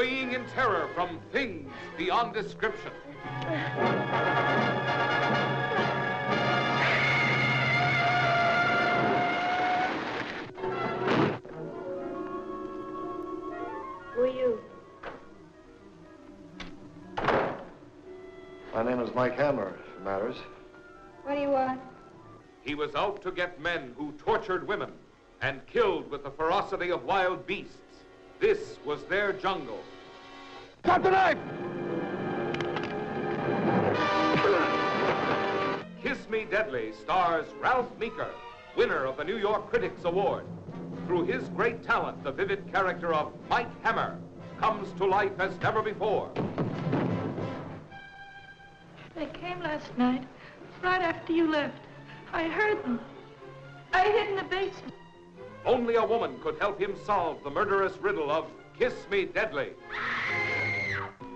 fleeing in terror from things beyond description. Who are you? My name is Mike Hammer, if it matters. What do you want? He was out to get men who tortured women and killed with the ferocity of wild beasts. This was their jungle. Drop the knife! Kiss Me Deadly stars Ralph Meeker, winner of the New York Critics Award. Through his great talent, the vivid character of Mike Hammer comes to life as never before. They came last night, right after you left. I heard them. I hid in the basement. Only a woman could help him solve the murderous riddle of Kiss Me Deadly.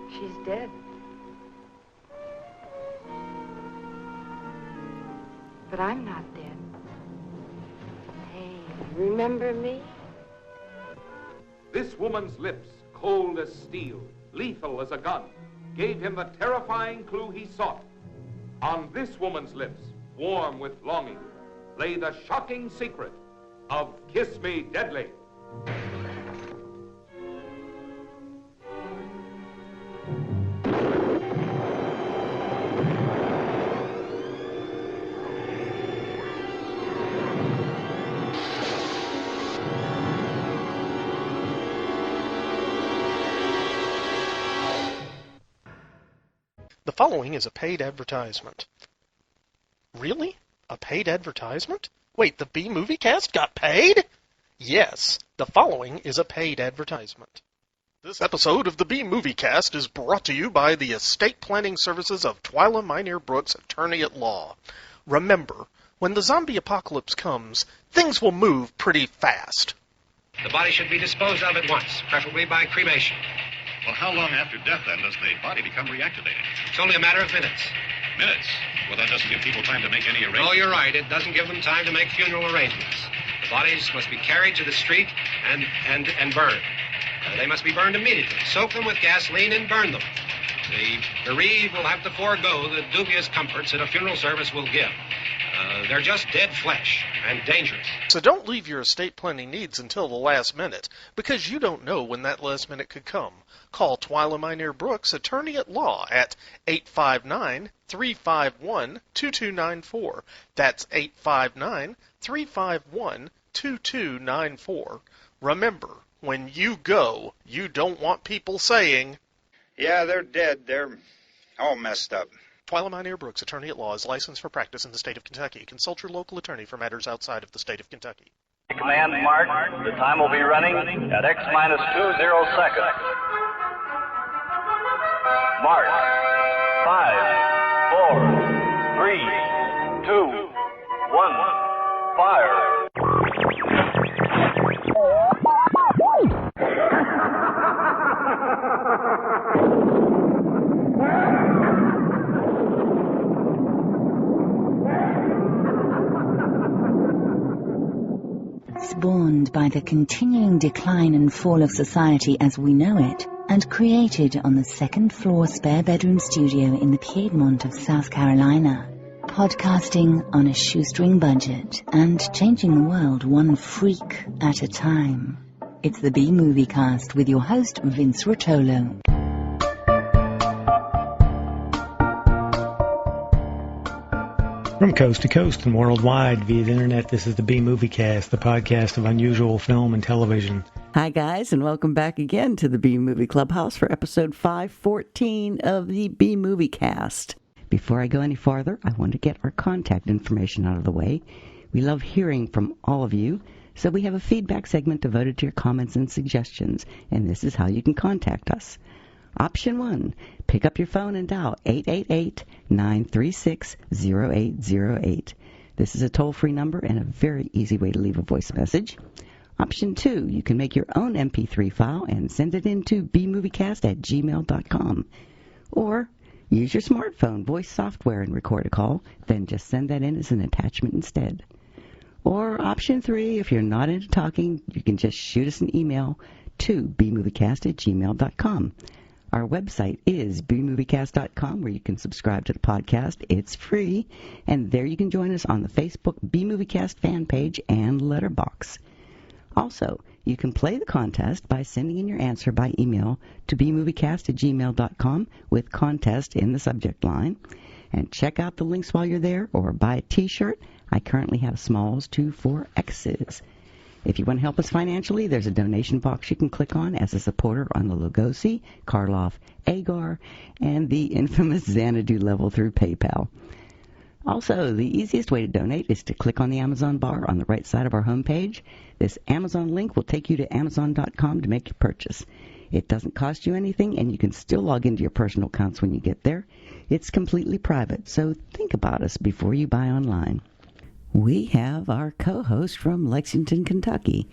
She's dead. But I'm not dead. Hey, remember me? This woman's lips, cold as steel, lethal as a gun, gave him the terrifying clue he sought. On this woman's lips, warm with longing, lay the shocking secret of Kiss Me Deadly. The following is a paid advertisement. Really? A paid advertisement? Wait, the B-Movie Cast got paid? Yes, the following is a paid advertisement. This episode of the B-Movie Cast is brought to you by the estate planning services of Twyla Minear Brooks, attorney at law. Remember, when the zombie apocalypse comes, things will move pretty fast. The body should be disposed of at once, preferably by cremation. Well, how long after death, then, does the body become reactivated? It's only a matter of minutes. Minutes? Well, that doesn't give people time to make any arrangements. Oh, you're right. It doesn't give them time to make funeral arrangements. The bodies must be carried to the street and burned. They must be burned immediately. Soak them with gasoline and burn them. The bereaved will have to forego the dubious comforts that a funeral service will give. They're just dead flesh and dangerous. So don't leave your estate planning needs until the last minute, because you don't know when that last minute could come. Call Twyla Minear Brooks, attorney at law, at 859-351-2294. That's 859-351-2294. Remember, when you go, you don't want people saying, "Yeah, they're dead. They're all messed up." Twyla Minear Brooks, attorney at law, is licensed for practice in the state of Kentucky. Consult your local attorney for matters outside of the state of Kentucky. Command Mark, the time will be running at X-20 seconds. Mark, 5, 4, 3, 2, 1, fire. Spawned by the continuing decline and fall of society as we know it, and created on the second-floor spare-bedroom studio in the Piedmont of South Carolina. Podcasting on a shoestring budget and changing the world one freak at a time. It's the B-Movie Cast with your host, Vince Rotolo. From coast to coast and worldwide via the internet, this is the B-Movie Cast, the podcast of unusual film and television. Hi, guys, and welcome back again to the B-Movie Clubhouse for episode 514 of the B-Movie Cast. Before I go any farther, I want to get our contact information out of the way. We love hearing from all of you, so we have a feedback segment devoted to your comments and suggestions, and this is how you can contact us. Option 1, pick up your phone and dial 888-936-0808. This is a toll-free number and a very easy way to leave a voice message. Option 2, you can make your own MP3 file and send it in to bmoviecast@gmail.com. Or use your smartphone voice software and record a call, then just send that in as an attachment instead. Or option 3, if you're not into talking, you can just shoot us an email to bmoviecast@gmail.com. Our website is bmoviecast.com, where you can subscribe to the podcast. It's free, and there you can join us on the Facebook B-Moviecast fan page and letterbox. Also, you can play the contest by sending in your answer by email to bmoviecast@gmail.com with contest in the subject line. And check out the links while you're there, or buy a t-shirt. I currently have smalls to 4X's. If you want to help us financially, there's a donation box you can click on as a supporter on the Lugosi, Karloff, Agar, and the infamous Xanadu level through PayPal. Also, the easiest way to donate is to click on the Amazon bar on the right side of our homepage. This Amazon link will take you to Amazon.com to make your purchase. It doesn't cost you anything, and you can still log into your personal accounts when you get there. It's completely private, so think about us before you buy online. We have our co-host from Lexington, Kentucky,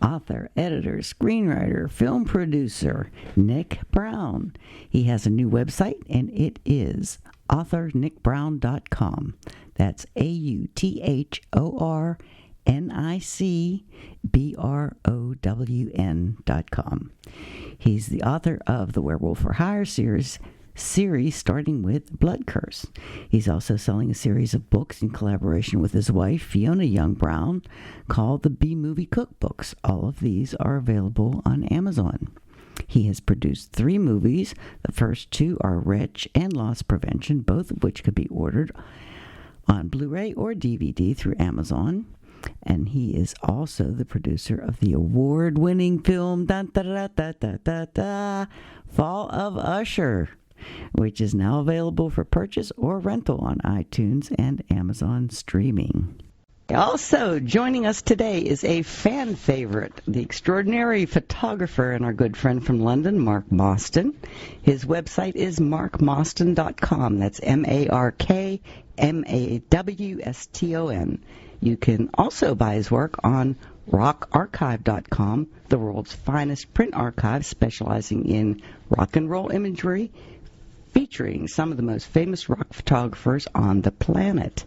author, editor, screenwriter, film producer, Nic Brown. He has a new website, and it is authornicbrown.com. That's authornicbrown.com. He's the author of the Werewolf for Hire series starting with Blood Curse. He's also selling a series of books in collaboration with his wife, Fiona Young Brown, called the B-Movie Cookbooks. All of these are available on Amazon. He has produced 3 movies. The first 2 are Wretch and Loss Prevention, both of which could be ordered on Blu-ray or DVD through Amazon. And he is also the producer of the award-winning film Fall of Usher, which is now available for purchase or rental on iTunes and Amazon streaming. Also joining us today is a fan favorite, the extraordinary photographer and our good friend from London, Mark Mawston. His website is markmawston.com. That's MarkMawston. You can also buy his work on rockarchive.com, the world's finest print archive specializing in rock and roll imagery, featuring some of the most famous rock photographers on the planet.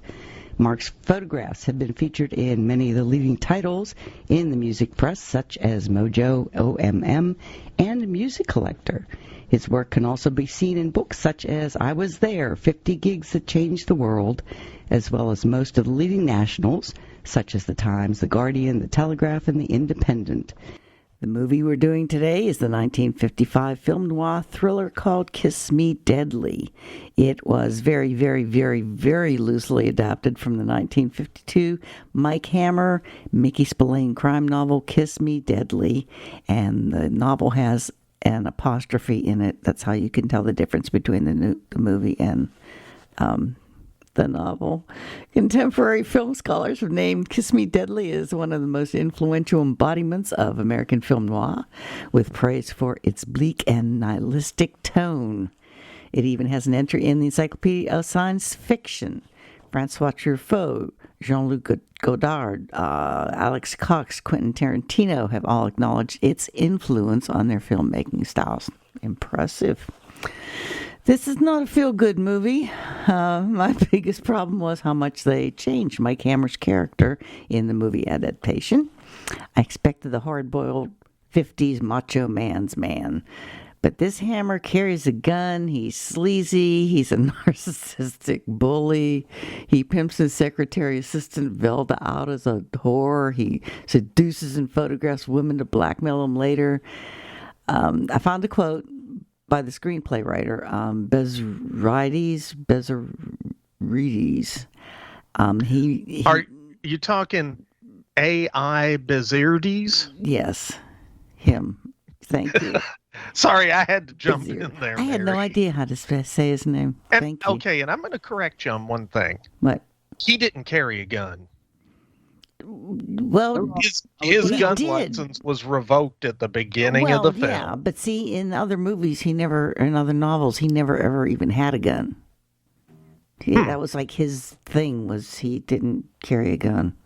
Mark's photographs have been featured in many of the leading titles in the music press, such as Mojo, OMM, and Music Collector. His work can also be seen in books such as I Was There, 50 Gigs That Changed the World, as well as most of the leading nationals, such as The Times, The Guardian, The Telegraph, and The Independent. The movie we're doing today is the 1955 film noir thriller called Kiss Me Deadly. It was very, very, very, very loosely adapted from the 1952 Mike Hammer, Mickey Spillane crime novel Kiss Me Deadly, and the novel has an apostrophe in it. That's how you can tell the difference between the movie and the novel. Contemporary film scholars have named Kiss Me Deadly as one of the most influential embodiments of American film noir, with praise for its bleak and nihilistic tone. It even has an entry in the Encyclopedia of Science Fiction. Francois Truffaut, Jean-Luc Godard, Alex Cox, Quentin Tarantino have all acknowledged its influence on their filmmaking styles. Impressive. This is not a feel-good movie. My biggest problem was how much they changed Mike Hammer's character in the movie adaptation. I expected the hard-boiled 50s macho man's man. But this Hammer carries a gun, he's sleazy, he's a narcissistic bully, he pimps his secretary assistant Velda out as a whore, he seduces and photographs women to blackmail him later. I found a quote by the screenplay writer, Bezrides. Are you talking A.I. Bezrides? Yes, him. Thank you. Sorry, I had to jump in there. I had no idea how to say his name. Thank you. Okay, and I'm going to correct you on one thing. What? He didn't carry a gun. Well, his gun license was revoked at the beginning of the film. Yeah, but see, in other movies, in other novels, he never ever even had a gun. That was like his thing, was he didn't carry a gun.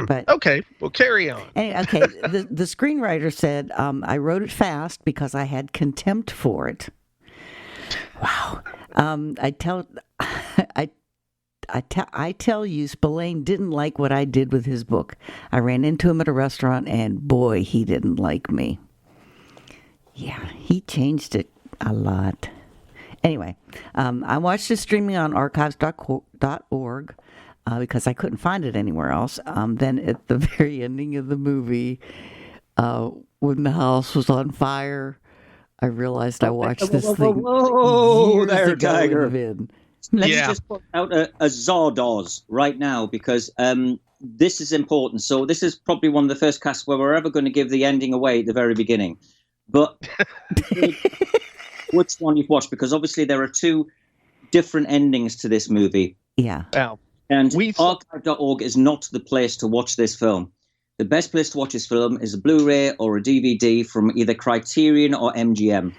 But okay, well, carry on. Okay, the screenwriter said, I wrote it fast because I had contempt for it. Wow. I tell you, Spillane didn't like what I did with his book. I ran into him at a restaurant, and boy, he didn't like me. Yeah, he changed it a lot. Anyway, I watched it streaming on archives.org because I couldn't find it anywhere else. Then at the very ending of the movie, when the house was on fire, I realized I watched this thing years there, ago Tiger. in VIN. Let me just put out a Zardoz right now because this is important. So this is probably one of the first casts where we're ever going to give the ending away at the very beginning. But which one you've watched? Because obviously there are two different endings to this movie. Yeah. And archive.org is not the place to watch this film. The best place to watch this film is a Blu-ray or a DVD from either Criterion or MGM.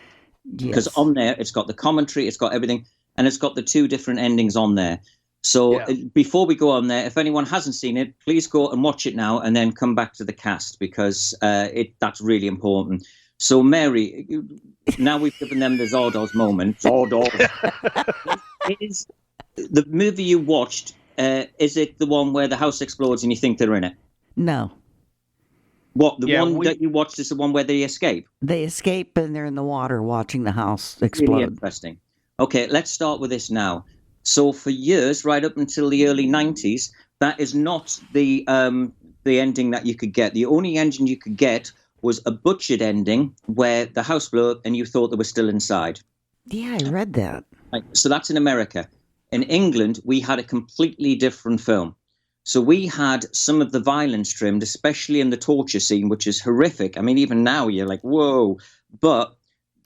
Because on there, it's got the commentary, it's got everything, and it's got the two different endings on there. So before we go on there, if anyone hasn't seen it, please go and watch it now and then come back to the cast because that's really important. So, Mary, now we've given them the Zardoz moment. Zardoz. Is the movie you watched, is it the one where the house explodes and you think they're in it? No. What, the one that you watched is the one where they escape? They escape and they're in the water watching the house explode. Really interesting. Okay, let's start with this now. So for years, right up until the early 90s, that is not the ending that you could get. The only ending you could get was a butchered ending where the house blew up and you thought they were still inside. Yeah, I read that. Right, so that's in America. In England, we had a completely different film. So we had some of the violence trimmed, especially in the torture scene, which is horrific. I mean, even now you're like, whoa. But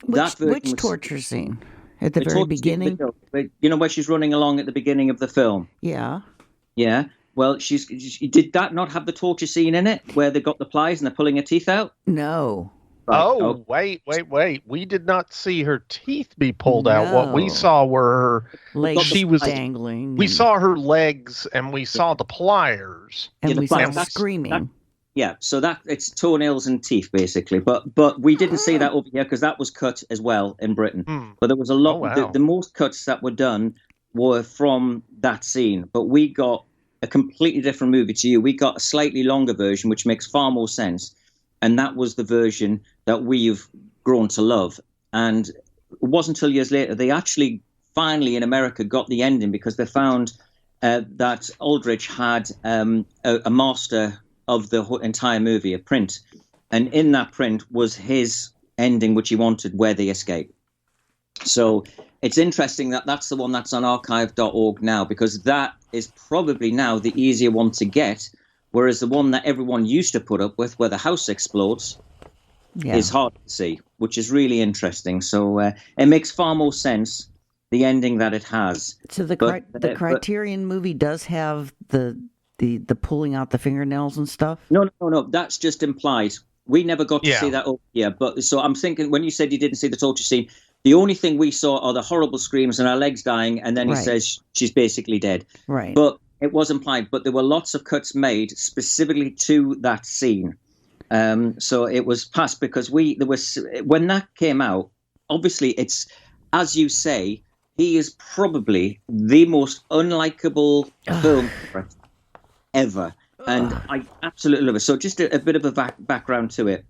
which torture scene? At the very beginning? You know, where she's running along at the beginning of the film? Yeah. Yeah. Well, did that not have the torture scene in it, where they got the pliers and they're pulling her teeth out? No. Right. Wait. We did not see her teeth be pulled out. What we saw were her legs she was dangling. We saw her legs and we saw the pliers. And we saw screaming. So that it's toenails and teeth basically, but we didn't see that over here because that was cut as well in Britain. But there was a lot. Oh, wow. The most cuts that were done were from that scene, but we got a completely different movie to you. We got a slightly longer version, which makes far more sense, and that was the version that we've grown to love. And it wasn't until years later they actually finally in America got the ending because they found that Aldrich had a master of the entire movie, a print. And in that print was his ending, which he wanted, where they escape. So it's interesting that that's the one that's on archive.org now, because that is probably now the easier one to get, whereas the one that everyone used to put up with, where the house explodes, is hard to see, which is really interesting. So it makes far more sense, the ending that it has. So the Criterion movie does have the pulling out the fingernails and stuff? No. That's just implied. We never got to see that over here. But so I'm thinking, when you said you didn't see the torture scene, the only thing we saw are the horrible screams and her legs dying, and then he says she's basically dead. Right. But it was implied. But there were lots of cuts made specifically to that scene. So it was passed because when that came out, obviously it's, as you say, he is probably the most unlikable film ever, and I absolutely love it. So just a bit of a background to it.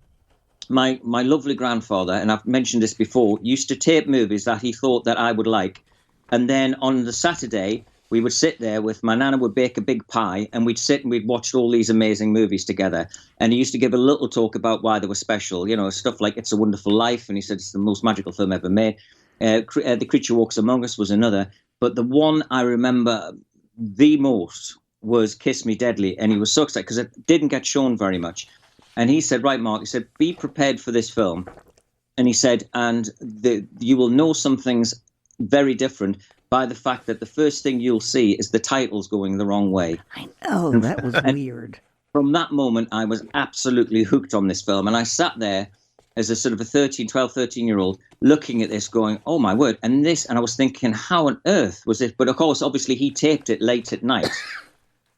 My lovely grandfather, and I've mentioned this before, used to tape movies that he thought that I would like, and then on the Saturday we would sit there with my nana would bake a big pie, and we'd sit and we'd watch all these amazing movies together. And he used to give a little talk about why they were special, you know, stuff like It's a Wonderful Life, and he said it's the most magical film ever made. The Creature Walks Among Us was another, but the one I remember the most was Kiss Me Deadly, and he was so excited because it didn't get shown very much. And he said, right, Mark, he said, be prepared for this film. And he said, and you will know some things very different by the fact that the first thing you'll see is the titles going the wrong way. I know, that was weird. From that moment, I was absolutely hooked on this film. And I sat there as a sort of a 12, 13-year-old looking at this going, oh, my word. And I was thinking, how on earth was it? But of course, obviously, he taped it late at night.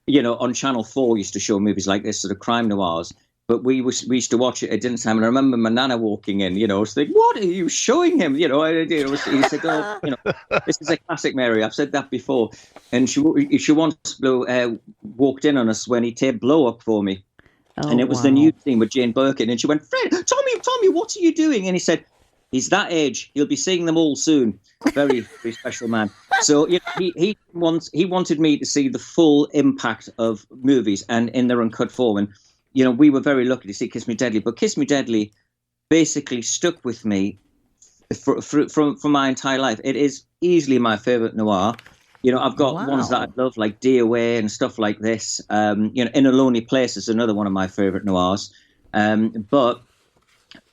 You know, on Channel 4 used to show movies like this, sort of crime noirs. But we used to watch it at dinner time, and I remember my nana walking in. You know, I was thinking, "What are you showing him?" You know, he said, "Oh, you know, this is a classic, Mary. I've said that before." And she once walked in on us when he taped Blow Up for me. and it was the new scene with Jane Birkin, and she went, Fred, Tommy, what are you doing? And he said, he's that age. He'll be seeing them all soon. Very, very special man. So he wanted me to see the full impact of movies and in their uncut form. And we were very lucky to see Kiss Me Deadly, but Kiss Me Deadly basically stuck with me for my entire life. It is easily my favorite noir. I've got ones that I love, like DOA and stuff like this. In a Lonely Place is another one of my favorite noirs. But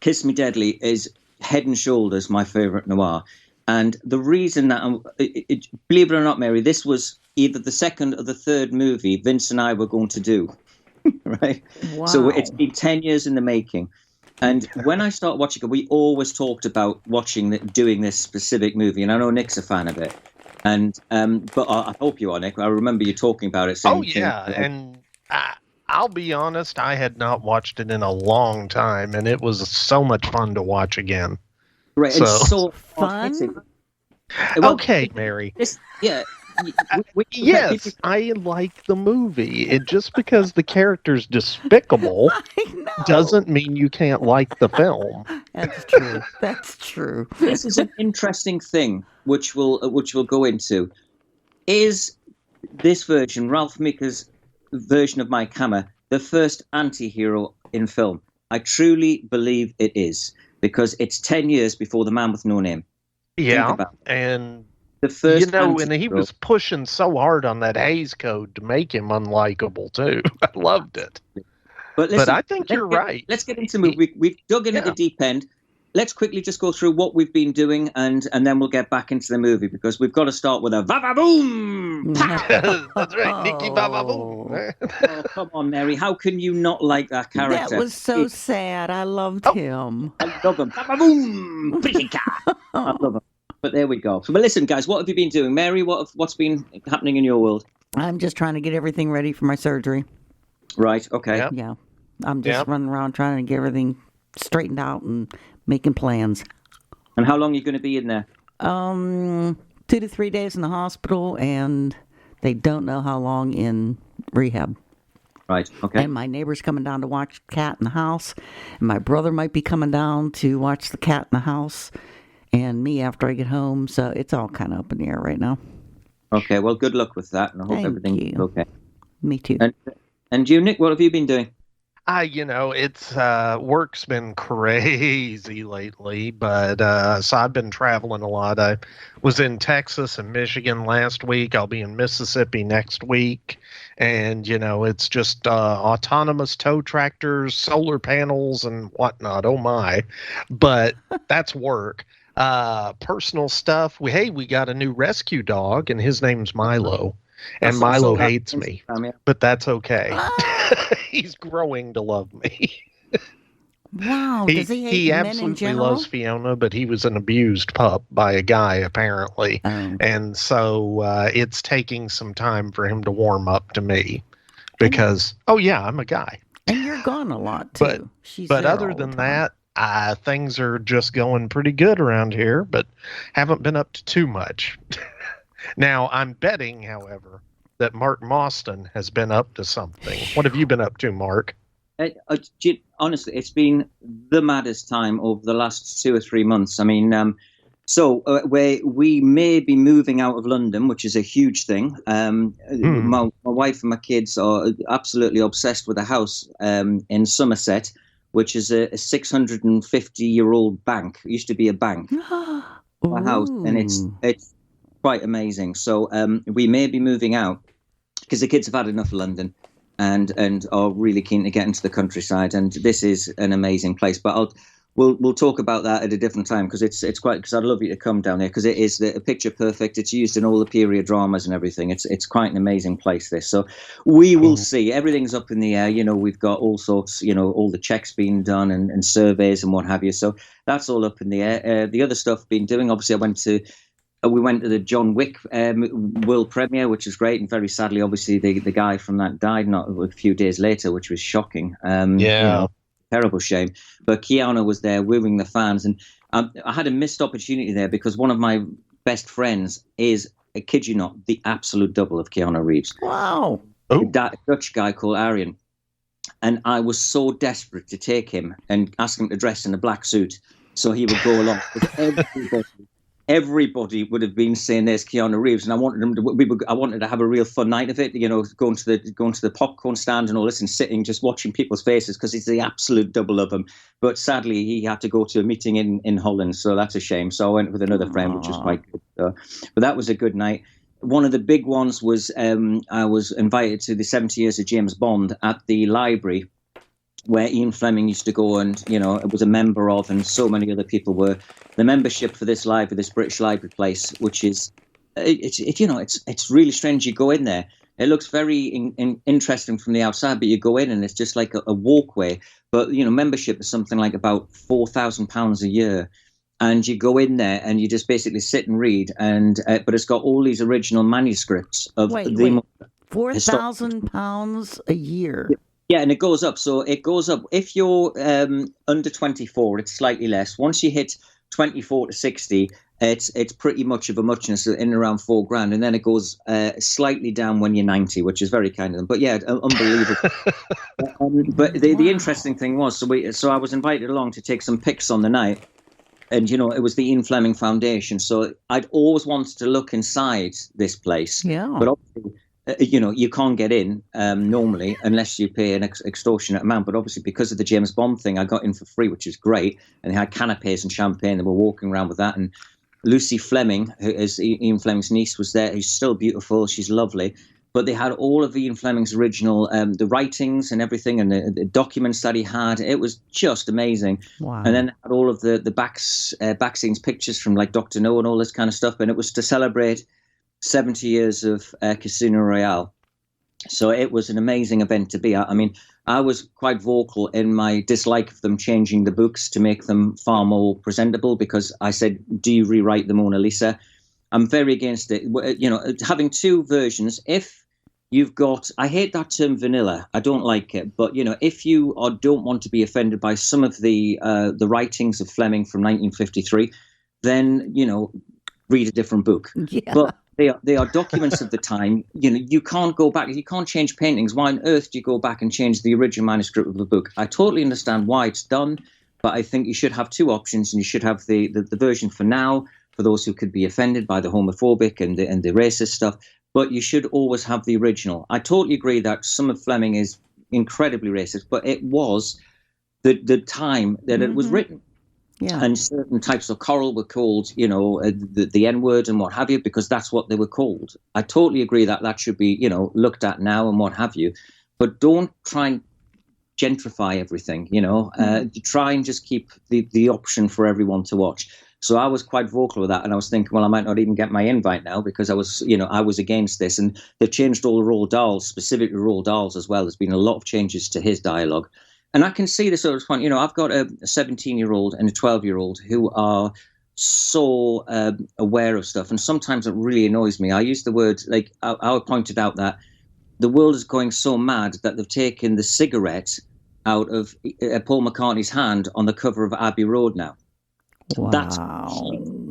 Kiss Me Deadly is head and shoulders my favorite noir. And the reason that, believe it or not, Mary, this was either the second or the third movie Vince and I were going to do. Right? Wow. So it's been 10 years in the making. And when I started watching it, we always talked about doing this specific movie. And I know Nick's a fan of it. And but I hope you are, Nick. I remember you talking about it. Oh, yeah. And I'll be honest, I had not watched it in a long time. And it was so much fun to watch again. Right. It's so fun. Okay, Mary. Yes, I like the movie. It just because the character's despicable doesn't mean you can't like the film. That's true. That's true. This is an interesting thing, which we'll go into. Is this version, Ralph Meeker's version of Mike Hammer, the first anti-hero in film? I truly believe it is, because it's 10 years before The Man with No Name. Yeah, and the first, and he was pushing so hard on that Hays Code to make him unlikable too. I loved it. But I think you're right. Let's get into the movie. We've dug in at the deep end. Let's quickly just go through what we've been doing, and then we'll get back into the movie, because we've got to start with a va-va-boom! That's right, Nicky va-va-boom. Oh, come on, Mary. How can you not like that character? That was so sad. I loved him. I love him. Va-va-boom! I love him. But there we go. So, but listen, guys, what have you been doing? Mary, what's been happening in your world? I'm just trying to get everything ready for my surgery. Right, okay. Yep. Yeah. I'm just running around trying to get everything straightened out and making plans. And how long are you going to be in there? 2 to 3 days in the hospital, and they don't know how long in rehab. Right, okay. And my neighbor's coming down to watch Cat in the House, and my brother might be coming down to watch the Cat in the House, and me after I get home, so it's all kind of up in the air right now. Okay, well, good luck with that, and I hope everything's okay. Me too. And you, Nick, what have you been doing? It's work's been crazy lately, but so I've been traveling a lot. I was in Texas and Michigan last week. I'll be in Mississippi next week. And, it's just autonomous tow tractors, solar panels, and whatnot. Oh, my. But that's work. Personal stuff. We got a new rescue dog, and his name's Milo. And Milo hates me, but that's okay. He's growing to love me. Wow, does he hate he men absolutely in general? loves Fiona, but he was an abused pup by a guy, apparently. Oh. And so it's taking some time for him to warm up to me because, I'm a guy. And you're gone a lot, too. But other than that, things are just going pretty good around here, but haven't been up to too much. Now, I'm betting, however, that Mark Mawston has been up to something. What have you been up to, Mark? Honestly, it's been the maddest time over the last 2 or 3 months. I mean, we may be moving out of London, which is a huge thing. My wife and my kids are absolutely obsessed with a house in Somerset, which is a 650-year-old bank. It used to be a bank, a house, and it's quite amazing. So we may be moving out because the kids have had enough of London and are really keen to get into the countryside. And this is an amazing place. But we'll talk about that at a different time, because it's quite, because I'd love you to come down there, because it is the picture perfect. It's used in all the period dramas and everything. It's quite an amazing place, this. So we will see. Everything's up in the air. We've got all sorts, all the checks being done and surveys and what have you. So that's all up in the air. The other stuff been doing, obviously, we went to the John Wick world premiere, which was great, and very sadly, obviously, the guy from that died not a few days later, which was shocking. Terrible shame. But Keanu was there wooing the fans, and I had a missed opportunity there because one of my best friends is, I kid you not, the absolute double of Keanu Reeves. Wow. That Dutch guy called Arjen. And I was so desperate to take him and ask him to dress in a black suit so he would go along. Everybody would have been saying there's Keanu Reeves, and I wanted him to. I wanted to have a real fun night of it. Going to the popcorn stand and all this, and sitting just watching people's faces because he's the absolute double of them. But sadly, he had to go to a meeting in Holland, so that's a shame. So I went with another friend, which was quite good. But that was a good night. One of the big ones was I was invited to the 70 years of James Bond at the library, where Ian Fleming used to go, and it was a member of, and so many other people were. The membership for this library, this British library place, which is, it's really strange. You go in there, it looks very interesting from the outside, but you go in and it's just like a walkway. But membership is something like about £4,000 a year, and you go in there and you just basically sit and read. And but it's got all these original manuscripts of £4,000 a year. Yeah, and it goes up. So it goes up. If you're under 24, it's slightly less. Once you hit 24 to 60, it's pretty much of a muchness, in around £4,000, and then it goes slightly down when you're 90, which is very kind of them. But yeah, unbelievable. But the interesting thing was, so I was invited along to take some pics on the night, and it was the Ian Fleming Foundation. So I'd always wanted to look inside this place. Yeah. But obviously, you can't get in normally unless you pay an extortionate amount. But obviously, because of the James Bond thing, I got in for free, which was great. And they had canapes and champagne. They were walking around with that. And Lucy Fleming, who is Ian Fleming's niece, was there. Who's still beautiful. She's lovely. But they had all of Ian Fleming's original, the writings and everything, and the documents that he had. It was just amazing. Wow. And then they had all of the back scenes pictures from like Dr. No and all this kind of stuff. And it was to celebrate 70 years of Casino Royale. So it was an amazing event to be at. I mean, I was quite vocal in my dislike of them changing the books to make them far more presentable, because I said, do you rewrite the Mona Lisa? I'm very against it. Having two versions, if you've got, I hate that term vanilla, I don't like it, but if you don't want to be offended by some of the writings of Fleming from 1953, then read a different book. Yeah. But they are documents of the time. You can't go back. You can't change paintings. Why on earth do you go back and change the original manuscript of the book? I totally understand why it's done, but I think you should have two options, and you should have the version for now, for those who could be offended by the homophobic and the racist stuff. But you should always have the original. I totally agree that some of Fleming is incredibly racist, but it was the time that it was written. Yeah. And certain types of coral were called, the N-word and what have you, because that's what they were called. I totally agree that should be, looked at now and what have you. But don't try and gentrify everything, Try and just keep the option for everyone to watch. So I was quite vocal with that, and I was thinking, well, I might not even get my invite now, because I was against this. And they've changed all the Roald Dahls, specifically Roald Dahls as well. There's been a lot of changes to his dialogue. And I can see this sort of point. I've got a 17-year-old and a 12-year-old who are so aware of stuff. And sometimes it really annoys me. I use the word, like I pointed out that the world is going so mad that they've taken the cigarette out of Paul McCartney's hand on the cover of Abbey Road now. Wow. That's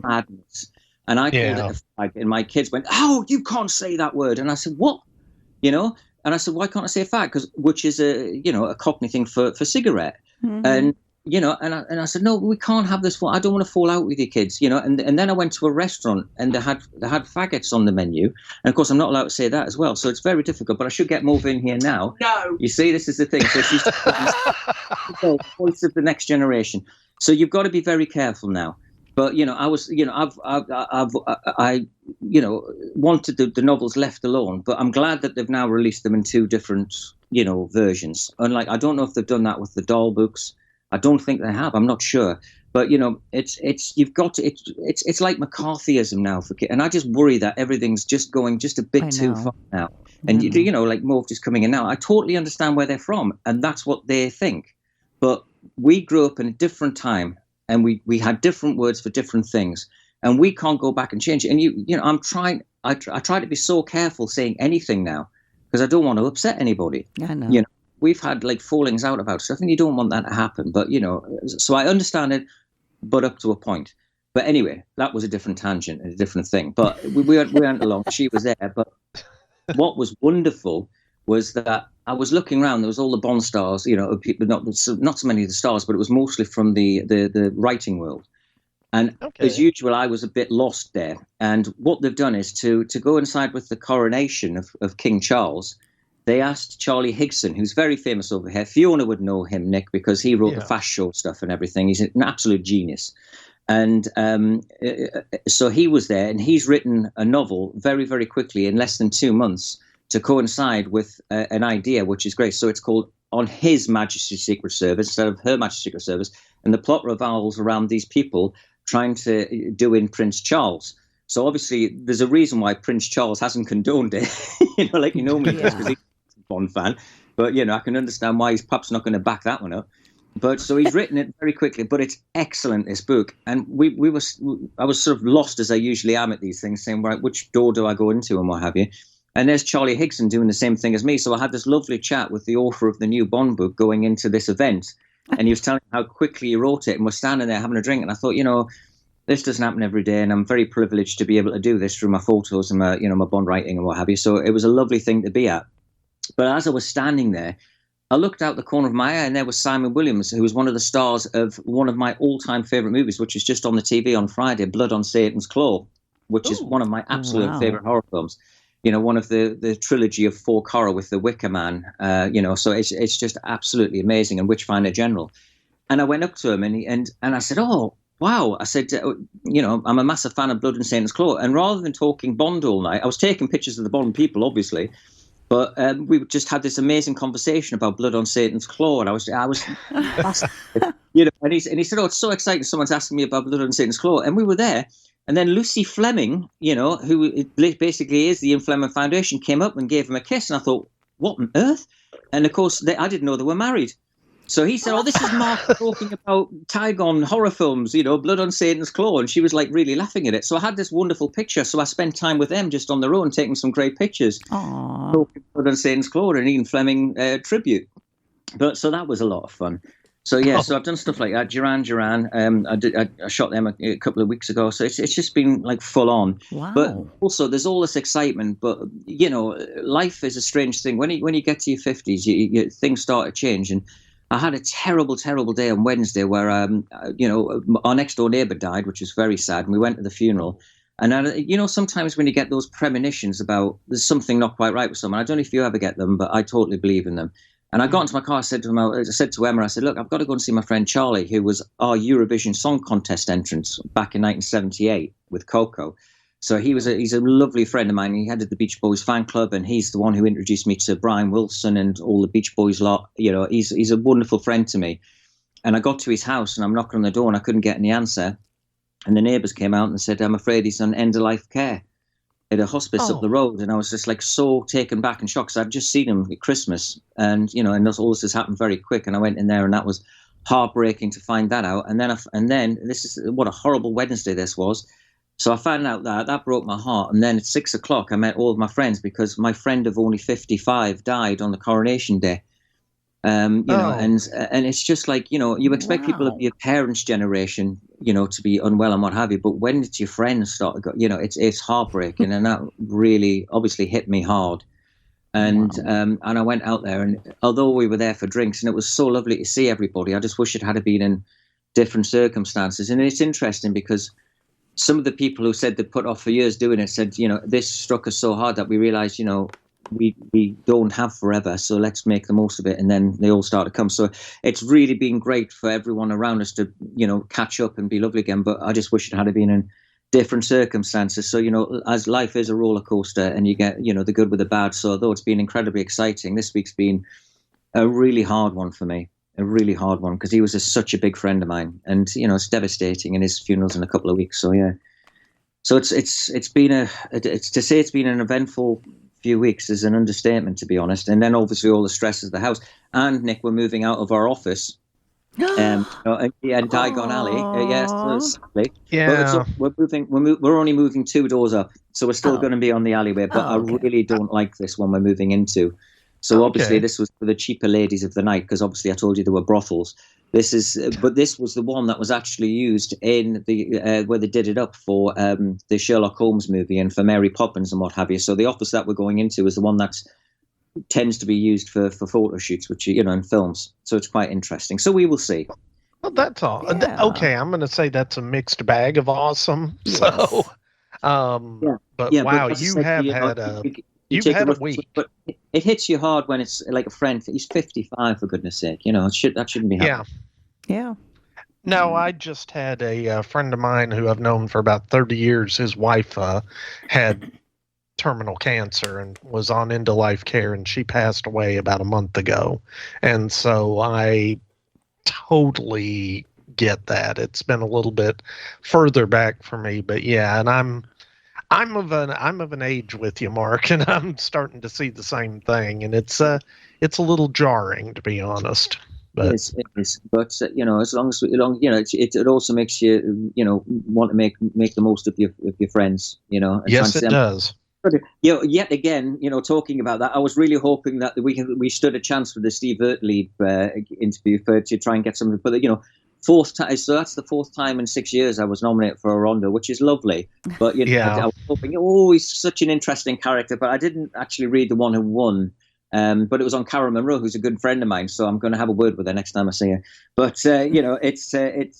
madness. And I called it a fag, and my kids went, "Oh, you can't say that word." And I said, "What?" And I said, "Why can't I say fag?" Which is a Cockney thing for cigarette. Mm-hmm. And I said, "No, we can't have this. I don't want to fall out with you kids." And then I went to a restaurant, and they had faggots on the menu. And of course, I'm not allowed to say that as well. So it's very difficult. But I should get Mauve in here now. No. You see, this is the thing. So she's the voice of the next generation. So you've got to be very careful now. But I wanted the novels left alone. But I'm glad that they've now released them in two different versions. Unlike, I don't know if they've done that with the doll books. I don't think they have. I'm not sure. But you've got to. It's like McCarthyism now for kids, and I just worry that everything's just going just a bit too far now. And like Mauve just coming in now. I totally understand where they're from, and that's what they think. But we grew up in a different time. And we had different words for different things, and we can't go back and change it. And I try to be so careful saying anything now, because I don't want to upset anybody. I know. We've had like fallings out about stuff, and you don't want that to happen. But so I understand it, but up to a point. But anyway, that was a different tangent and a different thing. But we went along. She was there. But what was wonderful was that I was looking around. There was all the Bond stars, people, not so many of the stars, but it was mostly from the writing world. And as usual, I was a bit lost there. And what they've done is to go inside with the coronation of King Charles. They asked Charlie Higson, who's very famous over here. Fiona would know him, Nick, because he wrote the Fast Show stuff and everything. He's an absolute genius. And so he was there, and he's written a novel very, very quickly in less than 2 months to coincide with an idea, which is great. So it's called On His Majesty's Secret Service instead of Her Majesty's Secret Service. And the plot revolves around these people trying to do in Prince Charles. So obviously there's a reason why Prince Charles hasn't condoned it, me, because he's a Bond fan. But, I can understand why he's perhaps not going to back that one up. But so he's written it very quickly, but it's excellent, this book. And I was sort of lost, as I usually am at these things, saying, right, which door do I go into and what have you? And there's Charlie Higson doing the same thing as me. So I had this lovely chat with the author of the new Bond book going into this event. And he was telling me how quickly he wrote it, and we're standing there having a drink. And I thought, this doesn't happen every day. And I'm very privileged to be able to do this through my photos and my Bond writing and what have you. So it was a lovely thing to be at. But as I was standing there, I looked out the corner of my eye, and there was Simon Williams, who was one of the stars of one of my all-time favourite movies, which is just on the TV on Friday, Blood on Satan's Claw, which is one of my absolute favourite horror films. One of the trilogy of folk horror with the Wicker Man. So it's just absolutely amazing, and Witchfinder General. And I went up to him, and I said, "Oh, wow!" I said, "I'm a massive fan of Blood and Satan's Claw." And rather than talking Bond all night, I was taking pictures of the Bond people, obviously. But we just had this amazing conversation about Blood on Satan's Claw, and I was fascinated, And he said, "Oh, it's so exciting! Someone's asking me about Blood on Satan's Claw," and we were there. And then Lucy Fleming, who basically is the Ian Fleming Foundation, came up and gave him a kiss, and I thought, "What on earth?" And of course, I didn't know they were married. So he said, "Oh, this is Mark talking about Tygon horror films, Blood on Satan's Claw," and she was like really laughing at it. So I had this wonderful picture. So I spent time with them just on their own, taking some great pictures. Talking Blood on Satan's Claw and Ian Fleming tribute. So that was a lot of fun. So so I've done stuff like that. Duran Duran. I shot them a couple of weeks ago. So it's just been like full on. Wow. But also there's all this excitement. But life is a strange thing. When you get to your 50s, things start to change. And I had a terrible, terrible day on Wednesday where our next door neighbour died, which was very sad. And we went to the funeral. And sometimes when you get those premonitions about there's something not quite right with someone, I don't know if you ever get them, but I totally believe in them. And I got into my car, I said to Emma, I said, "Look, I've got to go and see my friend Charlie, who was our Eurovision Song Contest entrant back in 1978 with Coco." So he's a lovely friend of mine. He headed the Beach Boys fan club, and he's the one who introduced me to Brian Wilson and all the Beach Boys lot. He's a wonderful friend to me. And I got to his house, and I'm knocking on the door, and I couldn't get any answer. And the neighbours came out and said, "I'm afraid he's on end-of-life care at a hospice up the road." And I was just like so taken back and shocked, because I'd just seen him at Christmas, and all this has happened very quick. And I went in there, and that was heartbreaking to find that out. And then this is what a horrible Wednesday this was. So I found out that broke my heart. And then at 6 o'clock, I met all of my friends, because my friend of only 55 died on the coronation day. And it's just like, you expect people of your parents' generation, to be unwell and what have you. But when did your friends start to go, it's heartbreaking. And that really obviously hit me hard. And I went out there, and although we were there for drinks and it was so lovely to see everybody, I just wish it had been in different circumstances. And it's interesting because some of the people who said they put off for years doing it said, this struck us so hard that we realized, we don't have forever, so let's make the most of it. And then they all start to come. So it's really been great for everyone around us to, catch up and be lovely again. But I just wish it had been in different circumstances. So, as life is a roller coaster, and you get, the good with the bad. So although it's been incredibly exciting, this week's been a really hard one for me. A really hard one, because he was such a big friend of mine, and it's devastating. And his funeral's in a couple of weeks. So yeah. So it's been to say it's been an eventful few weeks is an understatement, to be honest. And then obviously all the stresses of the house. And Nick, we're moving out of our office. And Diagon Alley. Yes, sadly. Yeah. But we're only moving 2 doors up, so we're still going to be on the alleyway. But I really don't like this one we're moving into. So obviously this was for the cheaper ladies of the night, because obviously I told you there were brothels. This was the one that was actually used in the where they did it up for the Sherlock Holmes movie and for Mary Poppins and what have you. So the office that we're going into is the one that's tends to be used for photo shoots, which in films. So it's quite interesting. So we will see. Well, that's all. Yeah. Okay, I'm going to say that's a mixed bag of awesome. Yes. So, but wow, as I you said, have had a week. But it hits you hard when it's like a friend. He's 55, for goodness sake. That shouldn't be happening. Yeah. No, I just had a friend of mine who I've known for about 30 years. His wife had terminal cancer and was on end-of-life care, and she passed away about a month ago. And so I totally get that. It's been a little bit further back for me, but yeah, and I'm of an age with you, Mark, and I'm starting to see the same thing, and it's a little jarring, to be honest. But it is. But as long as it also makes you want to make the most of your friends. Yes, it does. Yet again, talking about that, I was really hoping that we stood a chance with the Steve Urtlieb interview to try and get something. But fourth time, so that's the fourth time in 6 years I was nominated for a Rondo, which is lovely. But I was hoping, he's such an interesting character. But I didn't actually read the one who won. But it was on Cara Monroe, who's a good friend of mine. So I'm going to have a word with her next time I see her. But it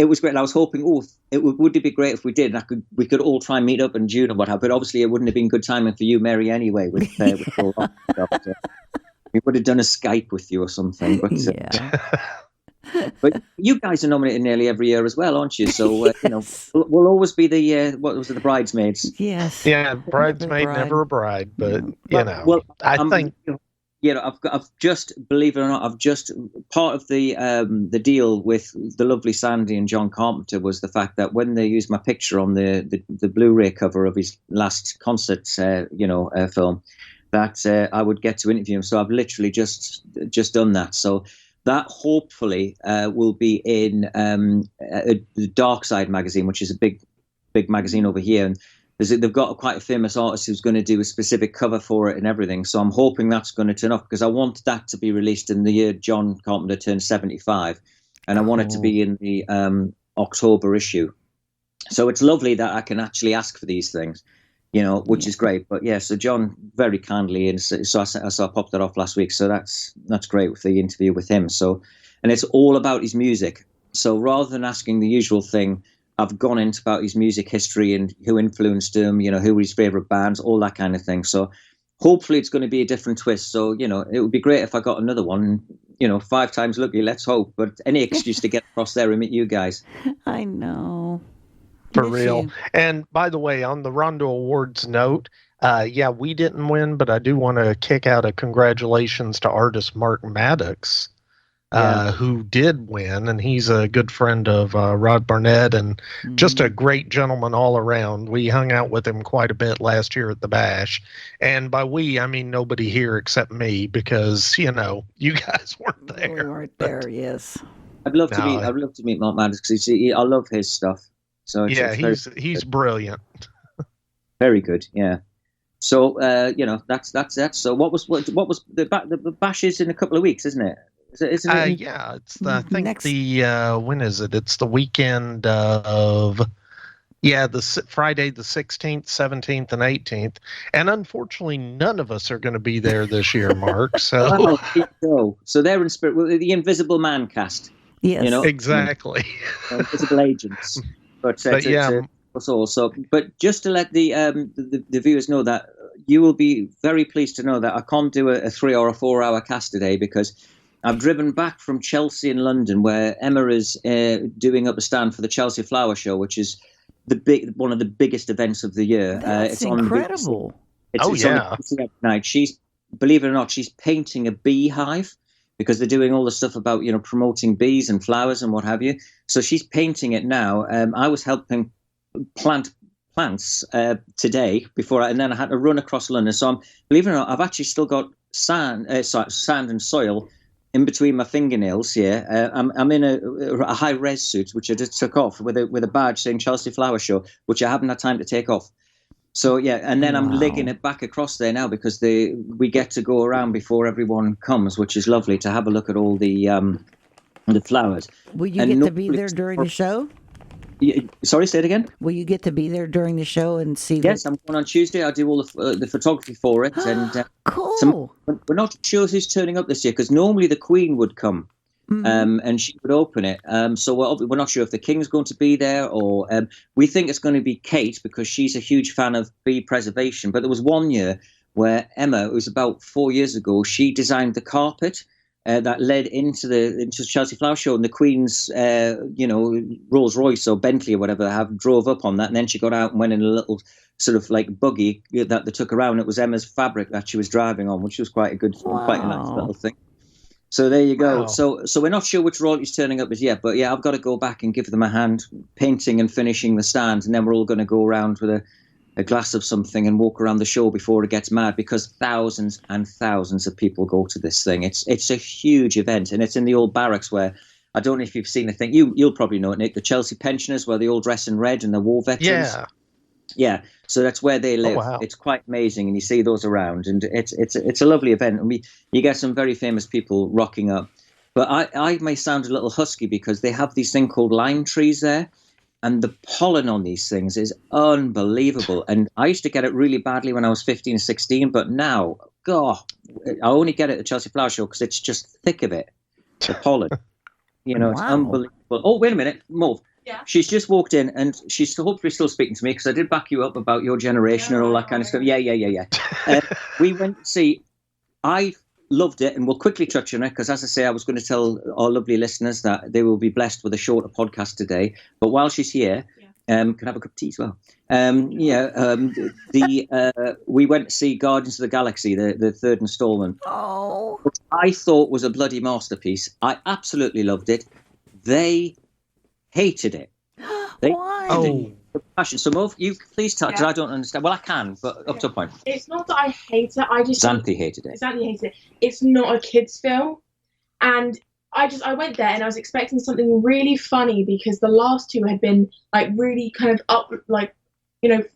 was great. And I was hoping, would it be great if we did? And we could all try and meet up in June or what have. But obviously, it wouldn't have been good timing for you, Mary, anyway. With all that stuff. So we would have done a Skype with you or something. But but you guys are nominated nearly every year as well, aren't you? So we'll always be the the bridesmaids. Yes. Yeah, bridesmaid, never a bride. But I think. I've just, believe it or not, I've just part of the deal with the lovely Sandy and John Carpenter was the fact that when they used my picture on the Blu-ray cover of his last concert, film, that I would get to interview him. So I've literally just done that. So that hopefully will be in the Dark Side magazine, which is a big magazine over here, and they've got quite a famous artist who's going to do a specific cover for it and everything. So I'm hoping that's going to turn up because I want that to be released in the year John Carpenter turned 75. And I want it to be in the October issue. So it's lovely that I can actually ask for these things, which is great. But yeah, so John very kindly, and so I popped that off last week. So that's great with the interview with him. So, and it's all about his music. So rather than asking the usual thing, I've gone into about his music history and who influenced him, who were his favorite bands, all that kind of thing. So hopefully it's going to be a different twist. So, it would be great if I got another one, 5 times lucky, let's hope. But any excuse to get across there and meet you guys. I know. For real. And by the way, on the Rondo Awards note, we didn't win, but I do want to kick out a congratulations to artist Mark Maddox. Who did win, and he's a good friend of Rod Barnett and just a great gentleman all around. We hung out with him quite a bit last year at the Bash, and by we, I mean nobody here except me because, you guys weren't there. We weren't there, yes. I'd love to meet Mark Maddox because I love his stuff. So he's brilliant. Very good, yeah. So that's that. So what was the Bash is in a couple of weeks, isn't it? It's I think when is it? It's the weekend of the Friday the 16th, 17th, and 18th. And unfortunately, none of us are going to be there this year, Mark. So so they're in spirit. The Invisible Man cast. Yes, exactly. Invisible agents. But just to let the viewers know that you will be very pleased to know that I can't do a 3 or a 4 hour cast today because I've driven back from Chelsea in London, where Emma is doing up a stand for the Chelsea Flower Show, which is one of the biggest events of the year. That's incredible. It's on night. Believe it or not, she's painting a beehive because they're doing all the stuff about promoting bees and flowers and what have you. So she's painting it now. I was helping plant plants today and then I had to run across London. So believe it or not, I've actually still got sand and soil in between my fingernails here. I'm in a high-res suit, which I just took off with a badge saying Chelsea Flower Show, which I haven't had time to take off. So, and then I'm legging it back across there now because we get to go around before everyone comes, which is lovely to have a look at all the flowers. Will you get to be there during the show? Sorry, say it again. Will you get to be there during the show and see? Yes, I'm going on Tuesday. I do all the photography for it, and cool. We're not sure who's turning up this year because normally the Queen would come, and she would open it. So we're not sure if the King's going to be there, or we think it's going to be Kate because she's a huge fan of bee preservation. But there was one year where Emma, it was about 4 years ago, she designed the carpet. That led into the Chelsea Flower Show, and the Queen's, Rolls Royce or Bentley or whatever, drove up on that, and then she got out and went in a little sort of like buggy that they took around. It was Emma's fabric that she was driving on, which was quite a nice little thing. So there you go. Wow. So we're not sure which royalty's turning up as yet, but yeah, I've got to go back and give them a hand painting and finishing the stand, and then we're all going to go around with a glass of something and walk around the show before it gets mad, because thousands and thousands of people go to this thing. It's a huge event, and it's in the old barracks where, I don't know if you've seen the thing, you'll probably know it, Nick, the Chelsea pensioners, where they all dress in red and the war veterans. Yeah. So that's where they live. Oh, wow. It's quite amazing, and you see those around, and it's a lovely event. And you get some very famous people rocking up. But I may sound a little husky because they have these thing called lime trees there. And the pollen on these things is unbelievable. And I used to get it really badly when I was 15 or 16, but now, God, I only get it at the Chelsea Flower Show because it's just thick of it, the pollen. It's unbelievable. Oh, wait a minute, Mauve. Yeah. She's just walked in, and she's hopefully still speaking to me because I did back you up about your generation and all that kind of stuff. Yeah. We went to see, I loved it, and we'll quickly touch on it because, as I say, I was going to tell our lovely listeners that they will be blessed with a shorter podcast today. But while she's here, can I have a cup of tea as well? We went to see Guardians of the Galaxy, the third installment, which I thought was a bloody masterpiece. I absolutely loved it. They hated it. Why? Passion. So, Mauve, you please tell, because I don't understand. Well, I can, but up to a point. It's not that I hate it. I just Xanthi hated it. Xanthi hated it. It's not a kids' film, and I went there and I was expecting something really funny because the last two had been like really kind of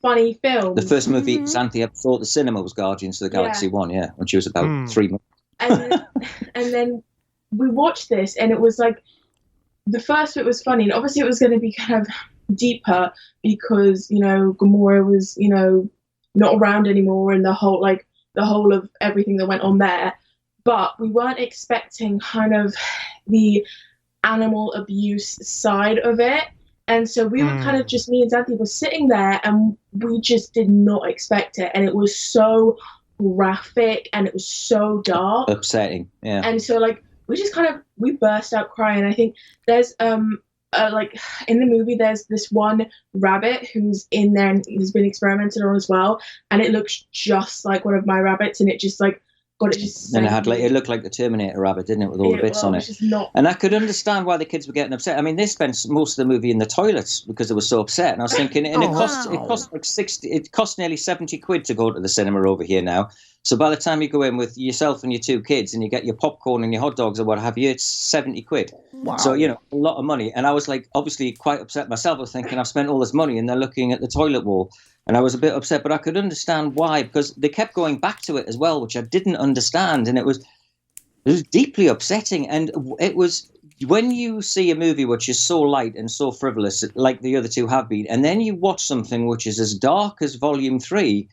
funny films. The first movie Xanthi ever saw at the cinema was Guardians of the Galaxy 1, when she was about 3 months. And then we watched this, and it was like the first bit was funny, and obviously it was going to be kind of deeper because Gamora was not around anymore, and the whole of everything that went on there. But we weren't expecting kind of the animal abuse side of it, and so we were kind of just, me and Xanthi were sitting there, and we just did not expect it, and it was so graphic and it was so dark, upsetting, and so we burst out crying. I think there's in the movie, there's this one rabbit who's in there and has been experimented on as well, and it looks just like one of my rabbits, and it just and it looked like the Terminator rabbit, didn't it, with all the bits on it? And I could understand why the kids were getting upset. I mean, they spent most of the movie in the toilets because they were so upset. And I was thinking, and it cost nearly 70 quid to go to the cinema over here now. So by the time you go in with yourself and your two kids and you get your popcorn and your hot dogs or what have you, it's 70 quid. Wow. So, a lot of money. And I was obviously quite upset myself. I was thinking, I've spent all this money, and they're looking at the toilet wall. And I was a bit upset, but I could understand why, because they kept going back to it as well, which I didn't understand. And it was deeply upsetting. And it was, when you see a movie which is so light and so frivolous, like the other two have been, and then you watch something which is as dark as Volume 3,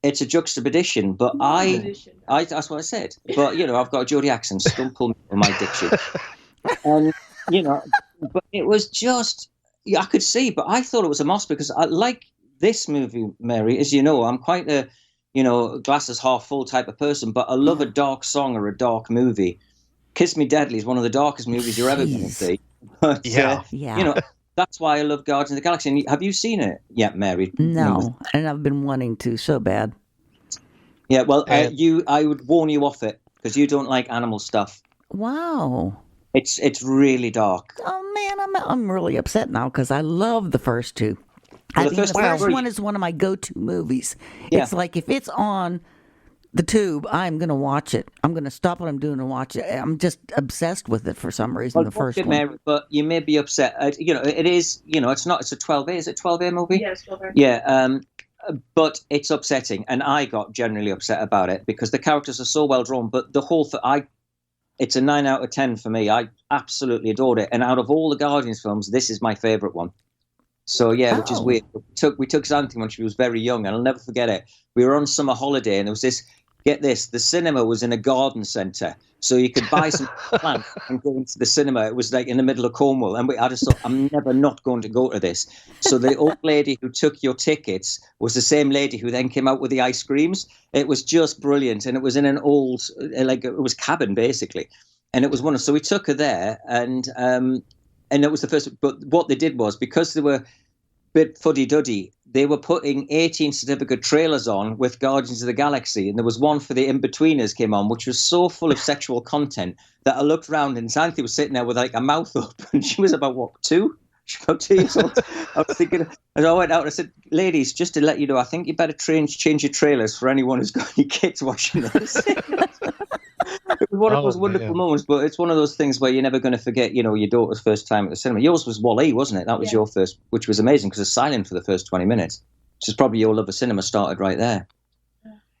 it's a juxtaposition. But that's what I said. But, I've got a Geordie accent, so don't pull me from my diction. And, but it was just, I could see, but I thought it was a must because I like this movie, Mary, as you know, I'm quite a, glasses half full type of person, but I love a dark song or a dark movie. Kiss Me Deadly is one of the darkest movies you're ever going to see. But, that's why I love Guardians of the Galaxy. And have you seen it yet, Mary? No, and I've been wanting to so bad. Yeah, well, I would warn you off it because you don't like animal stuff. Wow. It's really dark. Oh man, I'm really upset now because I love the first two. Well, the first one is one of my go-to movies. Yeah. It's like if it's on the tube, I'm going to watch it. I'm going to stop what I'm doing and watch it. I'm just obsessed with it for some reason. The first one, Mary, but you may be upset. It is. It's not. It's a 12A. Is it 12A movie? Yeah, it's 12A. Yeah. But it's upsetting, and I got generally upset about it because the characters are so well drawn. But the whole it's a 9 out of 10 for me. I absolutely adored it, and out of all the Guardians films, this is my favourite one. So yeah, which is weird. We took Xanthi when she was very young, and I'll never forget it. We were on summer holiday, and there was this. Get this: the cinema was in a garden centre, so you could buy some plants and go into the cinema. It was like in the middle of Cornwall, and I just thought, I'm never not going to go to this. So the old lady who took your tickets was the same lady who then came out with the ice creams. It was just brilliant, and it was in an old, like it was cabin basically, and it was one. So we took her there, and it was the first. But what they did was, because they were a bit fuddy-duddy, they were putting 18 certificate trailers on with Guardians of the Galaxy, and there was one for the In-Betweeners came on, which was so full of sexual content that I looked around and Xanthi was sitting there with like a mouth up, and she was about, what, 2? She was about 2 years old. I was thinking, as I went out, and I said, ladies, just to let you know, I think you better change your trailers for anyone who's got any kids watching this. It was one of those wonderful moments, but it's one of those things where you're never going to forget, your daughter's first time at the cinema. Yours was Wall-E, wasn't it? That was your first, which was amazing because it's silent for the first 20 minutes. Which is probably your love of cinema started right there.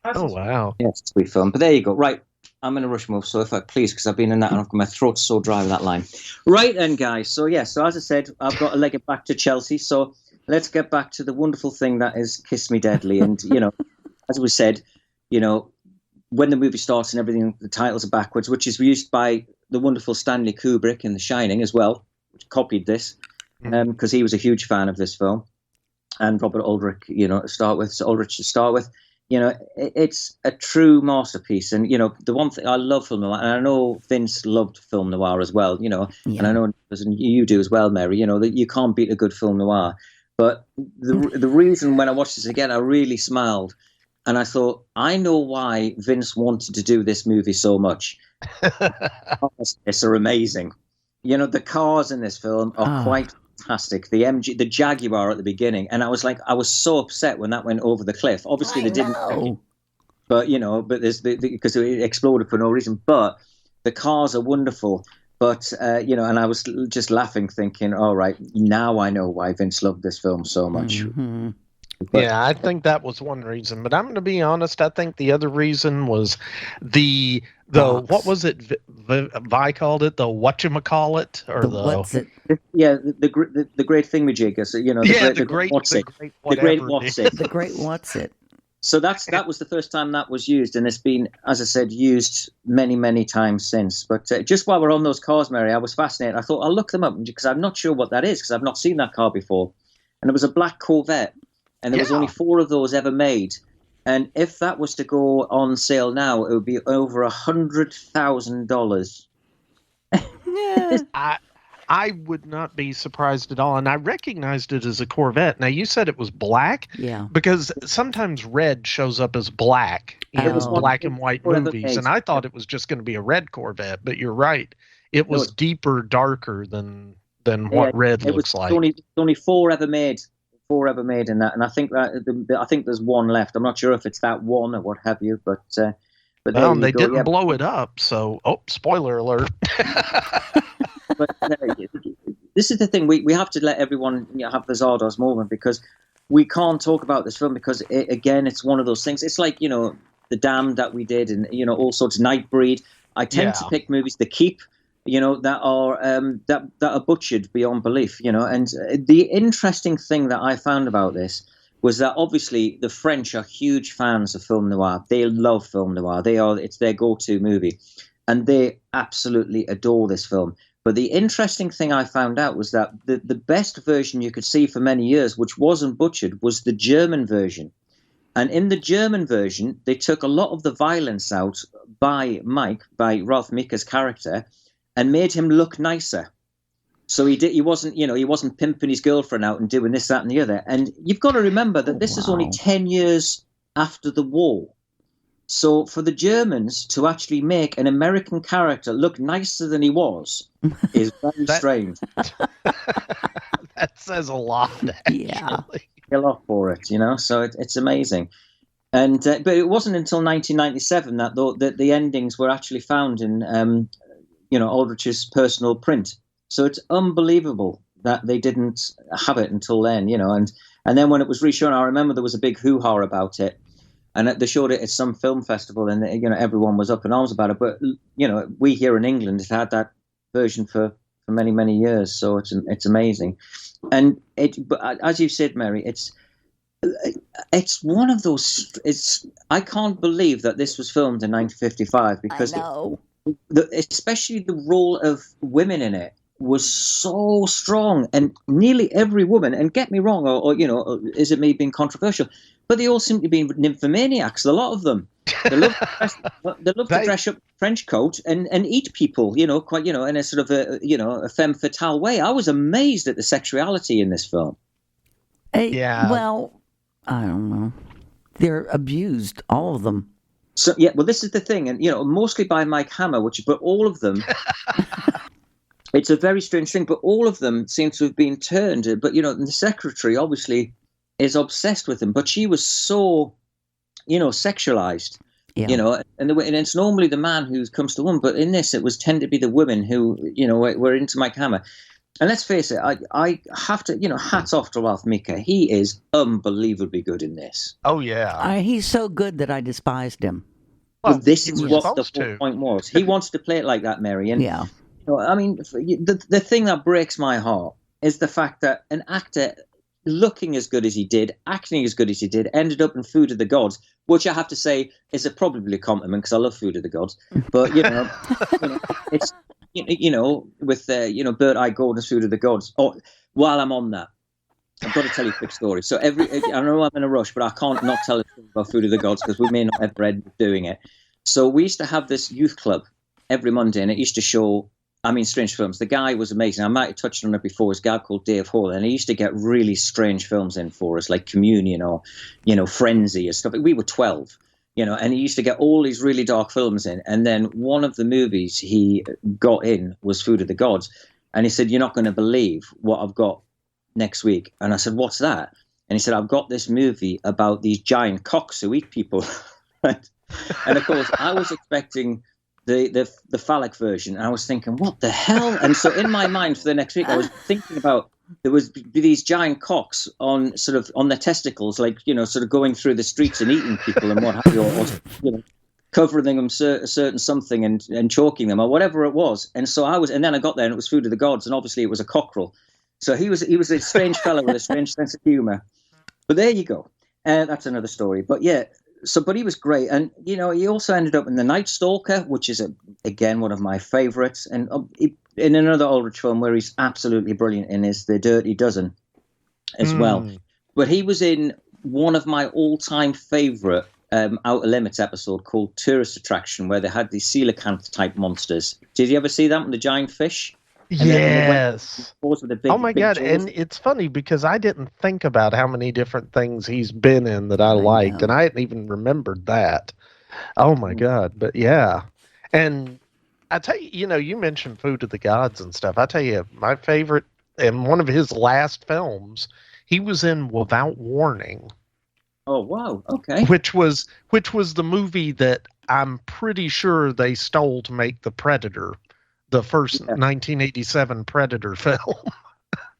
Oh, wow. Yeah, it's a sweet film. But there you go. Right, I'm in a rush move, so if I please, because I've been in that and my throat's so dry with that line. Right then, guys. So, so as I said, I've got to leg it back to Chelsea. So let's get back to the wonderful thing that is Kiss Me Deadly. And, as we said, when the movie starts and everything, the titles are backwards, which is used by the wonderful Stanley Kubrick in The Shining as well, which copied this, because he was a huge fan of this film. And Robert Aldrich, to start with. It's a true masterpiece. And, the one thing I love film noir, and I know Vince loved film noir as well, and I know you do as well, Mary, that you can't beat a good film noir. But the reason when I watched this again, I really smiled. And I thought, I know why Vince wanted to do this movie so much. It's amazing. The cars in this film are quite fantastic. The Jaguar at the beginning, and I was so upset when that went over the cliff. Obviously, they didn't, but there's because it exploded for no reason. But the cars are wonderful. But and I was just laughing, thinking, all right, now I know why Vince loved this film so much. Mm-hmm. Yeah, I think that was one reason, but I'm going to be honest. I think the other reason was the what was it? Vi called it the whatchamacallit or the what's it? Yeah, the great thingamajig. So, the great what's it? The great what's it? So that was the first time that was used, and it's been, as I said, used many, many times since. But just while we're on those cars, Mary, I was fascinated. I thought I'll look them up because I'm not sure what that is because I've not seen that car before. And it was a black Corvette. And there was only 4 of those ever made. And if that was to go on sale now, it would be over $100,000. Yeah. I would not be surprised at all. And I recognized it as a Corvette. Now, you said it was black? Yeah. Because sometimes red shows up as black in black and white movies. And I thought it was just going to be a red Corvette. But you're right. It was deeper, darker than what red looks like. Only 4 ever made. 4 ever made in that, and I think there's 1 left. I'm not sure if it's that one or what have you, but they didn't blow it up. So, spoiler alert. But this is the thing: we have to let everyone have the Zardoz moment because we can't talk about this film because it's one of those things. It's like The Damned that we did, and all sorts of Nightbreed. I tend to pick movies to keep. That are butchered beyond belief, and the interesting thing that I found about this was that obviously the French are huge fans of film noir. They love film noir. It's their go-to movie, and they absolutely adore this film. But the interesting thing I found out was that the best version you could see for many years, which wasn't butchered, was the German version. And in the German version, they took a lot of the violence out by Ralph Meeker's character, and made him look nicer. So he wasn't pimping his girlfriend out and doing this, that, and the other. And you've got to remember that this is only 10 years after the war. So for the Germans to actually make an American character look nicer than he was is very strange. That says a lot, actually. Yeah. A lot for it, so it's amazing. And but it wasn't until 1997 that the endings were actually found in Aldrich's personal print. So it's unbelievable that they didn't have it until then, and then when it was reshown, I remember there was a big hoo-ha about it, and they showed it at some film festival, and everyone was up in arms about it. But we here in England had that version for for many, many years. So it's amazing. And but as you said, Mary, it's one of those. I can't believe that this was filmed in 1955 because especially the role of women in it was so strong, and nearly every woman. And get me wrong, or is it me being controversial? But they all seem to be nymphomaniacs. A lot of them. They love to dress up French coat and eat people. Quite in a sort of a femme fatale way. I was amazed at the sexuality in this film. Well, I don't know. They're abused, all of them. So well, this is the thing, and mostly by Mike Hammer, but all of them. It's a very strange thing, but all of them seem to have been turned. But the secretary obviously is obsessed with him, but she was so, sexualized. And it's normally the man who comes to woman, but in this it was tend to be the women who were into Mike Hammer. And let's face it, I have to, hats off to Ralph Mika. He is unbelievably good in this. Oh, yeah. He's so good that I despised him. Well, this is what the whole point was. He wants to play it like that, Mary. And, I mean, the thing that breaks my heart is the fact that an actor looking as good as he did, acting as good as he did, ended up in Food of the Gods, which I have to say is probably a compliment because I love Food of the Gods. But, it's... with Burt Gordon's Food of the Gods. Oh, while I'm on that, I've got to tell you a quick story. So I know I'm in a rush, but I can't not tell a story about Food of the Gods because we may not have read doing it. So we used to have this youth club every Monday, and it used to show, strange films. The guy was amazing. I might have touched on it before. This guy called Dave Hall, and he used to get really strange films in for us, like Communion or, Frenzy or stuff. We were 12. And he used to get all these really dark films in. And then one of the movies he got in was Food of the Gods. And he said, "You're not going to believe what I've got next week." And I said, "What's that?" And he said, "I've got this movie about these giant cocks who eat people." Right? And of course, I was expecting the phallic version. I was thinking, what the hell? And so in my mind for the next week, I was thinking about there was these giant cocks on their testicles, like, sort of going through the streets and eating people and what have you, or covering them a certain something and choking them or whatever it was. And so and then I got there and it was Food of the Gods, and obviously it was a cockerel. So he was a strange fellow with a strange sense of humor. But there you go. That's another story. But yeah, but he was great. And, he also ended up in The Night Stalker, which is, again, one of my favorites. And in another Aldrich film where he's absolutely brilliant in is The Dirty Dozen as well. But he was in one of my all-time favorite Outer Limits episode called Tourist Attraction, where they had these coelacanth-type monsters. Did you ever see that one, the giant fish? Yes. Oh my God! jaws. And it's funny because I didn't think about how many different things he's been in that I liked, and I hadn't even remembered that. Oh my God! But yeah, and I tell you, you mentioned Food of the Gods and stuff. I tell you, my favorite and one of his last films, he was in Without Warning. Oh wow! Okay. Which was the movie that I'm pretty sure they stole to make The Predator. The first 1987 Predator film.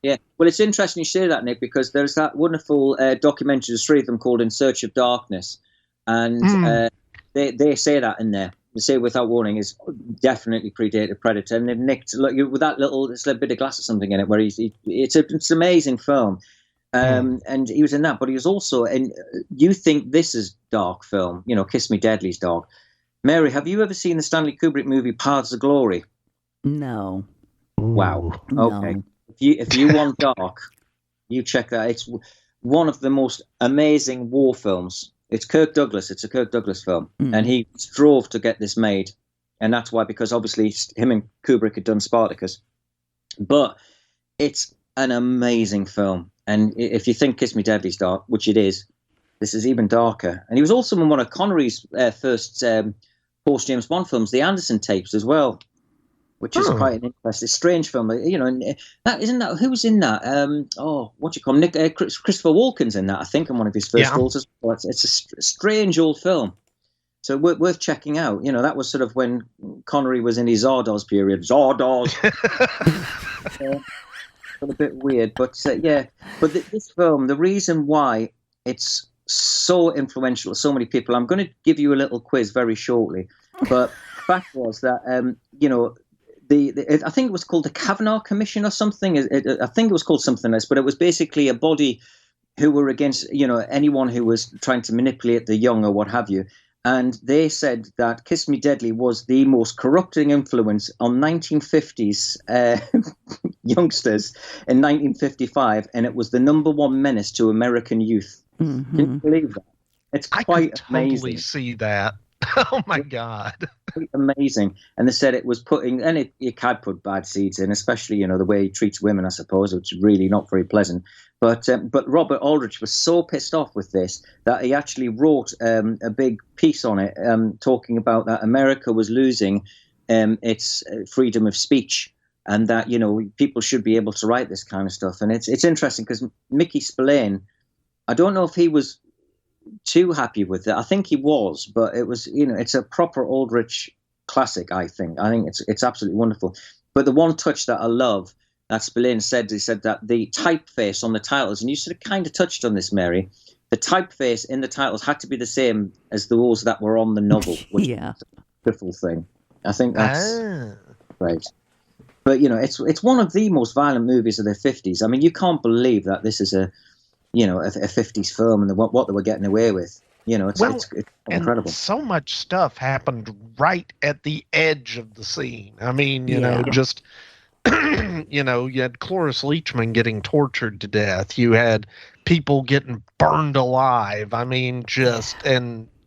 Yeah, well, it's interesting you say that, Nick, because there's that wonderful documentary, there's three of them called In Search of Darkness, and they say that in there. They say Without Warning is definitely predated Predator, and they've nicked with that little bit of glass or something in it, where it's an amazing film. And he was in that, but he was also in. You think this is dark film? Kiss Me Deadly's dark. Mary, have you ever seen the Stanley Kubrick movie Paths of Glory? No. Wow. Okay. No. If you want dark, you check that. It's one of the most amazing war films. It's Kirk Douglas. It's a Kirk Douglas film, and he strove to get this made, and that's why, because obviously him and Kubrick had done Spartacus. But it's an amazing film, and if you think Kiss Me Deadly's dark, which it is, this is even darker. And he was also in one of Connery's first post James Bond films, the Anderson tapes, as well. Which is quite an interesting, strange film, And that isn't that who's in that? What do you call him? Christopher Walken's in that, I think, in one of his first roles as well. It's a strange old film, so worth checking out. That was sort of when Connery was in his Zardoz period. Zardoz, a bit weird, but yeah. But this film, the reason why it's so influential to so many people, I'm going to give you a little quiz very shortly. But the fact was that I think it was called the Kavanaugh Commission or something. I think it was called something else, but it was basically a body who were against, anyone who was trying to manipulate the young or what have you. And they said that Kiss Me Deadly was the most corrupting influence on 1950s youngsters in 1955, and it was the number one menace to American youth. Mm-hmm. Can you believe that? It's quite totally amazing. see that. Oh my God. Amazing. And they said it was putting, and it can put bad seeds in, especially, the way he treats women, I suppose, which is really not very pleasant. But Robert Aldrich was so pissed off with this that he actually wrote a big piece on it, talking about that America was losing its freedom of speech, and that, people should be able to write this kind of stuff. And it's interesting because Mickey Spillane, I don't know if he was too happy with it. I think he was, but it was, it's a proper Aldrich classic, I think. I think it's absolutely wonderful. But the one touch that I love that Spillane said, he said that the typeface on the titles, and you sort of kind of touched on this, Mary, the typeface in the titles had to be the same as those that were on the novel, which is a beautiful thing. I think that's great. But, it's one of the most violent movies of the 50s. I mean, you can't believe that this is a 50s film and what they were getting away with. It's incredible. And so much stuff happened right at the edge of the scene. I mean, you had Cloris Leachman getting tortured to death. You had people getting burned alive. I mean,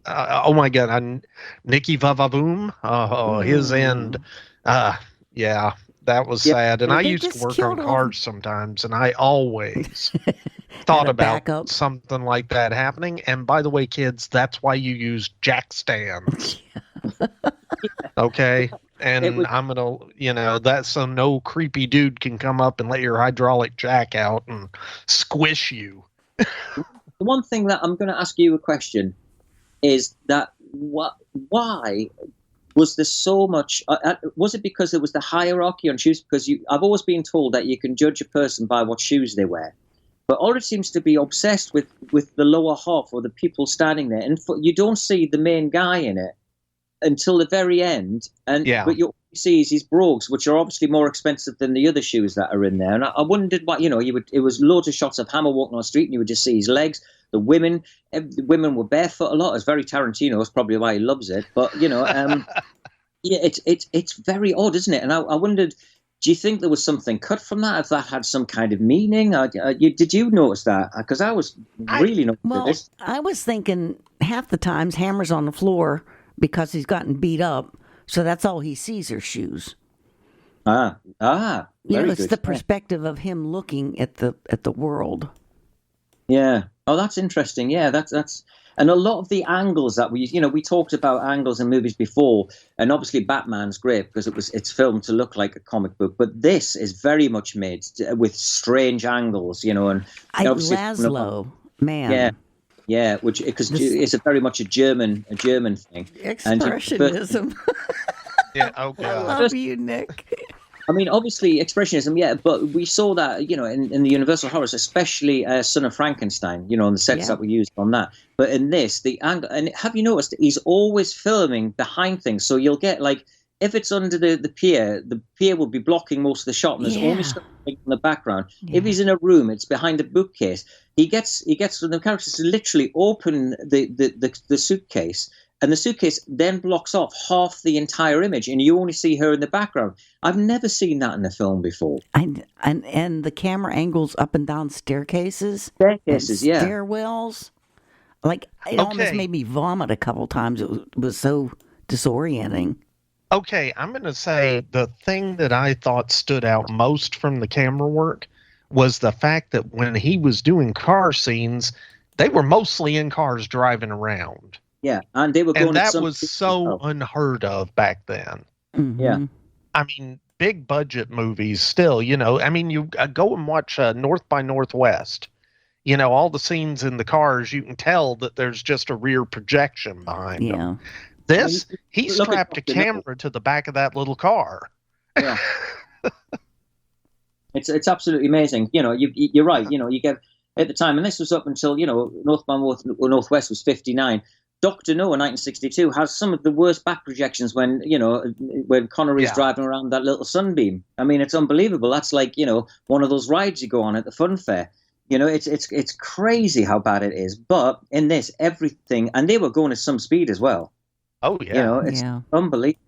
oh my God, Nicky Vavavoom, his end. That was sad. And I used to work on cars sometimes, and I always thought about something like that happening. And by the way, kids, that's why you use jack stands. Okay? And I'm going to, that's so no creepy dude can come up and let your hydraulic jack out and squish you. The one thing that I'm going to ask you a question is that why was there so much, was it because it was the hierarchy on shoes? Because I've always been told that you can judge a person by what shoes they wear. But Aldrich seems to be obsessed with the lower half or the people standing there. And you don't see the main guy in it until the very end. But you see is his brogues, which are obviously more expensive than the other shoes that are in there. And I wondered what, it was loads of shots of Hammer walking on the street and you would just see his legs. The women were barefoot a lot. It's very Tarantino. It's probably why he loves it. But, it's very odd, isn't it? And I wondered, do you think there was something cut from that? If that had some kind of meaning? Did you notice that? Because I was really not. Well, I was thinking half the times Hammer's on the floor because he's gotten beat up, so that's all he sees are shoes. Very it's good. the perspective of him looking at the world. Yeah. Oh, that's interesting. Yeah, that's. And a lot of the angles that we talked about angles in movies before, and obviously Batman's great because it's filmed to look like a comic book, but this is very much made with strange angles, and Laszlo, man. Yeah, because it's very much a German thing. Expressionism. Oh God. I love you, Nick. I mean, obviously expressionism, yeah, but we saw that, in the Universal horrors, especially Son of Frankenstein, on the sets that we used on that. But in this, the angle, and have you noticed he's always filming behind things? So you'll get if it's under the pier will be blocking most of the shot, and there's only stuff in the background. Yeah. If he's in a room, it's behind a bookcase. He gets the characters to literally open the suitcase. And the suitcase then blocks off half the entire image, and you only see her in the background. I've never seen that in a film before. And the camera angles up and down staircases. Stairwells. It almost made me vomit a couple times. It was so disorienting. Okay, I'm going to say the thing that I thought stood out most from the camera work was the fact that when he was doing car scenes, they were mostly in cars driving around. Yeah, and they were going. And that was so unheard of back then. Mm-hmm. Yeah, I mean, big budget movies still. I mean, you go and watch North by Northwest. All the scenes in the cars, you can tell that there's just a rear projection behind them. This, he strapped a camera to the back of that little car. Yeah, it's absolutely amazing. You're right. You get at the time, and this was up until North by Northwest was 59. Dr. No in 1962 has some of the worst back projections when Connery's driving around that little sunbeam. I mean, it's unbelievable. That's like, one of those rides you go on at the fun fair. It's crazy how bad it is. But in this, everything, and they were going at some speed as well. Oh, yeah. It's unbelievable.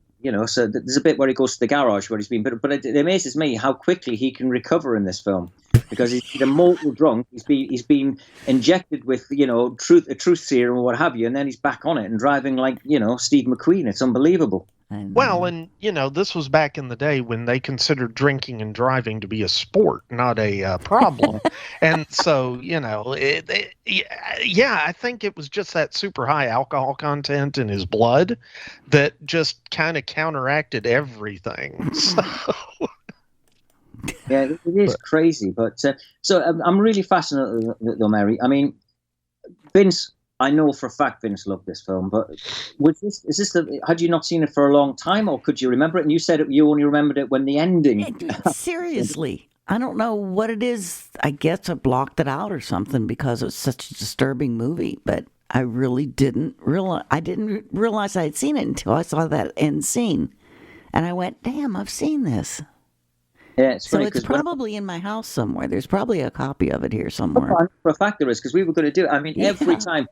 So there's a bit where he goes to the garage where he's been, but it amazes me how quickly he can recover in this film, because he's a mortal drunk. He's been injected with a truth serum or what have you, and then he's back on it and driving like Steve McQueen. It's unbelievable. Well, and this was back in the day when they considered drinking and driving to be a sport, not a problem. And so, I think it was just that super high alcohol content in his blood that just kind of counteracted everything. So. Yeah, it is crazy. But so I'm really fascinated though, Mary. I mean, Vince. I know for a fact Vince loved this film, but had you not seen it for a long time, or could you remember it? And you said you only remembered it when the ending. Seriously, I don't know what it is. I guess I blocked it out or something because it's such a disturbing movie. But I really didn't realize. I didn't realize I had seen it until I saw that end scene, and I went, "Damn, I've seen this." Yeah, it's funny, so it's probably in my house somewhere. There's probably a copy of it here somewhere. For a fact there is, because we were going to do it. I mean, every time.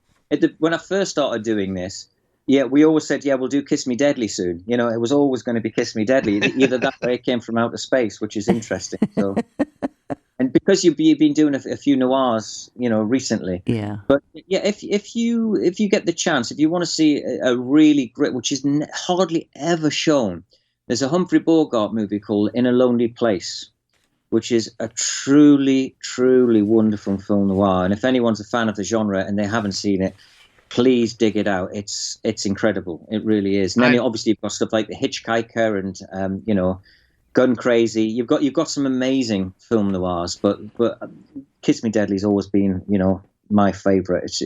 When I first started doing this, we always said, we'll do Kiss Me Deadly soon. It was always going to be Kiss Me Deadly. Either that or it came from outer space, which is interesting. So, and because you've been doing a few noirs, recently. Yeah. But if you get the chance, if you want to see a really great, which is hardly ever shown, there's a Humphrey Bogart movie called In a Lonely Place, which is a truly, truly wonderful film noir. And if anyone's a fan of the genre and they haven't seen it, please dig it out. It's incredible. It really is. And then obviously you've got stuff like The Hitchhiker and Gun Crazy. You've got some amazing film noirs, but Kiss Me Deadly's always been my favorite.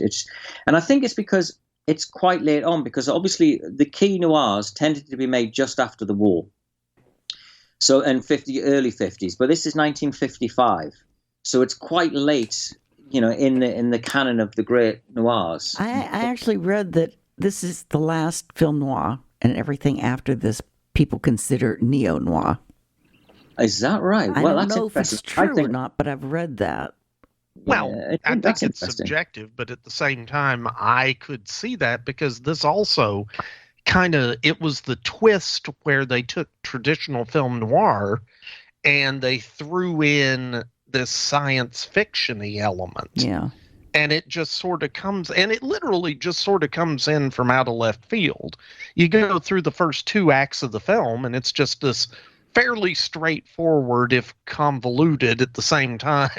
And I think it's because it's quite late on, because obviously the key noirs tended to be made just after the war. So, and early 50s, but this is 1955, so it's quite late, in the canon of the great noirs. I actually read that this is the last film noir, and everything after this people consider neo-noir. Is that right? I don't know if it's true or not, but I've read that. Well, I think it's subjective, but at the same time, I could see that because this also it was the twist where they took traditional film noir and they threw in this science fiction-y element. Yeah. And it just sort of comes, and it literally just sort of comes in from out of left field. You go through the first 2 acts of the film, and it's just this fairly straightforward, if convoluted at the same time,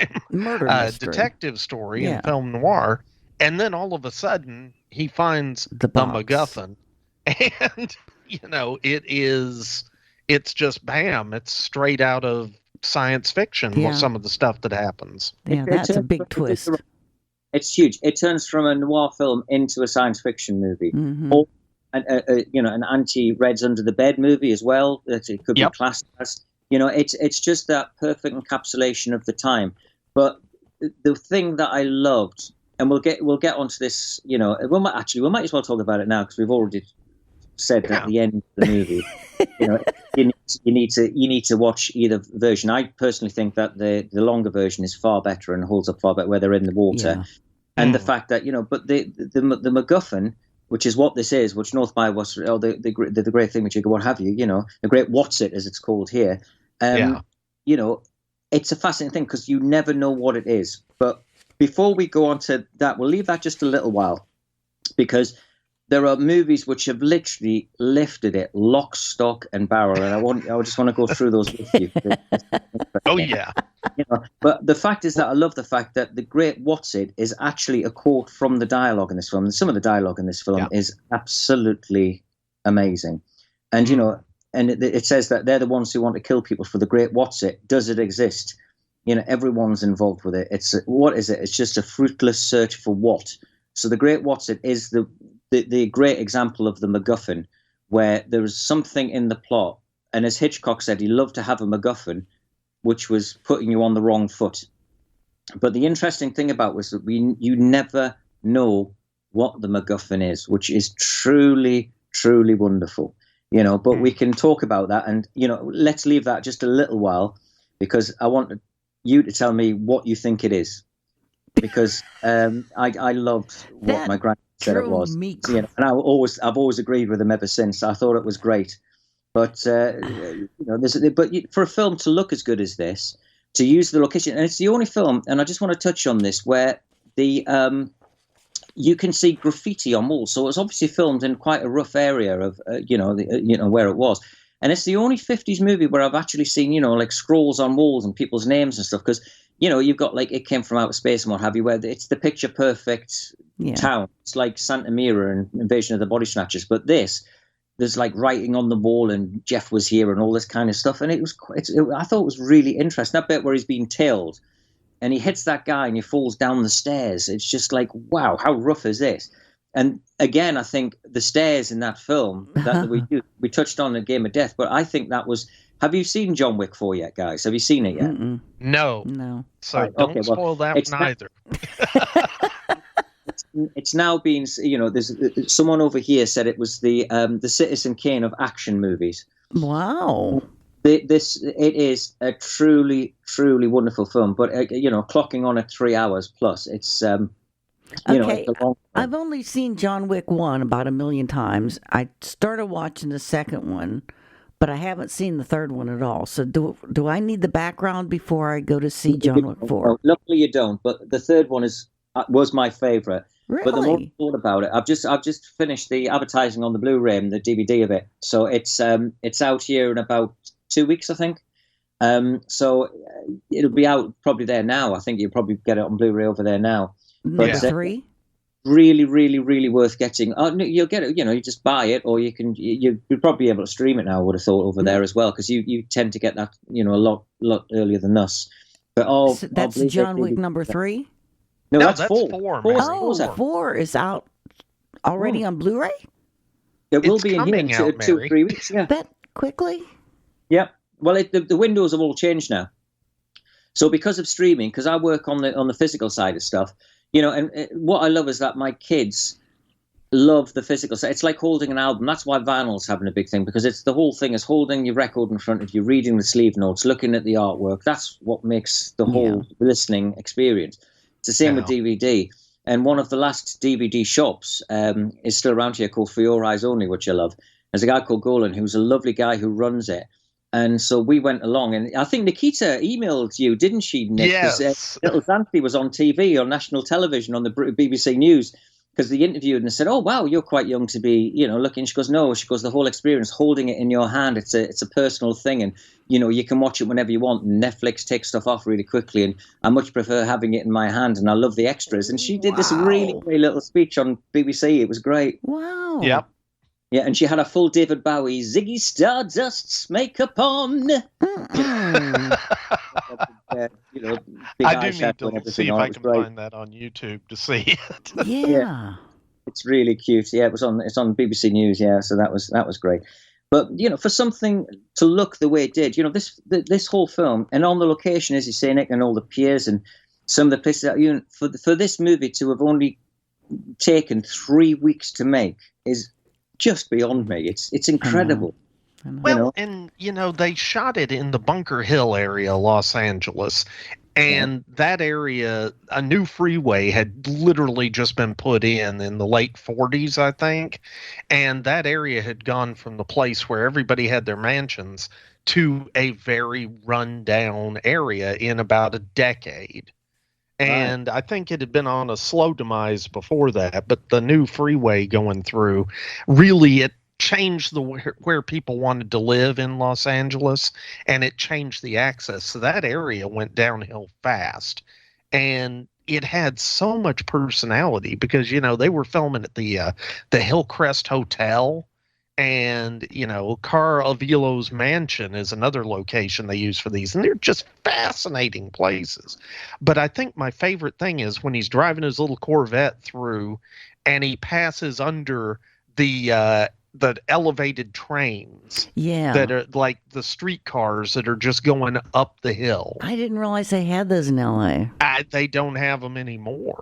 detective story in film noir. And then all of a sudden, he finds the MacGuffin. And, it's just bam. It's straight out of science fiction, some of the stuff that happens. Yeah, that's a big twist. It's huge. It turns from a noir film into a science fiction movie. Mm-hmm. Or, an anti-Reds Under the Bed movie as well. That it could be classed as. It's just that perfect encapsulation of the time. But the thing that I loved, and we'll get onto this, we might as well talk about it now because we've already said at the end of the movie, you need to watch either version. I personally think that the longer version is far better and holds up far better, where they're in the water, and the fact that but the MacGuffin, which is what this is, which North by was the great thing, which you go, what have you, the great what's it as it's called here, it's a fascinating thing because you never know what it is. But before we go on to that, we'll leave that just a little while, because there are movies which have literally lifted it lock, stock, and barrel, and I just want to go through those with you. Oh yeah. But the fact is that I love the fact that the great what's it is actually a quote from the dialogue in this film. And some of the dialogue in this film is absolutely amazing, and and it says that they're the ones who want to kill people for the great what's it. Does it exist? Everyone's involved with it. What is it? It's just a fruitless search for what. So the great what's it is the great example of the MacGuffin, where there was something in the plot, and as Hitchcock said, he loved to have a MacGuffin, which was putting you on the wrong foot. But the interesting thing about was that you never know what the MacGuffin is, which is truly, truly wonderful. But we can talk about that, and let's leave that just a little while, because I want you to tell me what you think it is, because I loved what my grandpa said it was. And I've always agreed with him ever since. I thought it was great, but for a film to look as good as this, to use the location, and it's the only film, and I just want to touch on this, where you can see graffiti on walls. So it was obviously filmed in quite a rough area of where it was. And it's the only 50s movie where I've actually seen, like scrolls on walls and people's names and stuff. Because, you've got like It Came From Outer Space and what have you, where it's the picture perfect town. It's like Santa Mira and Invasion of the Body Snatchers. But there's like writing on the wall and Jeff was here and all this kind of stuff. And I thought it was really interesting. That bit where he's being tailed and he hits that guy and he falls down the stairs. It's just like, wow, how rough is this? And again, I think the stairs in that film that we touched on in Game of Death, but I think that was. Have you seen John Wick 4 yet, guys? Have you seen it yet? No. So don't spoil that one either. It's now been, there's someone over here said it was the Citizen Kane of action movies. Wow. It is a truly, truly wonderful film, but clocking on at 3 hours plus, it's okay. I've only seen John Wick 1 about 1 million times. I started watching the second one, but I haven't seen the third one at all. So do I need the background before I go to see John Wick 4? No, luckily you don't, but the third one was my favorite. Really? But the more I thought about it, I've just finished the advertising on the Blu-ray and the DVD of it. So it's out here in about 2 weeks, I think. So it'll be out probably there now. I think you'll probably get it on Blu-ray over there now. Number 3? Really, really, really worth getting. Oh, no, you'll get it. You just buy it, or you'll probably be able to stream it now. I would have thought over there as well, because you tend to get that a lot earlier than us. But so that's John Wick number 3. No, that's 4. 4 is out already on Blu-ray. It will be in here in 2 or 3 weeks. Yeah, that quickly. Yep. Well, the windows have all changed now. So because of streaming, because I work on the physical side of stuff, and what I love is that my kids love the physical side. It's like holding an album. That's why vinyl's having a big thing, because the whole thing is holding your record in front of you, reading the sleeve notes, looking at the artwork. That's what makes the whole listening experience. It's the same with DVD. And one of the last DVD shops is still around here, called For Your Eyes Only, which I love. There's a guy called Golan, who's a lovely guy who runs it. And so we went along, and I think Nikita emailed you, didn't she, Nick? Yes. Little Xanthi was on TV, on national television, on the BBC News, because they interviewed and said, "Oh, wow, you're quite young to be, looking." She goes, "No," she goes, "the whole experience, holding it in your hand, it's a personal thing, and you can watch it whenever you want. And Netflix takes stuff off really quickly, and I much prefer having it in my hand, and I love the extras." And she did this really great little speech on BBC. It was great. Wow. Yep. Yeah, and she had a full David Bowie Ziggy Stardust's makeup on. I do need to see if I can find that on YouTube to see it. Yeah. It's really cute. Yeah, it's on BBC News. Yeah, so that was great. But for something to look the way it did, this whole film, and on the location, as you say, Nick, and all the piers and some of the places that for this movie to have only taken 3 weeks to make is just beyond me. It's incredible. Well, and they shot it in the Bunker Hill area, Los Angeles, and that area, a new freeway had literally just been put in the late 40s, I think, and that area had gone from the place where everybody had their mansions to a very run-down area in about a decade. And I think it had been on a slow demise before that, but the new freeway going through, really it changed where people wanted to live in Los Angeles, and it changed the access. So that area went downhill fast, and it had so much personality because, they were filming at the Hillcrest Hotel. And, Carl Avilo's mansion is another location they use for these. And they're just fascinating places. But I think my favorite thing is when he's driving his little Corvette through and he passes under the elevated trains. Yeah. That are like the streetcars that are just going up the hill. I didn't realize they had those in L.A. They don't have them anymore.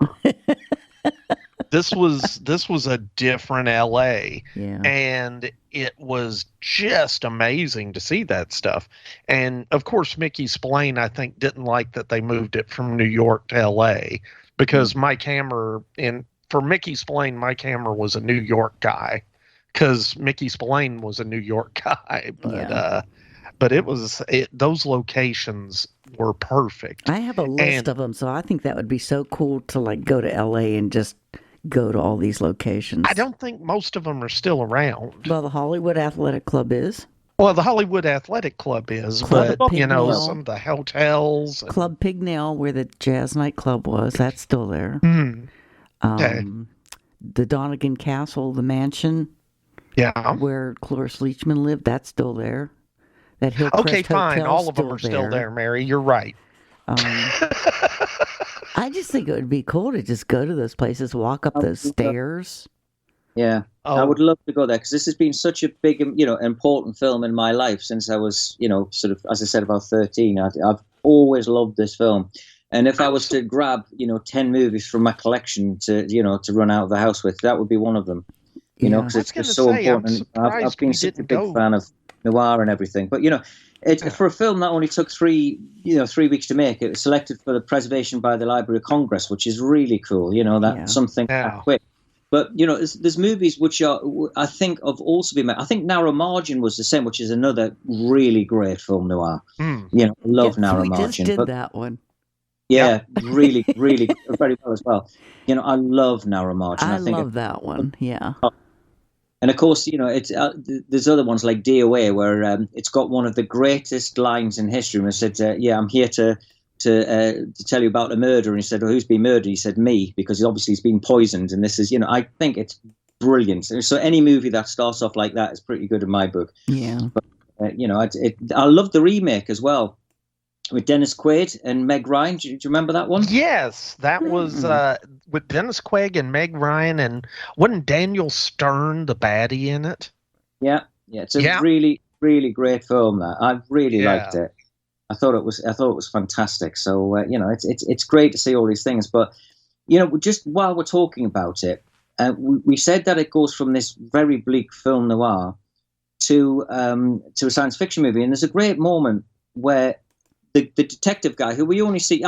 This was a different LA. Yeah. And it was just amazing to see that stuff. And of course, Mickey Spillane, I think, didn't like that they moved it from New York to LA, because Mike Hammer, for Mickey Spillane, Mike Hammer was a New York guy, because Mickey Spillane was a New York guy. But those locations were perfect. I have a list of them, so I think that would be so cool to like go to LA and just go to all these locations. I don't think most of them are still around. Well, the Hollywood Athletic Club is. Well, the Hollywood Athletic Club is, but some of the hotels. Club Pignell, where the jazz nightclub was, that's still there. Okay. The Donegan Castle, the mansion, where Cloris Leachman lived, that's still there. That Hillcrest okay, fine. Hotel's All of them are still there, Mary. You're right. I just think it would be cool to just go to those places, walk up those stairs. Yeah, I would love to go there, because this has been such a big, important film in my life since I was, sort of, as I said, about 13. I've always loved this film. And if I was to grab, 10 movies from my collection to run out of the house with, that would be one of them. Because it's just so important. I've been such a big fan of noir and everything. But, for a film that only took 3 weeks to make, it was selected for the preservation by the Library of Congress, which is really cool. That's something that quick. But, there's movies which I think have also been made. I think Narrow Margin was the same, which is another really great film noir. Love Narrow Margin. We just did that one. Yeah, really, really very well as well. I love Narrow Margin. I love that one, yeah. And of course, it's there's other ones like DOA where it's got one of the greatest lines in history. And it said, I'm here to tell you about a murder. And he said, well, who's been murdered? He said, me, because obviously he's been poisoned. And this is, I think it's brilliant. So any movie that starts off like that is pretty good in my book. Yeah. But, I love the remake as well, with Dennis Quaid and Meg Ryan. Do you remember that one? Yes, that was with Dennis Quaid and Meg Ryan, and wasn't Daniel Stern the baddie in it? Yeah. It's a really, really great film. That I really liked it. I thought it was fantastic. So it's great to see all these things. But just while we're talking about it, we said that it goes from this very bleak film noir to a science fiction movie, and there's a great moment where the detective guy, who we only see,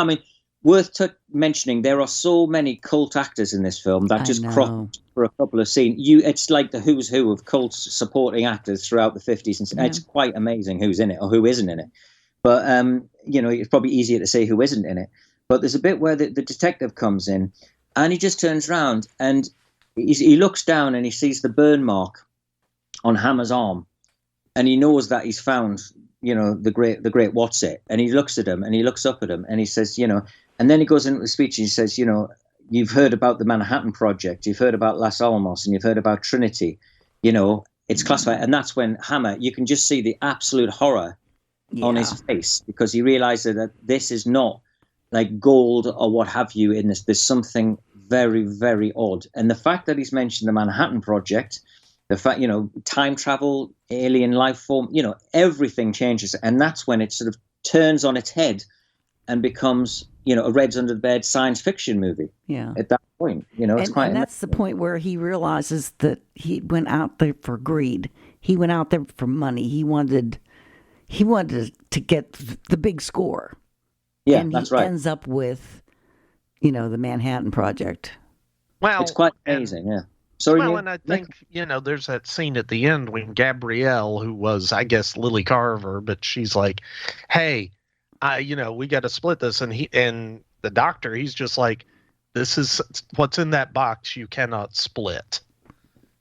worth mentioning, there are so many cult actors in this film that just crop for a couple of scenes. It's like the who's who of cult supporting actors throughout the 50s, and it's quite amazing who's in it or who isn't in it. But it's probably easier to say who isn't in it. But there's a bit where the detective comes in, and he just turns around and he looks down and he sees the burn mark on Hammer's arm, and he knows that he's found the great what's it, and he looks at him and he looks up at him and he says, and then he goes into the speech and he says, you've heard about the Manhattan Project, you've heard about Las Alamos, and you've heard about Trinity, it's classified. And that's when Hammer, you can just see the absolute horror on his face, because he realizes that this is not like gold or what have you in this. There's something very, very odd. And the fact that he's mentioned the Manhattan Project, the fact, time travel, alien life form, everything changes. And that's when it sort of turns on its head and becomes, a Reds Under the Bed science fiction movie. Yeah. At that point, it's quite. And that's the point where he realizes that he went out there for greed. He went out there for money. He wanted to get the big score. Yeah, and that's he right. ends up with, the Manhattan Project. Well, it's quite amazing, yeah. Sorry, and I think, there's that scene at the end when Gabrielle, who was, I guess, Lily Carver, but she's like, hey, we got to split this. And the doctor, he's just like, this is what's in that box you cannot split.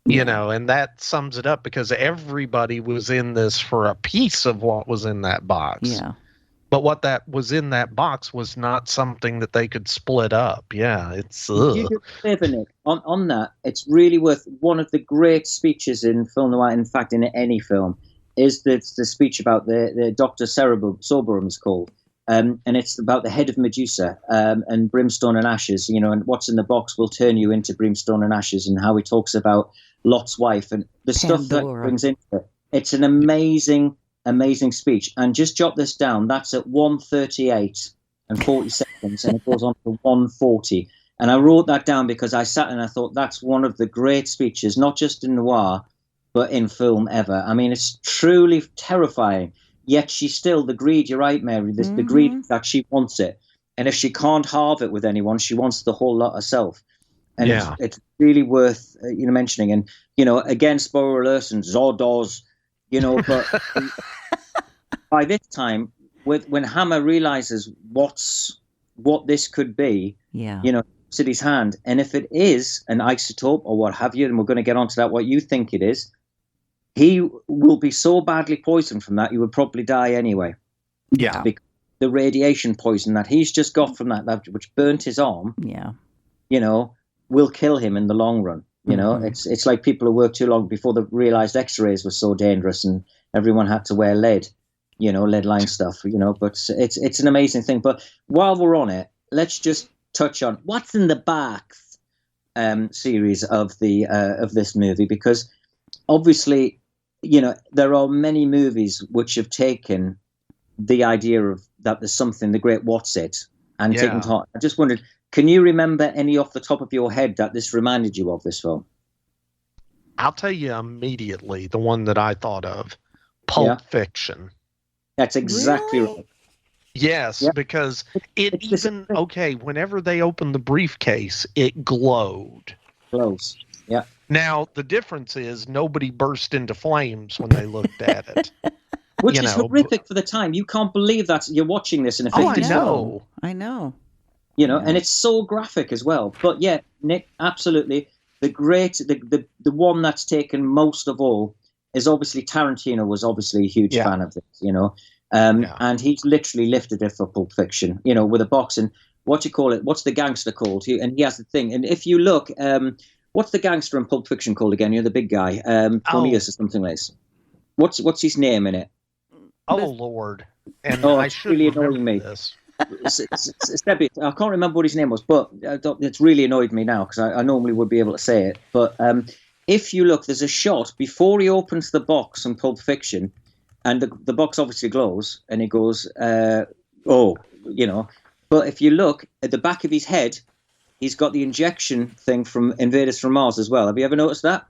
And that sums it up, because everybody was in this for a piece of what was in that box. Yeah. But what that was in that box was not something that they could split up. Yeah, it's... You live in it. On that, it's really worth... One of the great speeches in film noir, in fact, in any film, is the speech about the Dr. Soberum is called. And it's about the head of Medusa and brimstone and ashes, and what's in the box will turn you into brimstone and ashes, and how he talks about Lot's wife and the stuff that brings into it. It's an amazing speech. And just jot this down. That's at 1:38 and 40 seconds, and it goes on to 1:40. And I wrote that down because I sat and I thought that's one of the great speeches, not just in noir, but in film ever. I mean, it's truly terrifying. Yet she's still the greed. You're right, Mary. The greed that she wants it. And if she can't halve it with anyone, she wants the whole lot herself. And it's really worth mentioning. And, again, spoiler alert and Zordos, but by this time, when Hammer realizes what this could be, it's in his hand. And if it is an isotope or what have you, and we're going to get onto that, what you think it is, he will be so badly poisoned from that, he would probably die anyway. Yeah. Because the radiation poison that he's just got from that which burnt his arm, will kill him in the long run. It's like people who worked too long before they realized X-rays were so dangerous and everyone had to wear lead line stuff, but it's an amazing thing. But while we're on it, let's just touch on what's in the box series of this movie, because obviously, there are many movies which have taken the idea of that there's something, the great what's it, and taken to heart. I just wondered, can you remember any off the top of your head that this reminded you of, this film? I'll tell you immediately the one that I thought of, Pulp Fiction. That's exactly right. Yes, because whenever they opened the briefcase, it glowed. Glows, yeah. Now, the difference is nobody burst into flames when they looked at it. Which is horrific for the time. You can't believe that you're watching this in a 50s film. I know. And it's so graphic as well. But yeah, Nick, absolutely. The one that's taken most of all is obviously Tarantino was obviously a huge fan of this, and he's literally lifted it for Pulp Fiction, with a box and what do you call it? What's the gangster called? And he has the thing. And if you look, what's the gangster in Pulp Fiction called again? The big guy, Phineas or something like this. What's his name in it? Oh Lord! And I should really annoying me. This. I can't remember what his name was, but it's really annoyed me now because I normally would be able to say it. But if you look, there's a shot before he opens the box in Pulp Fiction, and the box obviously glows, and he goes, But if you look at the back of his head, he's got the injection thing from Invaders from Mars as well. Have you ever noticed that?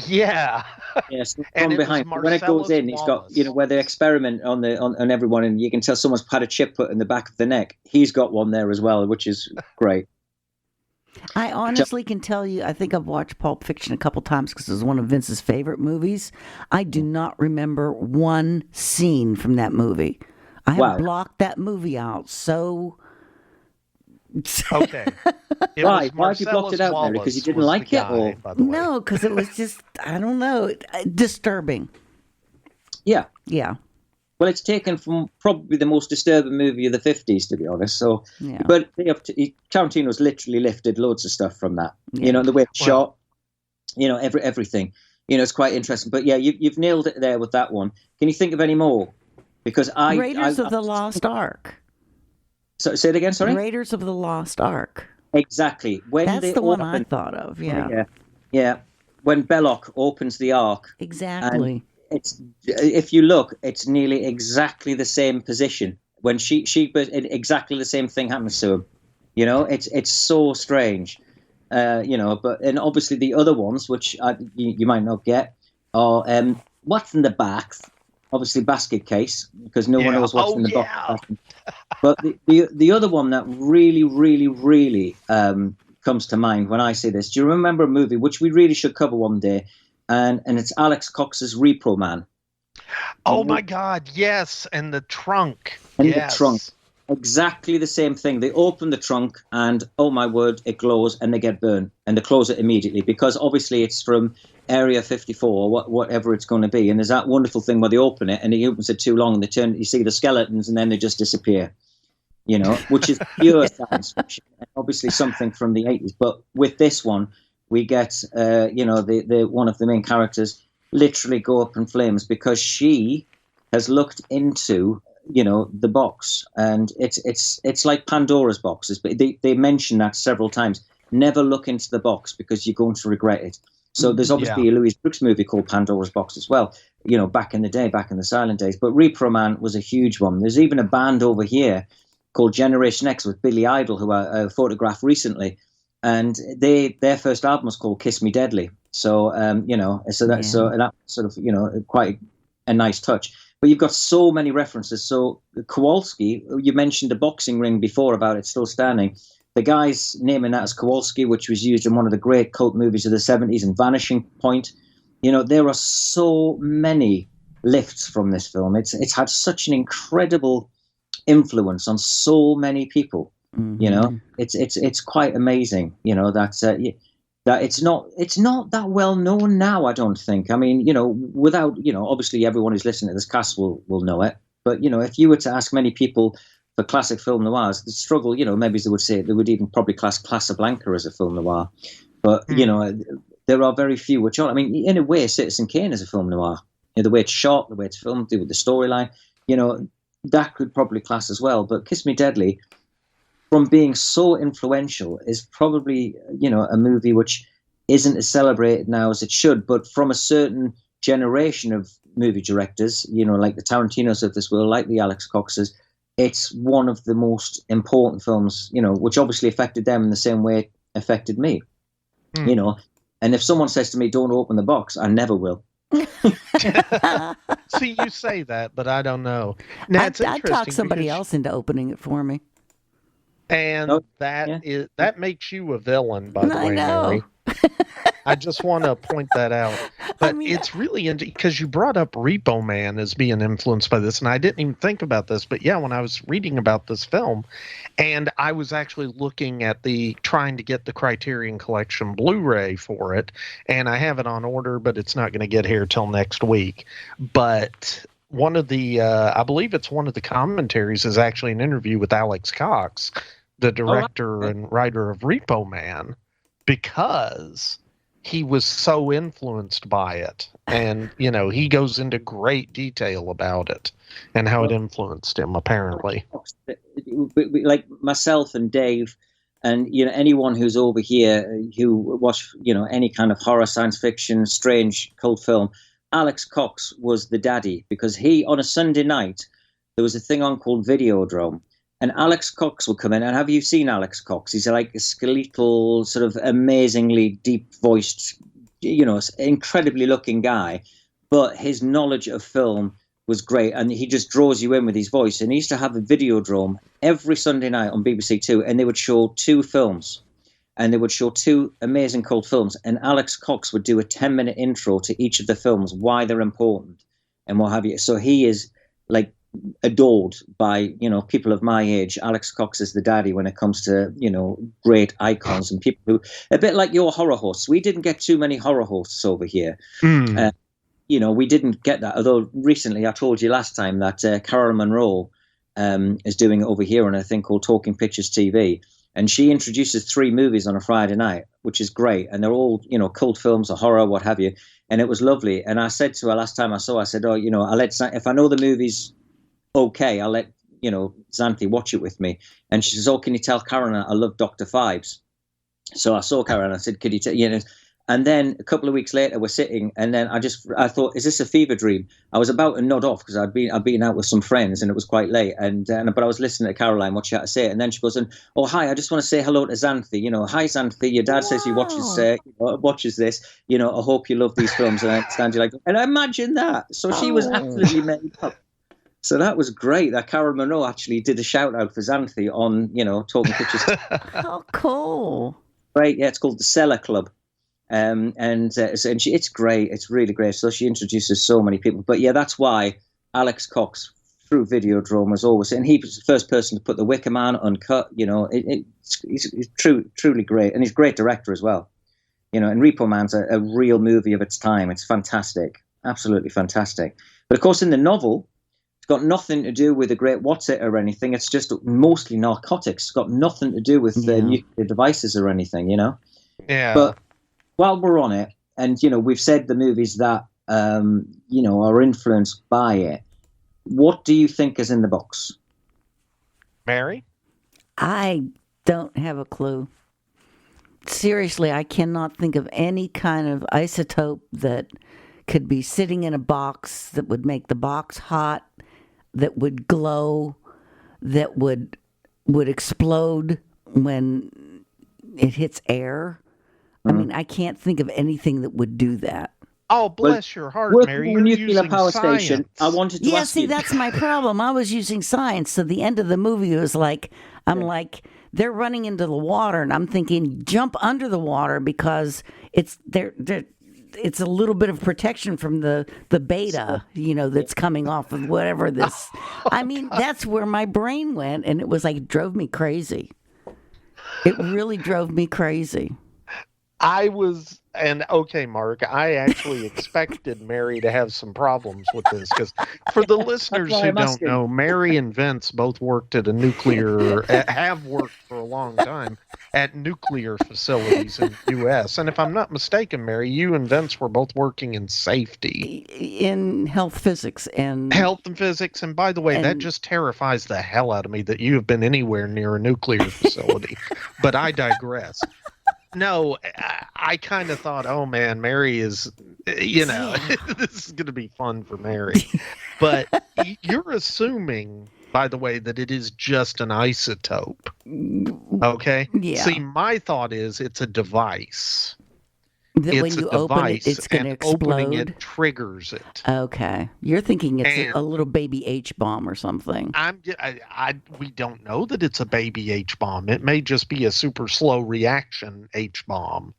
Yeah. Yes, from behind. When it goes in, he's got where they experiment on everyone, and you can tell someone's had a chip put in the back of the neck. He's got one there as well, which is great. I honestly can tell you, I think I've watched Pulp Fiction a couple times because it was one of Vince's favorite movies. I do not remember one scene from that movie. I have blocked that movie out so. Okay. Why have you blocked it out, Mary? Because you didn't like it? Or? No, because it was just, I don't know, disturbing. Yeah. Yeah. Well, it's taken from probably the most disturbing movie of the 50s, to be honest. So, but Tarantino's literally lifted loads of stuff from that. Yeah. The way it's shot, everything. It's quite interesting. But yeah, you've nailed it there with that one. Can you think of any more? Because Raiders of the Lost Ark. So, say it again, sorry? Raiders of the Lost Ark. Exactly. That's the one I thought of, Yeah. When Belloc opens the Ark. Exactly. If you look, it's nearly exactly the same position. When she exactly the same thing happens to him. It's so strange. But obviously the other ones, which you might not get, are what's in the box. Obviously, basket case, because no one knows what's in the box. But the other one that really, really, really comes to mind when I say this, do you remember a movie which we really should cover one day? And it's Alex Cox's Repro Man. Oh my God, yes, and the trunk. The trunk. Exactly the same thing. They open the trunk and, oh my word, it glows and they get burned. And they close it immediately because obviously it's from Area 54 or whatever it's going to be. And there's that wonderful thing where they open it and he opens it too long and you see the skeletons and then they just disappear. Which is pure science fiction. Obviously something from the 80s. But with this one, we get, the one of the main characters literally go up in flames because she has looked into the box, and it's like Pandora's boxes, but they mention that several times. Never look into the box because you're going to regret it. So there's obviously a Louis Brooks movie called Pandora's Box as well, back in the day, back in the silent days. But Repro Man was a huge one. There's even a band over here called Generation X with Billy Idol, who I photographed recently, and their first album was called Kiss Me Deadly. So so that sort of quite a nice touch. But you've got so many references. So Kowalski, you mentioned a boxing ring before about it still standing. The guy's naming that as Kowalski, which was used in one of the great cult movies of the 70s, and Vanishing Point. There are so many lifts from this film. It's had such an incredible influence on so many people. Mm-hmm. It's quite amazing. That it's not that well known now. I don't think. I mean, without obviously everyone who's listening to this cast will know it. But if you were to ask many people for classic film noirs, the struggle, maybe they would say they would even probably class Casablanca as a film noir. But there are very few which are. I mean, in a way, Citizen Kane is a film noir. The way it's shot, the way it's filmed, with the storyline, that could probably class as well. But Kiss Me Deadly, from being so influential, is probably a movie which isn't as celebrated now as it should. But from a certain generation of movie directors, like the Tarantinos of this world, like the Alex Coxes, it's one of the most important films, which obviously affected them in the same way it affected me. And if someone says to me, "Don't open the box," I never will. See, you say that, but I don't know. Now, I'd talk somebody else into opening it for me. And that makes you a villain, by the way, Mary. I just want to point that out. But it's really interesting because you brought up Repo Man as being influenced by this, and I didn't even think about this. But yeah, when I was reading about this film, and I was actually looking at trying to get the Criterion Collection Blu-ray for it, and I have it on order, but it's not going to get here till next week. But one of the, I believe it's one of the commentaries is actually an interview with Alex Cox, the director and writer of Repo Man, because he was so influenced by it. And, he goes into great detail about it and how it influenced him, apparently. Like myself and Dave and, anyone who's over here who watch, any kind of horror, science fiction, strange cult film, Alex Cox was the daddy, because on a Sunday night, there was a thing on called Videodrome. And Alex Cox will come in. And have you seen Alex Cox? He's like a skeletal, sort of amazingly deep-voiced, incredibly looking guy. But his knowledge of film was great. And he just draws you in with his voice. And he used to have a Videodrome every Sunday night on BBC Two. And they would show 2 films. And they would show 2 amazing cult films. And Alex Cox would do a 10-minute intro to each of the films, why they're important, and what have you. So he is like adored by people of my age. Alex Cox is the daddy when it comes to great icons and people who, a bit like your horror hosts. We didn't get too many horror hosts over here. We didn't get that, although recently I told you last time that Carol Monroe is doing it over here on a thing called Talking Pictures TV, and she introduces 3 movies on a Friday night, which is great, and they're all cult films or horror, what have you, and it was lovely. And I said to her last time I saw her, I said, I'll let, if I know the movie's okay, I'll let Xanthi watch it with me. And she says, "Oh, can you tell Karen I love Dr. Phibes?" So I saw Karen. I said, "Could you tell?" And then a couple of weeks later, we're sitting, and then I thought, "Is this a fever dream?" I was about to nod off because I'd been out with some friends, and it was quite late. But I was listening to Caroline, what she had to say, and then she goes, "Oh, hi, I just want to say hello to Xanthi. Hi, Xanthi. Your dad says he watches this. I hope you love these films." And I understand you like, and I imagine that. So she was absolutely made up. So that was great that Carol Monroe actually did a shout out for Xanthi on, Talking Pictures. How cool. Right. Yeah, it's called the Cellar Club. It's great. It's really great. So she introduces so many people. But yeah, that's why Alex Cox through Videodrome was always, and he was the first person to put The Wicker Man uncut. He's truly great. And he's a great director as well. And Repo Man's a real movie of its time. It's fantastic. Absolutely fantastic. But of course, in the novel, it's got nothing to do with the Great What's It or anything. It's just mostly narcotics. It's got nothing to do with nuclear devices or anything, Yeah. But while we're on it, and, we've said the movies that, are influenced by it, what do you think is in the box? Mary? I don't have a clue. Seriously, I cannot think of any kind of isotope that could be sitting in a box that would make the box hot, that would glow, that would explode when it hits air. I mean, I can't think of anything that would do that. Oh, bless your heart, Mary. You're nuclear using power science. station. I wanted to ask see, you. that's my problem. I was using science. So the end of the movie was like, like, they're running into the water, and I'm thinking, jump under the water because it's it's a little bit of protection from the beta, that's coming off of whatever this. I mean, that's where my brain went, and it was like drove me crazy. It really drove me crazy. Okay, Mark, I actually expected Mary to have some problems with this because for the listeners who don't know, Mary and Vince both worked at have worked for a long time at nuclear facilities in the U.S. And if I'm not mistaken, Mary, you and Vince were both working in safety. In health physics. And by the way, that just terrifies the hell out of me that you have been anywhere near a nuclear facility. But I digress. No, I kind of thought, oh man, Mary is, this is going to be fun for Mary. But you're assuming, by the way, that it is just an isotope. Okay? Yeah. See, my thought is it's a device. That when you open it, it's going to explode. Opening it triggers it. Okay, you're thinking it's a little baby H bomb or something. We don't know that it's a baby H bomb. It may just be a super slow reaction H bomb.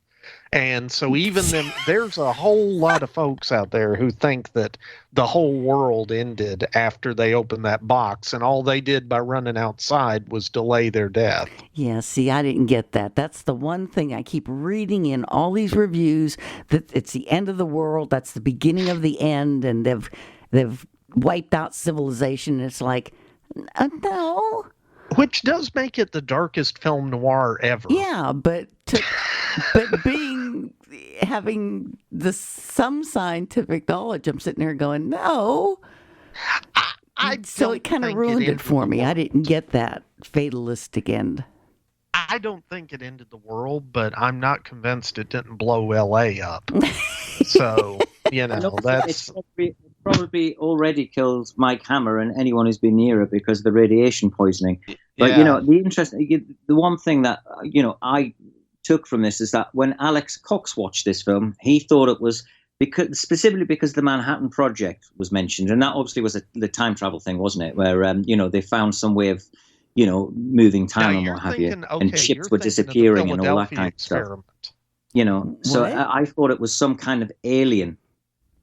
And so even there's a whole lot of folks out there who think that the whole world ended after they opened that box, and all they did by running outside was delay their death. Yeah, see, I didn't get that. That's the one thing I keep reading in all these reviews, that it's the end of the world, that's the beginning of the end, and they've wiped out civilization. And it's like, no. Which does make it the darkest film noir ever. Yeah, but having some scientific knowledge, I'm sitting there going, no. So it kind of ruined it for me. I didn't get that fatalistic end. I don't think it ended the world, but I'm not convinced it didn't blow L.A. up. So, that's... It probably already killed Mike Hammer and anyone who's been near it because of the radiation poisoning. But, the one thing that, I took from this is that when Alex Cox watched this film, he thought it was specifically because the Manhattan Project was mentioned. And that obviously was the time travel thing, wasn't it? Where, they found some way of, moving time and what have you. And ships were disappearing and all that kind of stuff. So I thought it was some kind of alien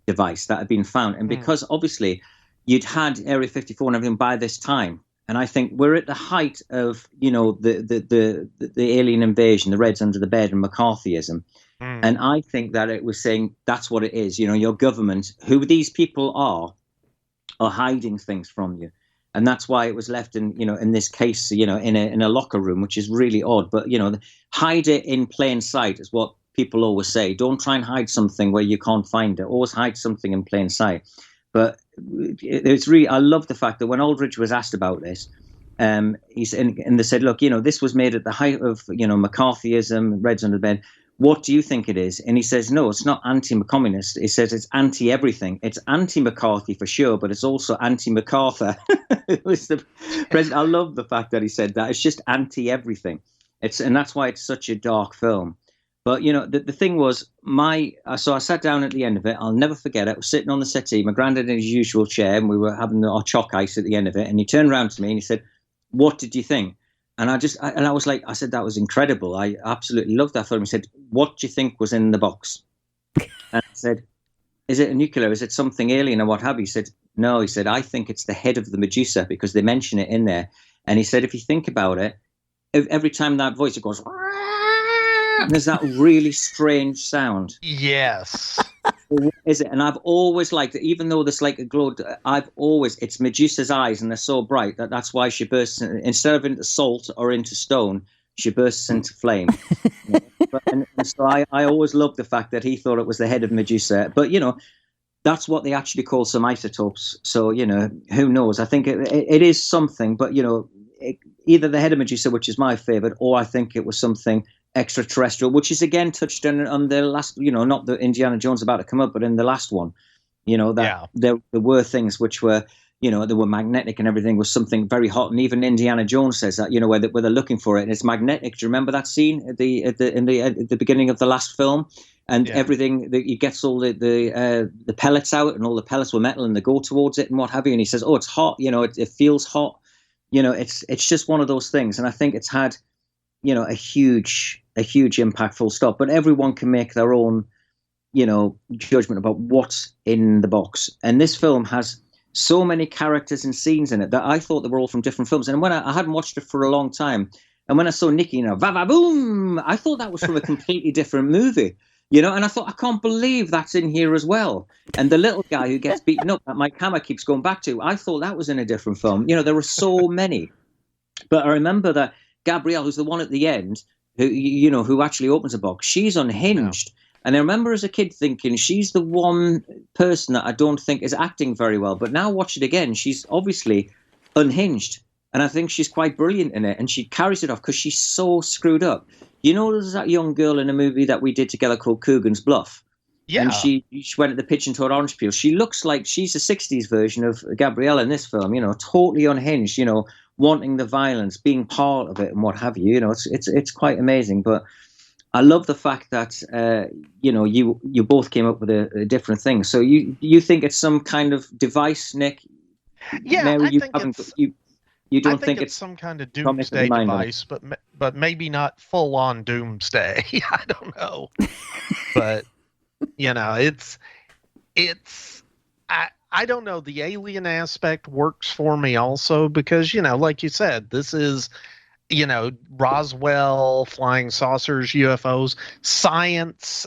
device that had been found. And because obviously you'd had Area 54 and everything by this time. And I think we're at the height of, the alien invasion, the Reds under the bed and McCarthyism. And I think that it was saying that's what it is. Your government, who these people are hiding things from you. And that's why it was left in this case, in a locker room, which is really odd. But, hide it in plain sight is what people always say. Don't try and hide something where you can't find it. Always hide something in plain sight. But it's really, I love the fact that when Aldrich was asked about this, and they said, look, this was made at the height of, McCarthyism, Reds under the bed. What do you think it is? And he says, no, it's not anti-communist. He says it's anti-everything. It's anti-McCarthy for sure, but it's also anti-MacArthur. It was the president. I love the fact that he said that. It's just anti-everything. And that's why it's such a dark film. But, the thing was, so I sat down at the end of it. I'll never forget it. I was sitting on the settee, my granddad in his usual chair, and we were having our chalk ice at the end of it. And he turned around to me and he said, what did you think? And I was like, I said, that was incredible. I absolutely loved that film. He said, what do you think was in the box? And I said, is it a nuclear? Is it something alien or what have you? He said, no. He said, I think it's the head of the Medusa because they mention it in there. And he said, if you think about it, every time that voice, it goes, there's that really strange sound. Yes. Is it? And I've always liked it, even though there's like a glow. It's Medusa's eyes, and they're so bright that's why she bursts instead of into salt or into stone, she bursts into flame. And so I always loved the fact that he thought it was the head of Medusa. But that's what they actually call some isotopes. So who knows? I think it is something, but either the head of Medusa, which is my favorite, or I think it was something extraterrestrial, which is again touched on the last, not the Indiana Jones about to come up, but in the last one, there were things which were, you know, they were magnetic and everything was something very hot. And even Indiana Jones says that, you know, where they're looking for it and it's magnetic. Do you remember that scene at the beginning of the last film? And everything, he gets all the pellets out, and all the pellets were metal, and they go towards it and what have you. And he says, "Oh, it's hot. You know, it feels hot. You know, it's just one of those things." And I think it's had, you know, a huge impact. Full stop. But everyone can make their own, you know, judgment about what's in the box. And this film has so many characters and scenes in it that I thought they were all from different films. And when I hadn't watched it for a long time, and when I saw Nicky, you know, va-va-boom, I thought that was from a completely different movie. You know, and I thought, I can't believe that's in here as well. And the little guy who gets beaten up that Mike Hammer keeps going back to, I thought that was in a different film. You know, there were so many. But I remember that Gabrielle, who's the one at the end, who, you know, who actually opens a box, she's unhinged. Yeah. And I remember as a kid thinking, she's the one person that I don't think is acting very well. But now watch it again, she's obviously unhinged. And I think she's quite brilliant in it. And she carries it off because she's so screwed up. You know, there's that young girl in a movie that we did together called Coogan's Bluff. Yeah. And she went at the pitch into an orange peel. She looks like she's a 60s version of Gabrielle in this film, you know, totally unhinged, you know, wanting the violence, being part of it and what have you. You know, it's quite amazing. But I love the fact that, you know, you both came up with a different thing. So you think it's some kind of device, Nick? Yeah, Mary, You don't think it's some kind of doomsday device, but maybe not full on doomsday. I don't know, but you know, I don't know. The alien aspect works for me also because, you know, like you said, this is, you know, Roswell, flying saucers, UFOs, science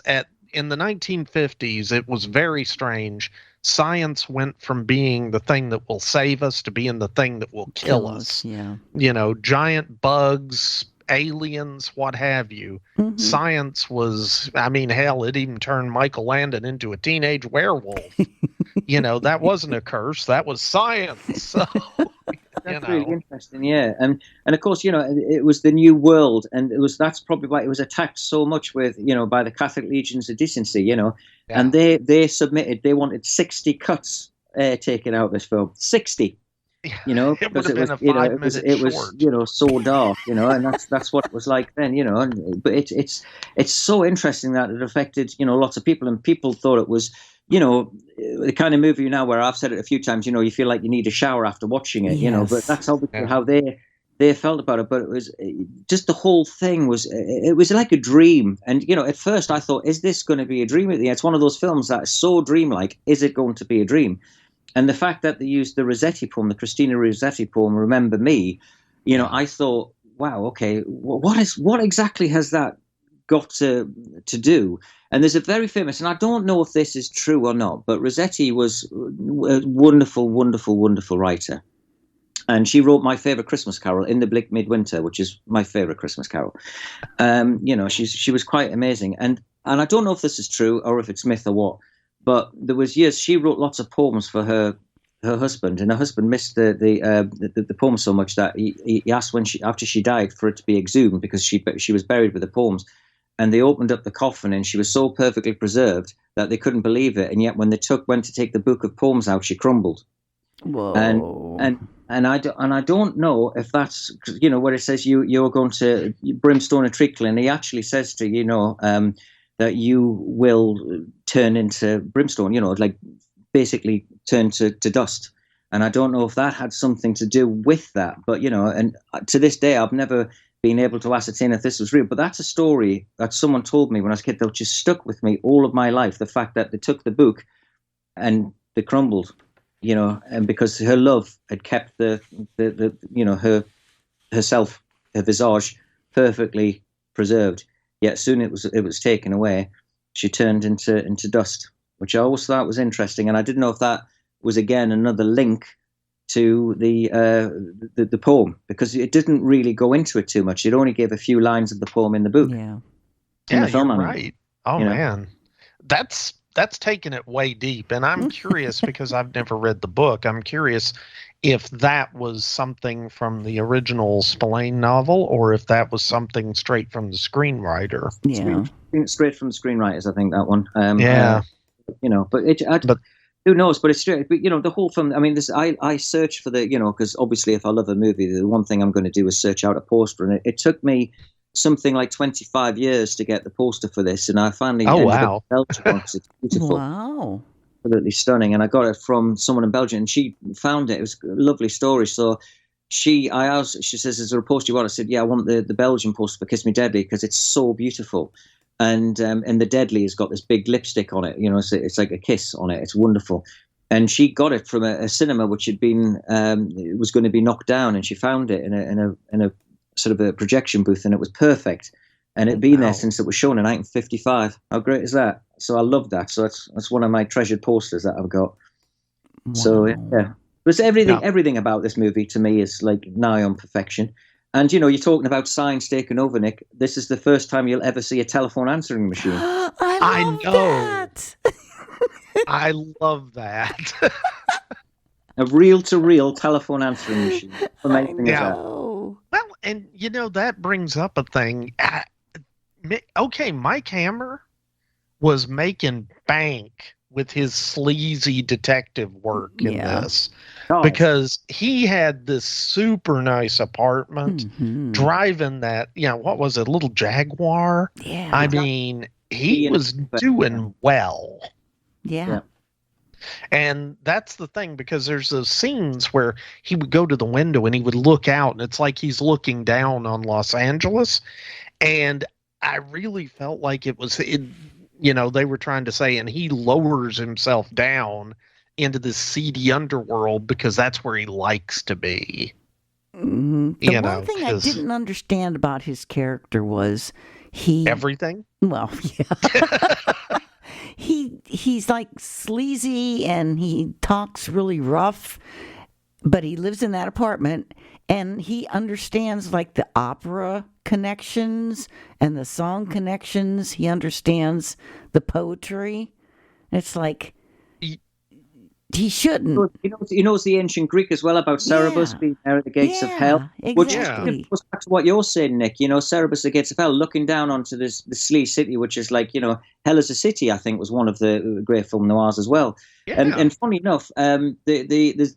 in the 1950s. It was very strange. Science went from being the thing that will save us to being the thing that will kill us. Yeah. You know, giant bugs, aliens, what have you. Mm-hmm. Science was, I mean, hell, it even turned Michael Landon into a teenage werewolf. You know, that wasn't a curse. That was science. So, that's really interesting, yeah. And of course, you know, it was the New World, and that's probably why it was attacked so much with, you know, by the Catholic Legions of Decency, you know. Yeah. And they submitted, they wanted 60 cuts taken out of this film. 60. You know, because it was you know, so dark, you know, and that's what it was like then, you know. But it's so interesting that it affected, you know, lots of people, and people thought it was, you know, the kind of movie now where I've said it a few times, you know, you feel like you need a shower after watching it, you know, but that's obviously how they felt about it. But it was just the whole thing was, it was like a dream. And, you know, at first I thought, is this going to be a dream? It's one of those films that is so dreamlike. Is it going to be a dream? And the fact that they used the Rossetti poem, the Christina Rossetti poem, Remember Me, you know, I thought, wow, okay, what exactly has that got to do? And there's a very famous, and I don't know if this is true or not, but Rossetti was a wonderful, wonderful, wonderful writer. And she wrote my favorite Christmas carol, In the Bleak Midwinter, which is my favorite Christmas carol. You know, she was quite amazing. And I don't know if this is true or if it's myth or what, but there was years she wrote lots of poems for her husband, and her husband missed the poem so much that he asked after she died for it to be exhumed because she was buried with the poems. And they opened up the coffin, and she was so perfectly preserved that they couldn't believe it. And yet, when they went to take the book of poems out, she crumbled. Whoa! And I don't know if that's, you know, where it says you're going to brimstone and treacle, and he actually says to, you know, that you will turn into brimstone. You know, like basically turn to dust. And I don't know if that had something to do with that. But, you know, and to this day, I've never been able to ascertain if this was real. But that's a story that someone told me when I was a kid that just stuck with me all of my life. The fact that they took the book and they crumbled, you know, and because her love had kept the you know, her visage perfectly preserved. Yet soon it was taken away. She turned into dust, which I always thought was interesting. And I didn't know if that was again another link to the poem, because it didn't really go into it too much. It only gave a few lines of the poem in the book. Yeah, the film, you're right. Oh, you man, know? That's taking it way deep. And I'm curious because I've never read the book. I'm curious if that was something from the original Spillane novel or if that was something straight from the screenwriter. Yeah, straight from the screenwriters, I think that one. Yeah, you know, but Who knows? But it's true. But, the whole film. I mean, I searched for the, because obviously, if I love a movie, the one thing I'm going to do is search out a poster, and it took me something like 25 years to get the poster for this, and I finally ended up in Belgium because it's beautiful. Wow. Absolutely stunning. And I got it from someone in Belgium, and she found it. It was a lovely story. So I asked, she says, is there a poster you want? I said, yeah, I want the Belgian poster for Kiss Me Deadly because it's so beautiful. And the Deadly has got this big lipstick on it. It's like a kiss on it. It's wonderful. And she got it from a cinema which had been, it was going to be knocked down, and she found it in a sort of a projection booth, and it was perfect. And it'd been there since it was shown in 1955. How great is that? So I love that. So that's one of my treasured posters that I've got. Wow. So yeah, but everything about this movie to me is like nigh on perfection. And you're talking about science taking over, Nick. This is the first time you'll ever see a telephone answering machine. I know. That. I love that. A reel-to-reel telephone answering machine. Amazing as that. Well, and that brings up a thing. Okay, Mike Hammer was making bank with his sleazy detective work in this. Because he had this super nice apartment, driving that, what was it, little Jaguar? Yeah. I mean, he was doing well. Yeah. And that's the thing, because there's those scenes where he would go to the window and he would look out, and it's like he's looking down on Los Angeles. And I really felt like it was, they were trying to say, and he lowers himself down into this seedy underworld because that's where he likes to be. Mm-hmm. The one thing I didn't understand about his character was everything. Well, yeah. He's like sleazy, and he talks really rough, but he lives in that apartment, and he understands like the opera connections and the song connections. He understands the poetry. It's like he shouldn't. He knows the ancient Greek as well about Cerberus being there at the gates of hell. Exactly. Which goes back to what you're saying, Nick. Cerberus at the gates of hell, looking down onto the Slee city, which is like, Hell is a City, I think, was one of the great film noirs as well. Yeah. And funny enough, there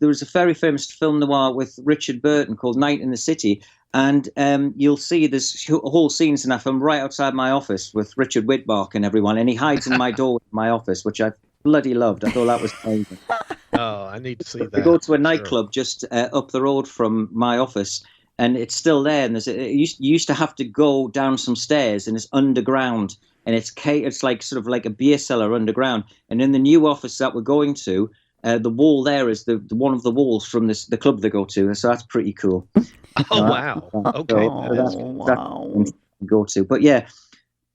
was a very famous film noir with Richard Burton called Night in the City. And you'll see this whole scenes in that film right outside my office with Richard Whitmark and everyone. And he hides in my door in my office, which I bloody loved. I thought that was amazing. Oh, I need to see that. We go to a nightclub just up the road from my office, and it's still there. And you used to have to go down some stairs, and it's underground, and it's like sort of like a beer cellar underground. And in the new office that we're going to, the wall there is the one of the walls from the club they go to. So that's pretty cool. Oh wow! Okay, that's go to. But yeah.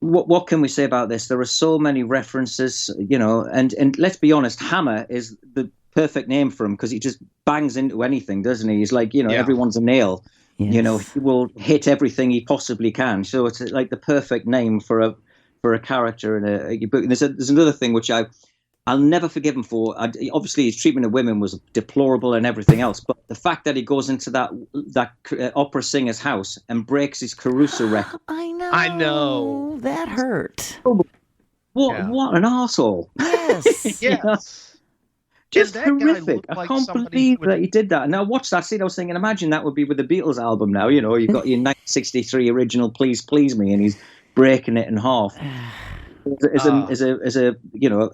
What can we say about this? There are so many references, and let's be honest, Hammer is the perfect name for him because he just bangs into anything, doesn't he? He's like, everyone's a nail. Yes. He will hit everything he possibly can. So it's like the perfect name for a character in a book. And there's another thing which I'll never forgive him for. Obviously, his treatment of women was deplorable and everything else. But the fact that he goes into that opera singer's house and breaks his Caruso record. I know. That hurt. What an arsehole. Yes. Yes. Just horrific. I can't believe that he did that. And I watched that scene. I was thinking, imagine that would be with the Beatles album now. You've got your 1963 original Please Please Me, and he's breaking it in half. As a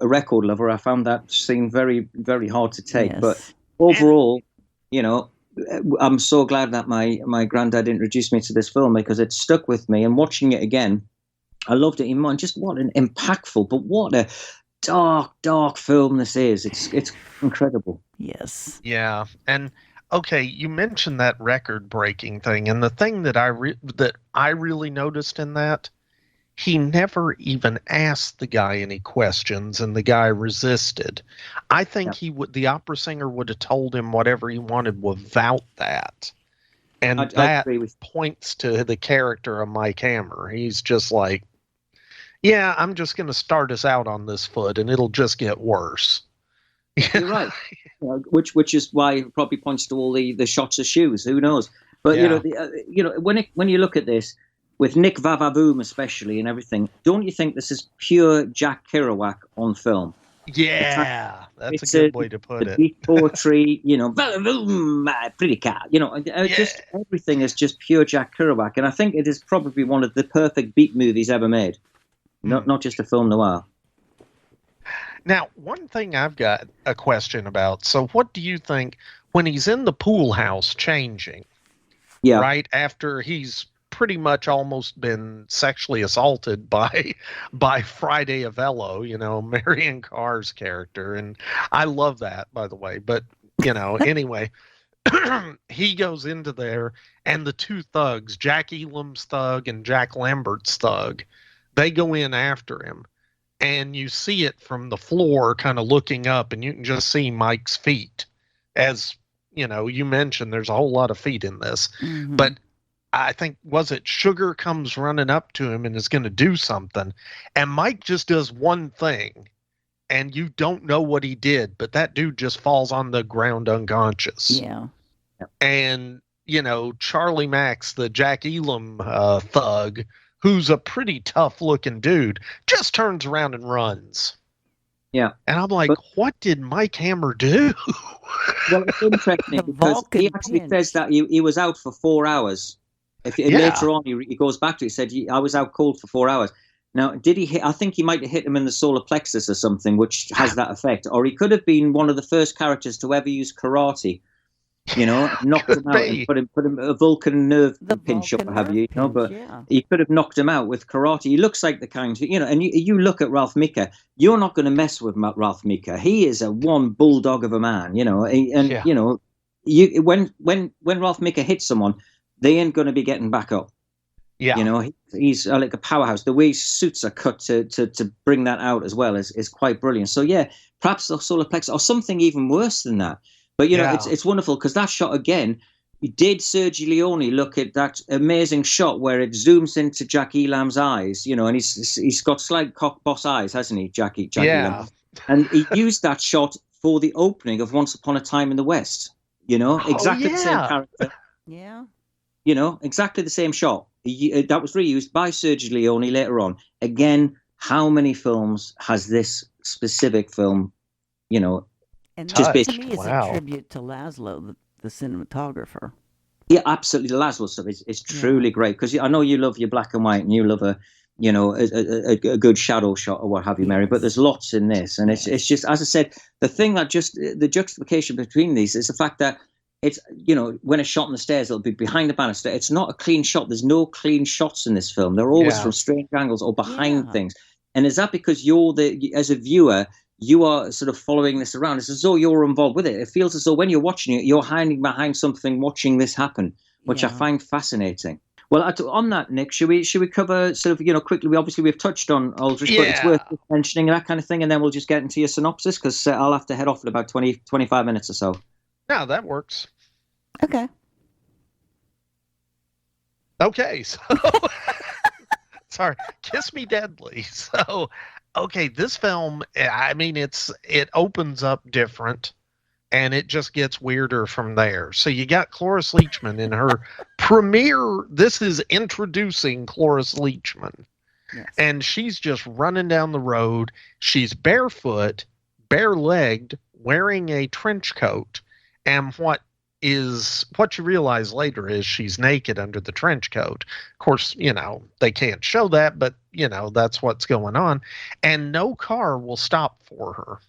record lover, I found that scene very, very hard to take. Yes. But overall, I'm so glad that my granddad introduced me to this film because it stuck with me. And watching it again, I loved it even more. And just what an impactful, but what a dark film this is. It's incredible. Yes. Yeah, and okay, you mentioned that record-breaking thing, and the thing that I really noticed in that. He never even asked the guy any questions, and the guy resisted. I think the opera singer would have told him whatever he wanted without that. And that points to the character of Mike Hammer. He's just like, yeah, I'm just going to start us out on this foot, and it'll just get worse. You're right. Which is why it probably points to all the shots of shoes. Who knows? But when you look at this, with Nick Vavavoom especially and everything, don't you think this is pure Jack Kerouac on film? Yeah, That's a good way to put the it. beat poetry, pretty cat, just everything is just pure Jack Kerouac, and I think it is probably one of the perfect beat movies ever made. Not just a film noir. Now, one thing I've got a question about. So what do you think when he's in the pool house changing, right after he's pretty much almost been sexually assaulted by Friday Avello, Marion Carr's character, and I love that, by the way, but anyway, he goes into there, and the two thugs, Jack Elam's thug and Jack Lambert's thug, they go in after him, and you see it from the floor kind of looking up, and you can just see Mike's feet. As you mentioned, there's a whole lot of feet in this, but I think, was it Sugar comes running up to him and is going to do something, and Mike just does one thing, and you don't know what he did, but that dude just falls on the ground unconscious. Yeah. And, Charlie Max, the Jack Elam thug, who's a pretty tough-looking dude, just turns around and runs. Yeah. And I'm like, what did Mike Hammer do? Well, it's interesting because he actually says that he was out for 4 hours. Later on, he goes back to it, he said, I was out cold for 4 hours. Now, did he hit? I think he might have hit him in the solar plexus or something, which has that effect. Or he could have been one of the first characters to ever use karate. Knocked him out and put him a Vulcan nerve pinch or what have you. But he could have knocked him out with karate. He looks like the kind, and you look at Ralph Mika. You're not going to mess with Ralph Mika. He is a one bulldog of a man. When Ralph Mika hits someone, they ain't going to be getting back up. Yeah, he's like a powerhouse. The way suits are cut to bring that out as well is quite brilliant. So perhaps the solar plexus or something even worse than that. But it's wonderful because that shot again. Did Sergio Leone look at that amazing shot where it zooms into Jack Elam's eyes? And he's got slight cock boss eyes, hasn't he, Jack Elam? And he used that shot for the opening of Once Upon a Time in the West. Exactly the same character. Yeah. Exactly the same shot. That was reused by Sergio Leone later on. Again, how many films has this specific film, and just that, to me, is a tribute to Laszlo, the cinematographer. Yeah, absolutely. The Laszlo stuff is truly great because I know you love your black and white and you love a good shadow shot or what have you, Mary. But there's lots in this, and it's just, as I said, the thing that the juxtaposition between these is the fact that it's when it's shot on the stairs, it'll be behind the banister. It's not a clean shot. There's no clean shots in this film. They're always from strange angles or behind things. And is that because as a viewer, you are sort of following this around? It's as though you're involved with it. It feels as though when you're watching it, you're hiding behind something, watching this happen, which I find fascinating. Well, on that, Nick, should we cover sort of quickly? We've touched on Aldrich, but it's worth mentioning that kind of thing, and then we'll just get into your synopsis because I'll have to head off in about 25 minutes or so. No, that works. Okay. So sorry, Kiss Me Deadly. So, okay, this film, I mean, it opens up different, and it just gets weirder from there. So you got Cloris Leachman in her premiere. This is introducing Cloris Leachman. Yes. And she's just running down the road. She's barefoot, bare-legged, wearing a trench coat. And what you realize later is she's naked under the trench coat. Of course, they can't show that, but, that's what's going on. And no car will stop for her.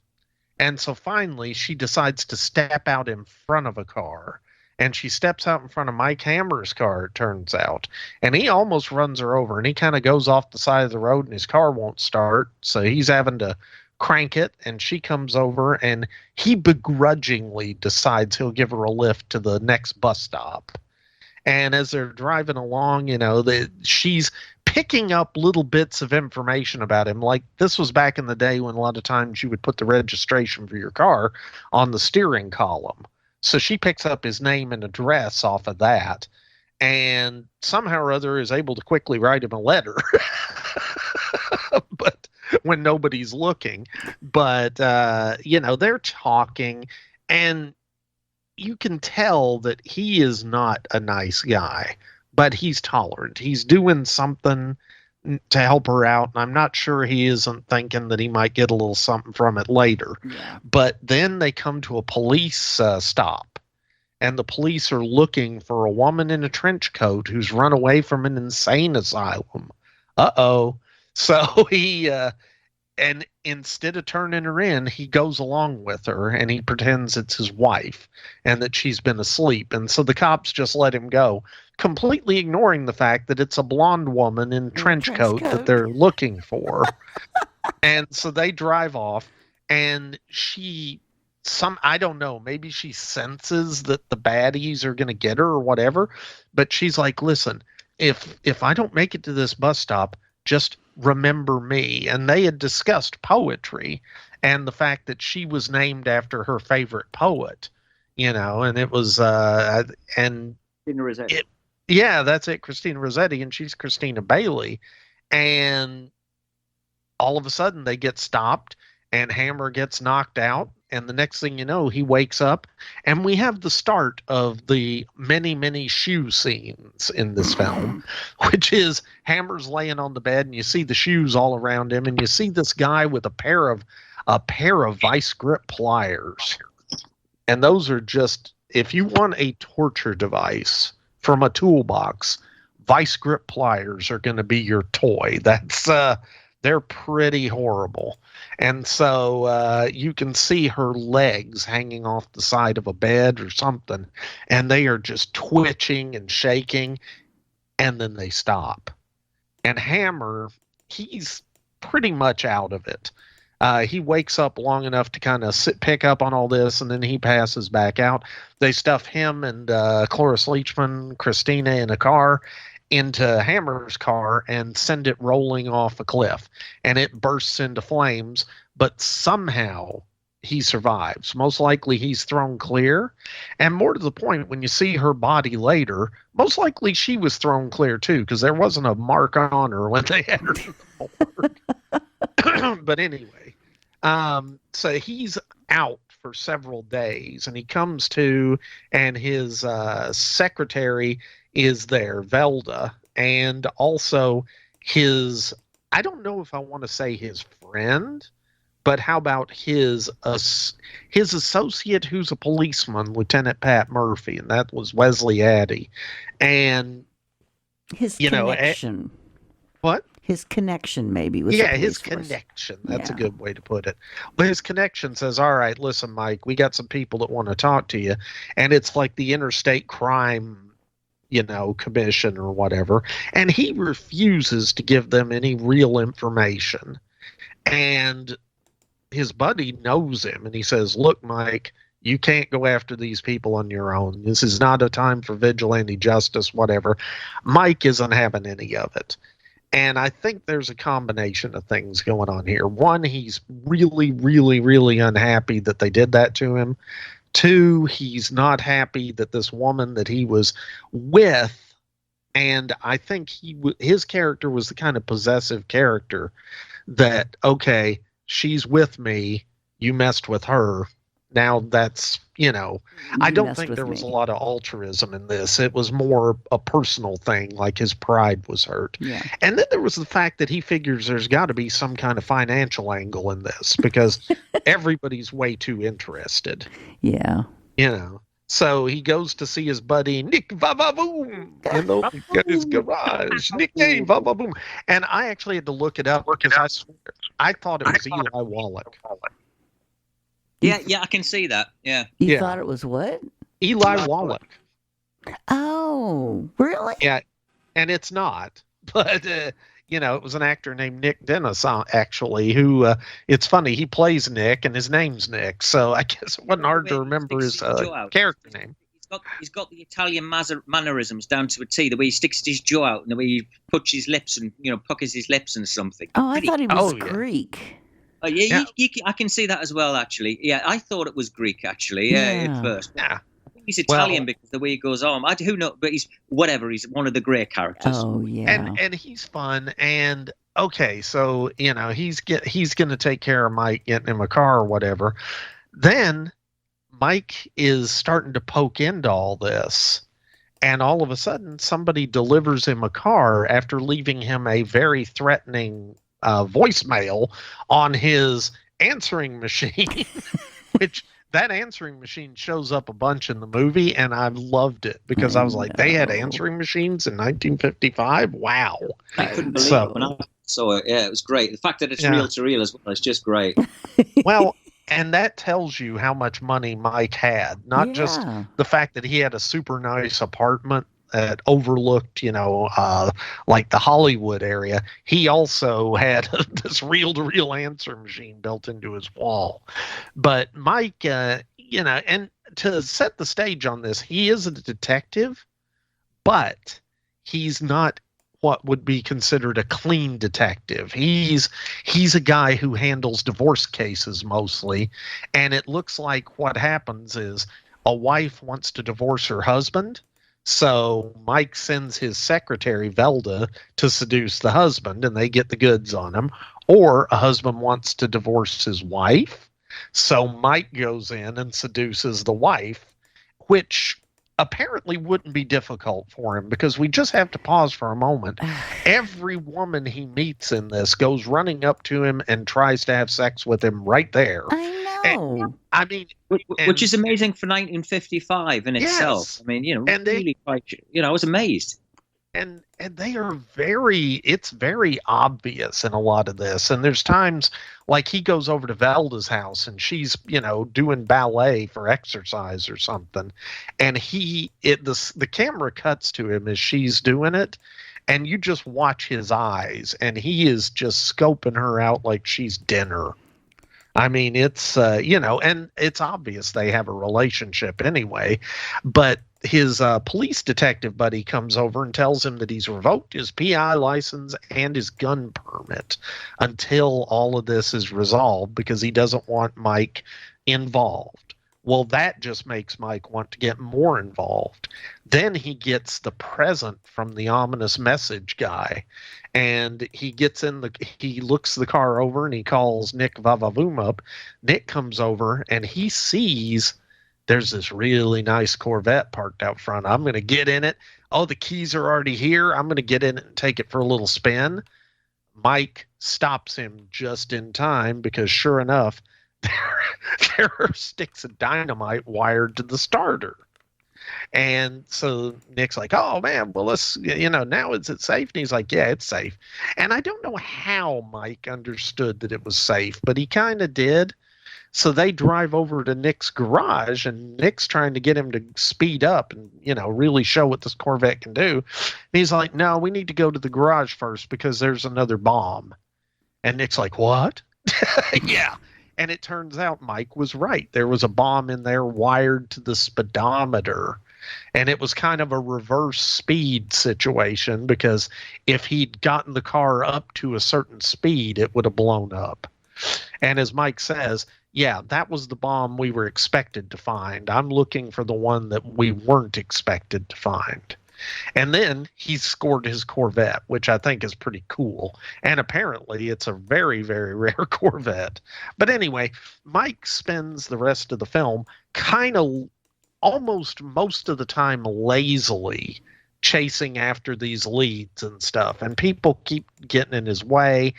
And so finally she decides to step out in front of a car. And she steps out in front of Mike Hammer's car, it turns out. And he almost runs her over, and he kind of goes off the side of the road, and his car won't start. So he's having to crank it, and she comes over, and he begrudgingly decides he'll give her a lift to the next bus stop. And as they're driving along, she's picking up little bits of information about him. Like, this was back in the day when a lot of times you would put the registration for your car on the steering column. So she picks up his name and address off of that, and somehow or other is able to quickly write him a letter. But when nobody's looking, but they're talking, and you can tell that he is not a nice guy, but he's tolerant. He's doing something to help her out. And I'm not sure he isn't thinking that he might get a little something from it later. Yeah. But then they come to a police stop, and the police are looking for a woman in a trench coat who's run away from an insane asylum. Uh-oh. So he, and instead of turning her in, he goes along with her, and he pretends it's his wife and that she's been asleep. And so the cops just let him go, completely ignoring the fact that it's a blonde woman in trench coat that they're looking for. And so they drive off, and I don't know, maybe she senses that the baddies are going to get her or whatever, but she's like, listen, if I don't make it to this bus stop, just remember me. And they had discussed poetry and the fact that she was named after her favorite poet, and it was, and Christina Rossetti. Yeah, that's it, Christina Rossetti, and she's Christina Bailey. And all of a sudden they get stopped, and Hammer gets knocked out, and the next thing you know, he wakes up, and we have the start of the many, many shoe scenes in this film, which is Hammer's laying on the bed, and you see the shoes all around him, and you see this guy with a pair of vice grip pliers. And those are just, if you want a torture device from a toolbox, vice grip pliers are going to be your toy. That's they're pretty horrible. And so you can see her legs hanging off the side of a bed or something, and they are just twitching and shaking, and then they stop. And Hammer, he's pretty much out of it. He wakes up long enough to kind of pick up on all this, and then he passes back out. They stuff him and Cloris Leachman, Christina in a car into Hammer's car and send it rolling off a cliff. And it bursts into flames, but somehow he survives. Most likely he's thrown clear. And more to the point, when you see her body later, most likely she was thrown clear too, because there wasn't a mark on her when they had her in the morgue. But anyway, so he's out for several days, and he comes to, and his secretary is there, Velda, and also his, I don't know if I want to say his friend, but how about his associate who's a policeman, Lieutenant Pat Murphy, and that was Wesley Addy. And his connection. What? His connection, maybe. With his connection. That's a good way to put it. Well, his connection says, all right, listen, Mike, we got some people that want to talk to you. And it's like the interstate crime, commission or whatever. And he refuses to give them any real information. And his buddy knows him, and he says, look, Mike, you can't go after these people on your own. This is not a time for vigilante justice, whatever. Mike isn't having any of it. And I think there's a combination of things going on here. One, he's really, really, really unhappy that they did that to him. Two, he's not happy that this woman that he was with, and I think his character was the kind of possessive character that, okay, she's with me, you messed with her. Now that's, I don't think there was a lot of altruism in this. It was more a personal thing, like his pride was hurt. Yeah. And then there was the fact that he figures there's got to be some kind of financial angle in this because everybody's way too interested. Yeah. So he goes to see his buddy, Nick Vavaboom, in his garage. Nick Vavaboom. And I actually had to look it up because I thought it was Eli Wallach. Yeah, I can see that. Yeah. You thought it was what? Eli Wallach. Oh, really? Yeah, and it's not. But, it was an actor named Nick Dennis, actually, who, it's funny, he plays Nick, and his name's Nick, so I guess it wasn't hard to remember his character name. He's got the Italian mannerisms down to a T, the way he sticks his jaw out and the way he puts his lips and, puckers his lips and something. Oh, I thought he was Greek. Oh, yeah. I can see that as well, actually. Yeah, I thought it was Greek, actually, at first. Yeah. I think he's Italian because the way he goes on. Who knows? But he's one of the great characters. Oh, yeah. And he's fun. And, okay, so, he's going to take care of Mike, getting him a car or whatever. Then Mike is starting to poke into all this. And all of a sudden, somebody delivers him a car after leaving him a very threatening voicemail on his answering machine, which that answering machine shows up a bunch in the movie, and I loved it because I was like, they had answering machines in 1955? Wow. I couldn't believe it when I saw it. Yeah, it was great. The fact that it's reel to reel as well is just great. Well, and that tells you how much money Mike had, not just the fact that he had a super nice apartment that overlooked, like the Hollywood area. He also had this reel-to-reel answer machine built into his wall. But Mike, and to set the stage on this, he is a detective, but he's not what would be considered a clean detective. He's a guy who handles divorce cases mostly, and it looks like what happens is a wife wants to divorce her husband, so Mike sends his secretary Velda to seduce the husband, and they get the goods on him. Or a husband wants to divorce his wife, so Mike goes in and seduces the wife, which apparently wouldn't be difficult for him, because we just have to pause for a moment. Every woman he meets in this goes running up to him and tries to have sex with him right there. I know. Which is amazing for 1955 in itself. I mean, and really quite, I was amazed. And they are it's very obvious in a lot of this. And there's times like he goes over to Velda's house and she's, doing ballet for exercise or something. And the camera cuts to him as she's doing it. And you just watch his eyes and he is just scoping her out like she's dinner. I mean, it's, and it's obvious they have a relationship anyway, but his police detective buddy comes over and tells him that he's revoked his PI license and his gun permit until all of this is resolved, because he doesn't want Mike involved. Well, that just makes Mike want to get more involved. Then he gets the present from the ominous message guy, and he looks the car over and he calls Nick Vavavoom up. Nick comes over and he sees there's this really nice Corvette parked out front. I'm going to get in it. Oh, the keys are already here. I'm going to get in it and take it for a little spin. Mike stops him just in time, because sure enough, there are sticks of dynamite wired to the starter. And so Nick's like, oh man, well, let's, now is it safe? And he's like, yeah, it's safe. And I don't know how Mike understood that it was safe, but he kind of did. So they drive over to Nick's garage, and Nick's trying to get him to speed up and, really show what this Corvette can do. And he's like, no, we need to go to the garage first because there's another bomb. And Nick's like, what? Yeah. And it turns out Mike was right. There was a bomb in there wired to the speedometer. And it was kind of a reverse speed situation, because if he'd gotten the car up to a certain speed, it would have blown up. And as Mike says, yeah, that was the bomb we were expected to find. I'm looking for the one that we weren't expected to find. And then he scored his Corvette, which I think is pretty cool. And apparently it's a very, very rare Corvette. But anyway, Mike spends the rest of the film kind of almost most of the time lazily chasing after these leads and stuff. And people keep getting in his way.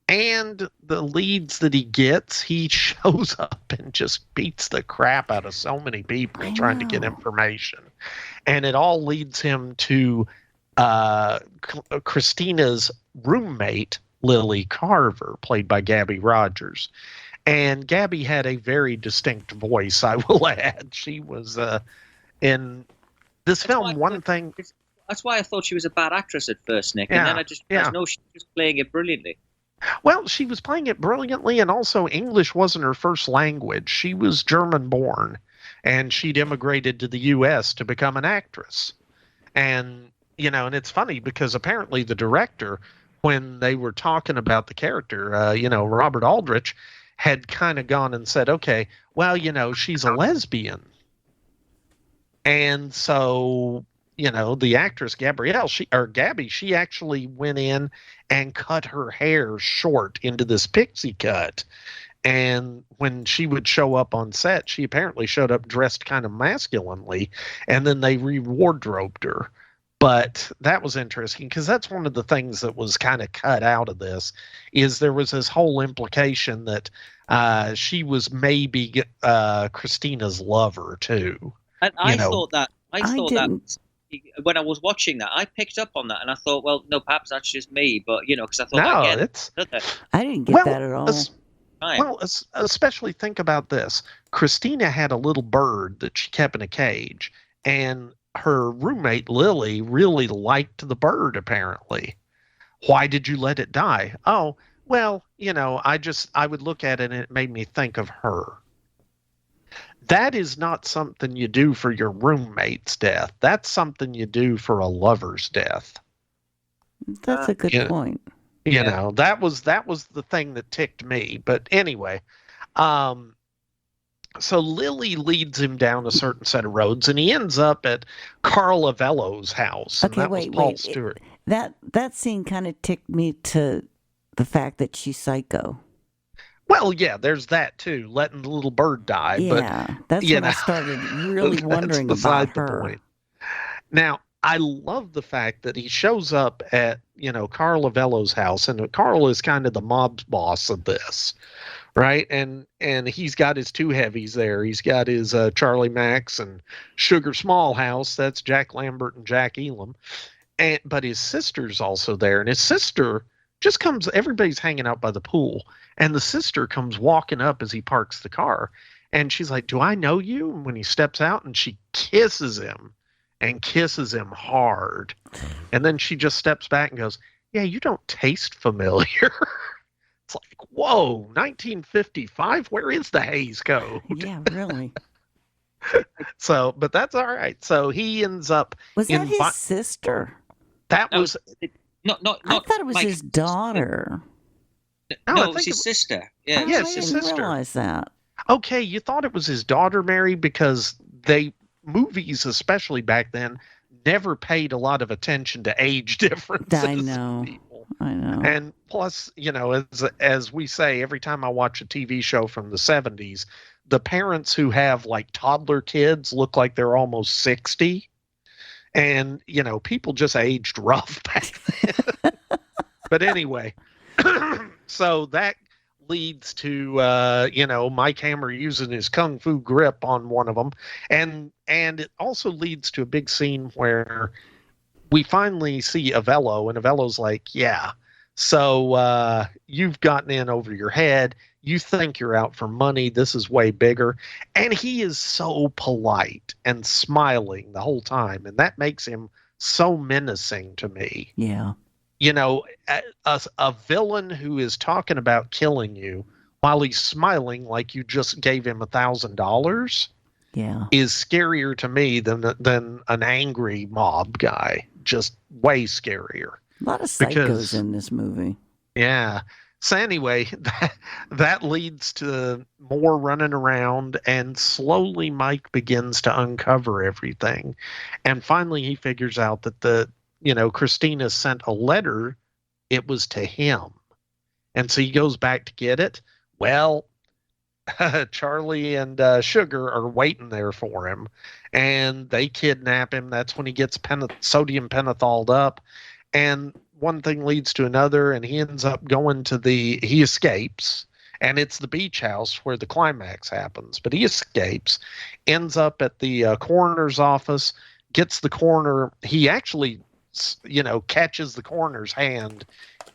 And the leads that he gets, he shows up and just beats the crap out of so many people trying to get information. And it all leads him to Christina's roommate, Lily Carver, played by Gabby Rogers. And Gabby had a very distinct voice, I will add. She was in this film, one thing... That's why I thought she was a bad actress at first, Nick. And then I know she was playing it brilliantly. Well, she was playing it brilliantly, and also English wasn't her first language. She was German-born, and she'd immigrated to the U.S. to become an actress. And, and it's funny because apparently the director, when they were talking about the character, Robert Aldrich, had kind of gone and said, okay, well, she's a lesbian. And so... the actress Gabby, she actually went in and cut her hair short into this pixie cut. And when she would show up on set, she apparently showed up dressed kind of masculinely, and then they re-wardrobed her. But that was interesting because that's one of the things that was kind of cut out of this, is there was this whole implication that she was maybe Christina's lover too. And I thought that when I was watching that, I picked up on that, and I thought, well, no, perhaps that's just me, but because I thought I didn't get that at all. Well, especially think about this. Christina had a little bird that she kept in a cage, and her roommate, Lily, really liked the bird, apparently. Why did you let it die? Oh, well, I would look at it and it made me think of her. That is not something you do for your roommate's death. That's something you do for a lover's death. That's a good point. That was the thing that ticked me. But anyway, so Lily leads him down a certain set of roads, and he ends up at Carl Avello's house. Okay, wait. Stewart. That scene kind of ticked me to the fact that she's psycho. Well, yeah, there's that too, letting the little bird die. Yeah, but, that's when I started really wondering about her. Point. Now, I love the fact that he shows up at, Carl Avello's house, and Carl is kind of the mob boss of this, right? And he's got his two heavies there. He's got his Charlie Max and Sugar Smallhouse. That's Jack Lambert and Jack Elam. But his sister's also there, and his sister just comes, everybody's hanging out by the pool, and the sister comes walking up as he parks the car, and she's like, "Do I know you?" And when he steps out, and she kisses him. And kisses him hard. And then she just steps back and goes, "Yeah, you don't taste familiar." It's like, whoa, 1955? Where is the Hays Code? Yeah, really. But that's all right. So he ends up... Was that his sister? That was... No, I thought it was his daughter. No, it was his sister. Yeah, I didn't realize that. Okay, you thought it was his daughter, Mary, because movies, especially back then, never paid a lot of attention to age differences. I know. And plus, as we say, every time I watch a TV show from the 70s, the parents who have like toddler kids look like they're almost 60. And, people just aged rough back then. But anyway, so that leads to Mike Hammer using his kung fu grip on one of them, and it also leads to a big scene where we finally see Avello, and Avello's like, "Yeah, so you've gotten in over your head. You think you're out for money. This is way bigger." And he is so polite and smiling the whole time, and that makes him so menacing to me. Yeah. A villain who is talking about killing you while he's smiling like you just gave him $1,000 is scarier to me than an angry mob guy. Just way scarier. A lot of psychos in this movie. Yeah. So anyway, that leads to more running around, and slowly Mike begins to uncover everything. And finally he figures out that Christina sent a letter. It was to him. And so he goes back to get it. Well, Charlie and Sugar are waiting there for him, and they kidnap him. That's when he gets sodium pennethaled up. And one thing leads to another, and he ends up he escapes, and it's the beach house where the climax happens. But he escapes, ends up at the coroner's office, gets the coroner. He actually catches the coroner's hand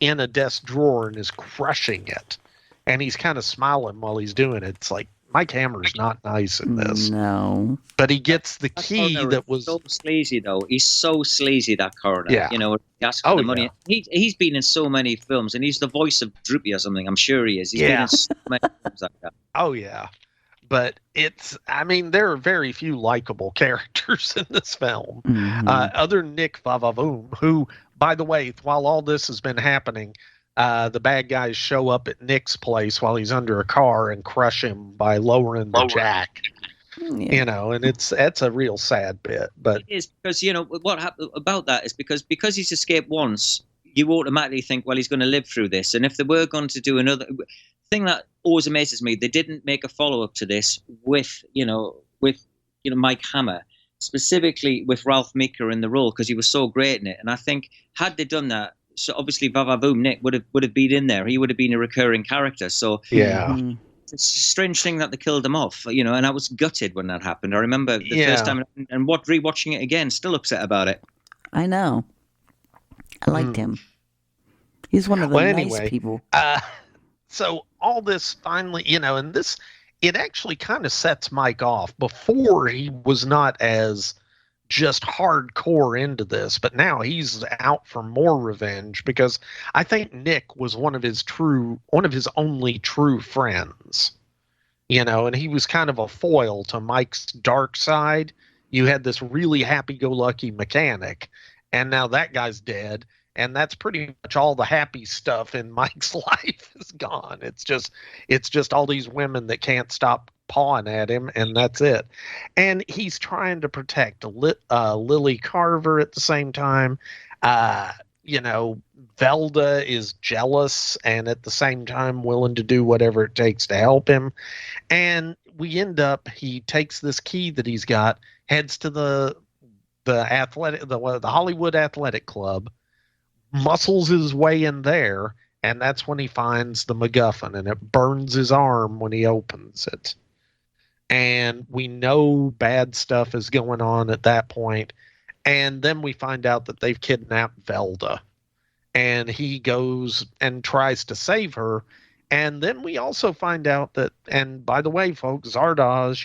in a desk drawer and is crushing it. And he's kind of smiling while he's doing it. It's like, Mike Hammer's not nice in this. No. But he gets the key that was... so sleazy, though. He's so sleazy, that coroner. Yeah. He asks for the money. Yeah. He's been in so many films, and he's the voice of Droopy or something. I'm sure he is. He's been in so many films like that. Oh, yeah. But there are very few likable characters in this film. Mm-hmm. Other than Nick Vavavoom, who, by the way, while all this has been happening, the bad guys show up at Nick's place while he's under a car and crush him by lowering the jack. Yeah. And it's a real sad bit. But it is, because what happened about that is because he's escaped once, you automatically think, well, he's going to live through this. And if they were going to do another, thing that always amazes me, they didn't make a follow-up to this with Mike Hammer, specifically with Ralph Meeker in the role, because he was so great in it. And I think had they done that, so obviously Vavavoom Nick would have been in there. He would have been a recurring character. So yeah. It's a strange thing that they killed him off, and I was gutted when that happened. I remember the first time, and rewatching it again, still upset about it. I know. I liked him. He's one of the nice people. So all this finally, and this, it actually kind of sets Mike off. Before, he was not as just hardcore into this, but now he's out for more revenge, because I think Nick was one of his only true friends, and he was kind of a foil to Mike's dark side. You had this really happy-go-lucky mechanic, and now that guy's dead, and that's pretty much all the happy stuff in Mike's life is gone. It's just all these women that can't stop pawing at him, and that's it. And he's trying to protect Lily Carver at the same time. Velda is jealous and at the same time willing to do whatever it takes to help him. And he takes this key that he's got, heads to the Hollywood Athletic Club, muscles his way in there, and that's when he finds the MacGuffin, and it burns his arm when he opens it. And we know bad stuff is going on at that point. And then we find out that they've kidnapped Velda. And he goes and tries to save her. And then we also find out that, and by the way, folks, Zardoz,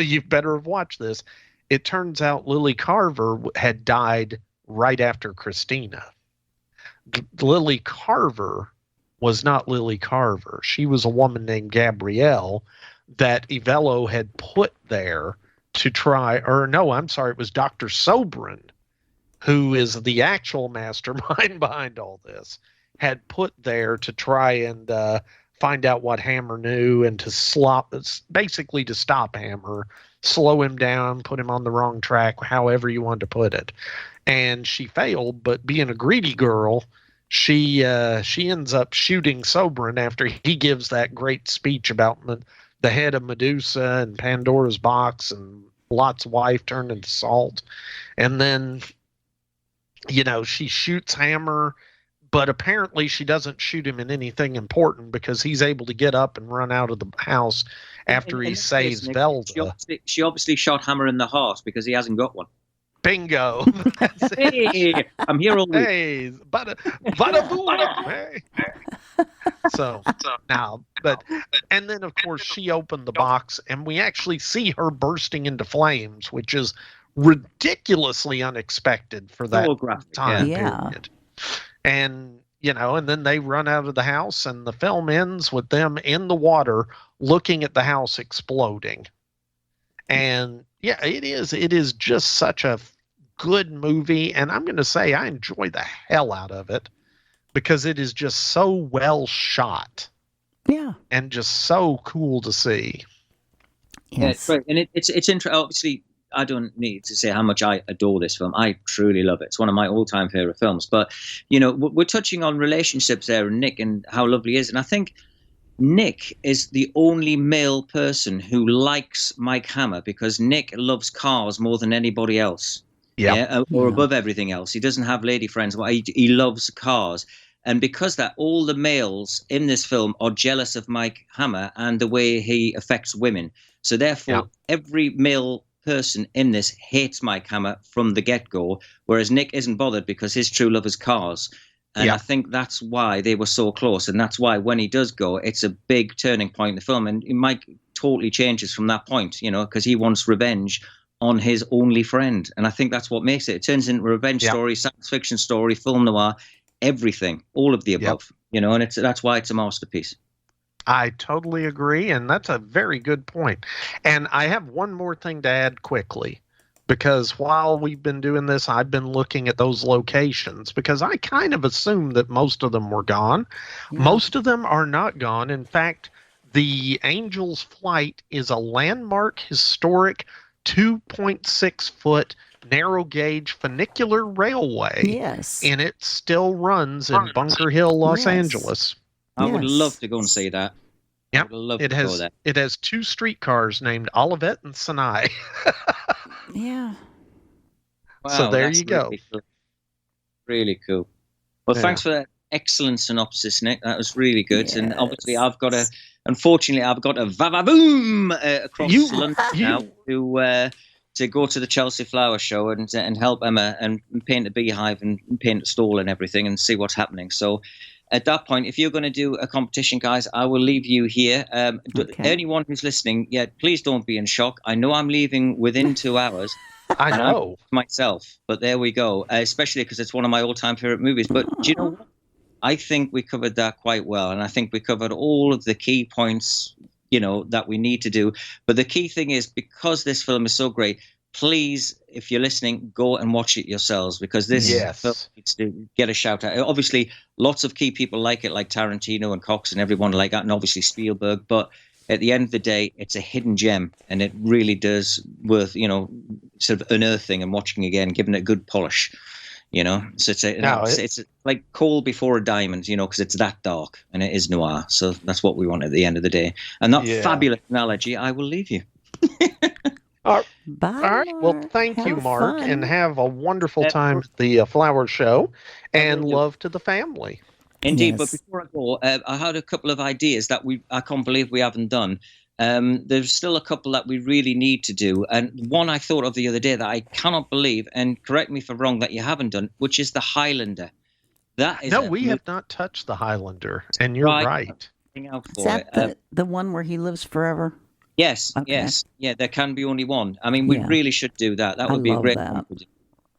you better have watched this. It turns out Lily Carver had died right after Christina. Lily Carver was not Lily Carver. She was a woman named Gabrielle that Ivello had put there to try, it was Dr. Sobrin, who is the actual mastermind behind all this, had put there to try and find out what Hammer knew and to stop Hammer, slow him down, put him on the wrong track, however you want to put it. And she failed, but being a greedy girl, she ends up shooting Sobrin after he gives that great speech about the head of Medusa and Pandora's box and Lot's wife turned into salt. And then, she shoots Hammer, but apparently she doesn't shoot him in anything important because he's able to get up and run out of the house after he saves Velda. She obviously shot Hammer in the heart because he hasn't got one. Bingo. Hey, I'm here all week. Hey, hey. So now, and then of course she opened the box and we actually see her bursting into flames, which is ridiculously unexpected for that time period. And, and then they run out of the house and the film ends with them in the water looking at the house exploding. And yeah, it is just such a good movie. And I'm going to say I enjoy the hell out of it because it is just so well shot. Yeah. And just so cool to see. Yes. Yeah, it's great. And it's interesting. Obviously, I don't need to say how much I adore this film. I truly love it. It's one of my all-time favorite films. But, we're touching on relationships there and Nick and how lovely he is. And I think Nick is the only male person who likes Mike Hammer because Nick loves cars more than anybody else. Or above everything else. He doesn't have lady friends. He loves cars. And because that, all the males in this film are jealous of Mike Hammer and the way he affects women. So therefore, every male person in this hates Mike Hammer from the get-go, whereas Nick isn't bothered because his true love is cars. And I think that's why they were so close. And that's why when he does go, it's a big turning point in the film. And Mike totally changes from that point, because he wants revenge on his only friend. And I think that's what makes it. It turns into a revenge story, science fiction story, film noir, everything, all of the above, and that's why it's a masterpiece. I totally agree. And that's a very good point. And I have one more thing to add quickly. Because while we've been doing this, I've been looking at those locations because I kind of assumed that most of them were gone. Yeah. Most of them are not gone. In fact, the Angel's Flight is a landmark, historic, 2.6-foot narrow gauge funicular railway. Yes. And it still runs in Bunker Hill, Los Angeles. I would love to go and see that. Yep. I would love it to has go there. it has 2 streetcars named Olivet and Sinai. Yeah. Wow, So there that's you go. Really cool. Really cool. Well, Yeah. thanks for that excellent synopsis, Nick. That was really good. And obviously, unfortunately, I've got a va-va-boom across London now to go to the Chelsea Flower Show and help Emma and paint a beehive and paint a stall and everything and see what's happening. So at that point, if you're going to do a competition, guys, I will leave you here. Anyone who's listening, please don't be in shock. I know I'm leaving within 2 hours. I know. Myself, but there we go. Especially because it's one of my all-time favorite movies. But do you know what? I think we covered that quite well, and I think we covered all of the key points, that we need to do. But the key thing is, because this film is so great, please, if you're listening, go and watch it yourselves, because this film needs to get a shout out. Obviously, lots of key people like it, like Tarantino and Cox and everyone like that, and obviously Spielberg. But at the end of the day, it's a hidden gem, and it really does worth, sort of unearthing and watching again, giving it a good polish. So it's like coal before a diamond, because it's that dark, and it is noir. So that's what we want at the end of the day. And that fabulous analogy, I will leave you. Bye. Bye. All right. Well, thank you, Mark, and have a wonderful time at the Flower Show, and love to the family. Indeed, but before I go, I had a couple of ideas that I can't believe we haven't done. There's still a couple that we really need to do, and one I thought of the other day that I cannot believe, and correct me if I'm wrong, that you haven't done, which is the Highlander. That is we have not touched the Highlander, and you're right. Is that the one where he lives forever? Yes, yes, yeah. There can be only one. I mean, we really should do that. That would be a great one to do.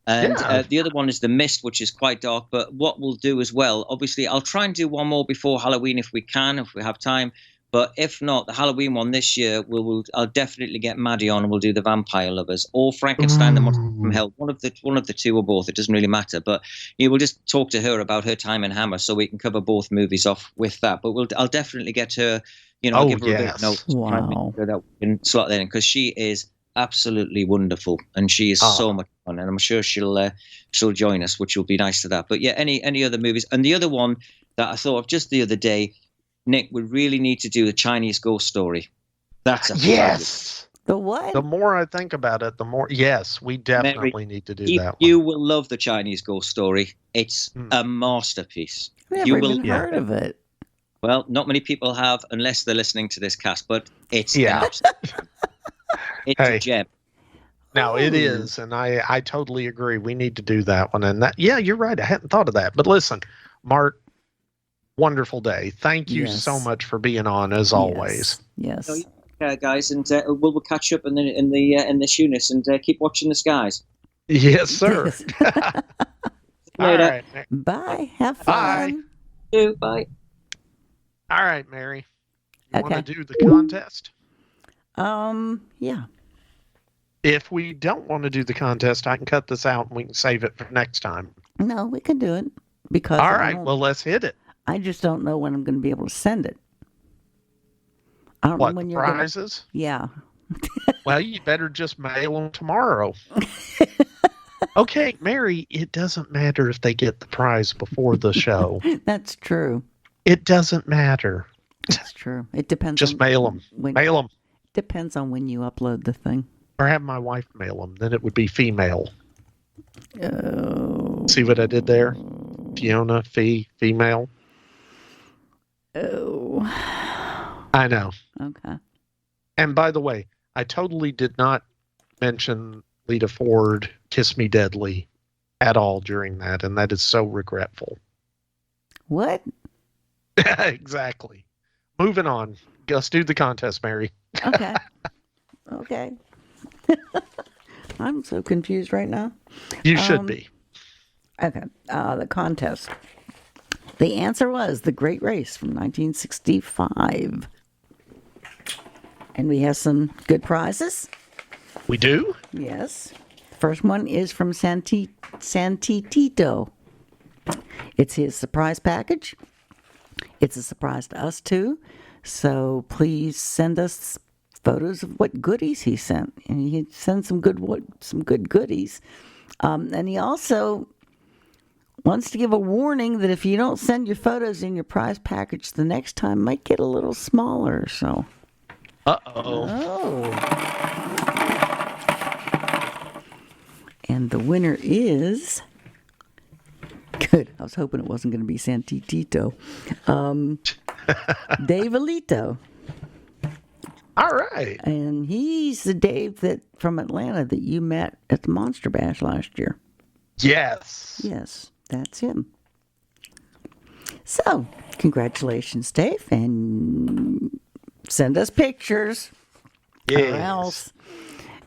And the other one is The Mist, which is quite dark. But what we'll do as well, obviously, I'll try and do one more before Halloween if we can, if we have time. But if not, the Halloween one this year, I'll definitely get Maddie on, and we'll do The Vampire Lovers or Frankenstein, The Monster from Hell. One of the two or both. It doesn't really matter. But we'll just talk to her about her time in Hammer, so we can cover both movies off with that. But I'll definitely get her. I'll give her a bit of notes. Wow. That we can slot that in, because she is absolutely wonderful, and she is so much fun, and I'm sure she'll join us, which will be nice to that. But yeah, any other movies? And the other one that I thought of just the other day, Nick, we really need to do the Chinese Ghost Story. That's yes. The what? The more I think about it, the more we definitely need to do that one. You will love the Chinese Ghost Story. It's a masterpiece. Never even heard of it. Well, not many people have, unless they're listening to this cast, but it's it's a gem. No, it is, and I totally agree. We need to do that one. And you're right. I hadn't thought of that. But listen, Mark, wonderful day. Thank you so much for being on, as always. Yes. Guys, and we'll catch up in the Tunis and keep watching the skies. Yes, sir. Later. All right. Bye. Have fun. Bye. Bye. All right, Mary. You want to do the contest? Yeah. If we don't want to do the contest, I can cut this out and we can save it for next time. No, we can do it. Because all right, well, let's hit it. I just don't know when I'm going to be able to send it. I don't know when you're prizes? Yeah. Well, you better just mail them tomorrow. Okay, Mary, it doesn't matter if they get the prize before the show. That's true. It doesn't matter. That's true. It depends. Just mail them. Mail them. Depends on when you upload the thing. Or have my wife mail them. Then it would be female. Oh. See what I did there? Fiona, female. Oh. I know. Okay. And by the way, I totally did not mention Lita Ford, Kiss Me Deadly at all during that, and that is so regretful. What? Exactly. Moving on. Let's do the contest, Mary. Okay. Okay. I'm so confused right now. You should be. Okay. The contest. The answer was The Great Race from 1965. And we have some good prizes. We do? Yes. First one is from Santitito. It's his surprise package. It's a surprise to us, too. So please send us photos of what goodies he sent. And he sent some good goodies. And he also wants to give a warning that if you don't send your photos in your prize package, the next time might get a little smaller. So. Uh-oh. And the winner is... Good. I was hoping it wasn't going to be Santitito. Dave Alito. All right. And he's the Dave from Atlanta that you met at the Monster Bash last year. Yes. Yes, that's him. So, congratulations, Dave. And send us pictures. Yes. Or else.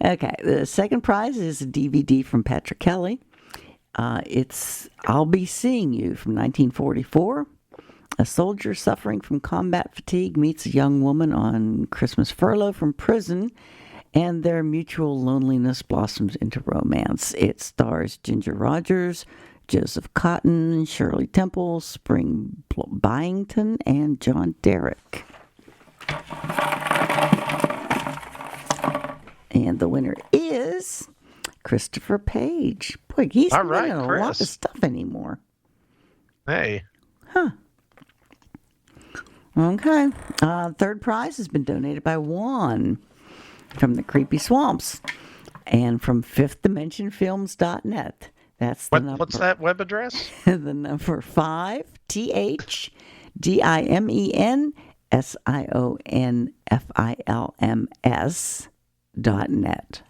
Okay, the second prize is a DVD from Patrick Kelly. It's I'll Be Seeing You from 1944. A soldier suffering from combat fatigue meets a young woman on Christmas furlough from prison, and their mutual loneliness blossoms into romance. It stars Ginger Rogers, Joseph Cotton, Shirley Temple, Spring Byington, and John Derrick. And the winner is Christopher Page. Boy, he's not in a lot of stuff anymore. Hey. Huh. Okay. Third prize has been donated by Juan from the Creepy Swamps and from fifthdimensionfilms.net. That's the number. What's that web address? The number 5, THDIMENSIONFILMS.net.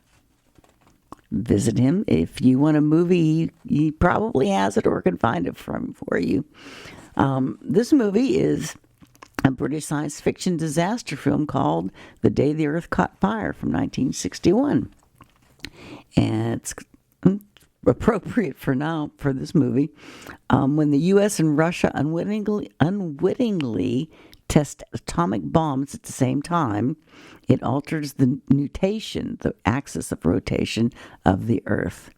Visit him. If you want a movie, he probably has it or can find it for you. This movie is a British science fiction disaster film called The Day the Earth Caught Fire from 1961. And it's appropriate for now for this movie. When the U.S. and Russia unwittingly test atomic bombs at the same time, it alters the nutation, the axis of rotation of the Earth.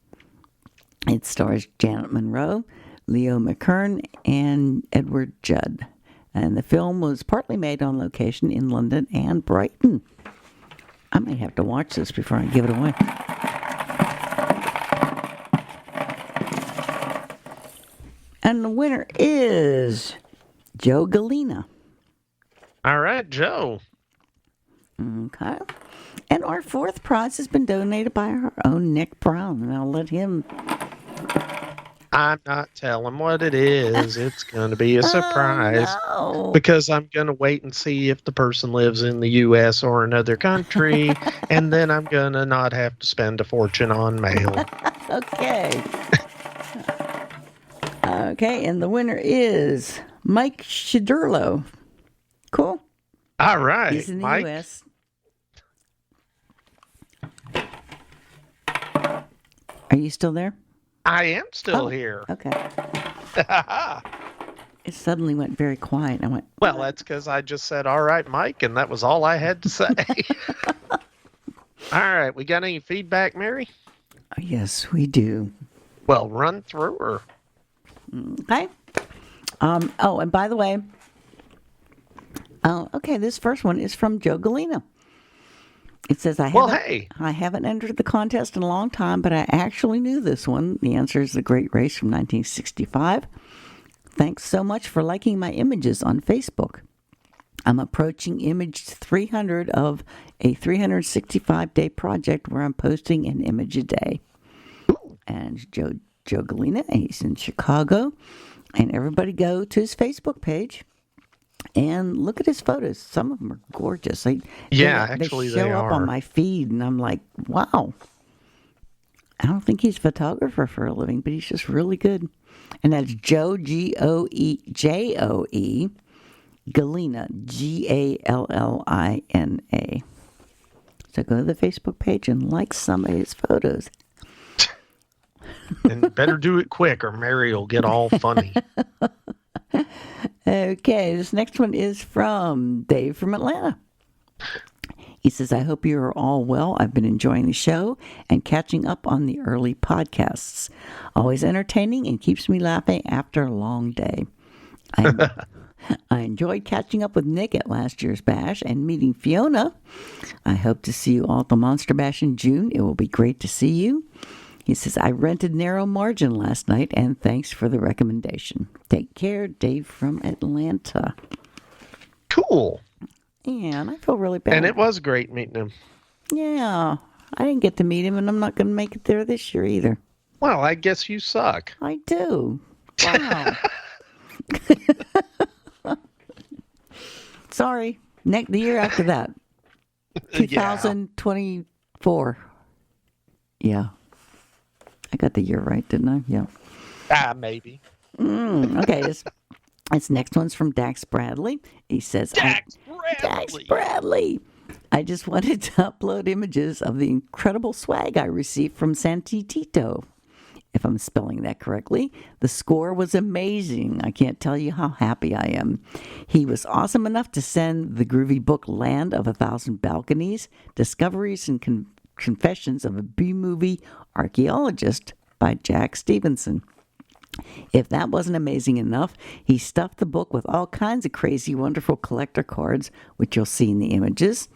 It stars Janet Monroe, Leo McKern, and Edward Judd. And the film was partly made on location in London and Brighton. I may have to watch this before I give it away. And the winner is Joe Galena. All right, Joe. Okay. And our fourth prize has been donated by our own Nick Brown. And I'll let him... I'm not telling what it is. It's going to be a surprise. Oh, no. Because I'm going to wait and see if the person lives in the U.S. or another country, and then I'm going to not have to spend a fortune on mail. Okay. Okay, and the winner is Mike Shidurlo. Cool. All right, he's in the Mike. U.S. Are you still there? I am still here. Okay. It suddenly went very quiet. I went, well, that's because I just said, all right, Mike, and that was all I had to say. All right, we got any feedback, Mary? Oh, yes, we do. Well, run through her. Okay. Oh, and by the way, okay, this first one is from Joe Galena. It says, I haven't entered the contest in a long time, but I actually knew this one. The answer is The Great Race from 1965. Thanks so much for liking my images on Facebook. I'm approaching image 300 of a 365-day project where I'm posting an image a day. And Joe Galena, he's in Chicago. And everybody go to his Facebook page and look at his photos. Some of them are gorgeous. They show up on my feed, and I'm like, wow. I don't think he's a photographer for a living, but he's just really good. And that's Joe, G-O-E-J-O-E, Galena, G-A-L-L-I-N-A. So go to the Facebook page and like some of his photos. And better do it quick, or Mary will get all funny. Okay, this next one is from Dave from Atlanta. He says, I hope you are all well. I've been enjoying the show and catching up on the early podcasts. Always entertaining and keeps me laughing after a long day. I enjoyed catching up with Nick at last year's bash and meeting Fiona. I hope to see you all at the Monster Bash in June. It will be great to see you. He says, I rented Narrow Margin last night, and thanks for the recommendation. Take care, Dave from Atlanta. Cool. And I feel really bad. And it was great meeting him. Yeah. I didn't get to meet him, and I'm not going to make it there this year either. Well, I guess you suck. I do. Wow. Sorry. The year after that. 2024. Yeah. I got the year right, didn't I? Yeah. Maybe. Okay. This next one's from Dax Bradley. He says, Dax Bradley. I just wanted to upload images of the incredible swag I received from Santitito. If I'm spelling that correctly. The score was amazing. I can't tell you how happy I am. He was awesome enough to send the groovy book Land of 1,000 Balconies, Discoveries and Confessions of a B-Movie Archaeologist by Jack Stevenson. If that wasn't amazing enough, he stuffed the book with all kinds of crazy, wonderful collector cards, which you'll see in the images.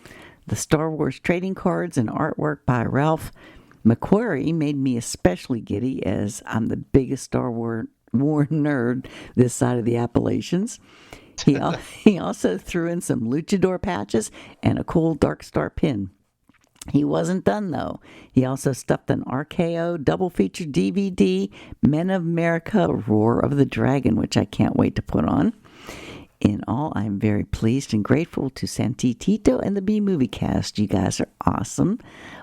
The Star Wars trading cards and artwork by Ralph McQuarrie made me especially giddy, as I'm the biggest Star Wars nerd this side of the Appalachians. He also threw in some luchador patches and a cool Dark Star pin. He wasn't done, though. He also stuffed an RKO double feature DVD, Men of America, Roar of the Dragon, which I can't wait to put on. In all, I'm very pleased and grateful to Santitito and the B-Movie Cast. You guys are awesome.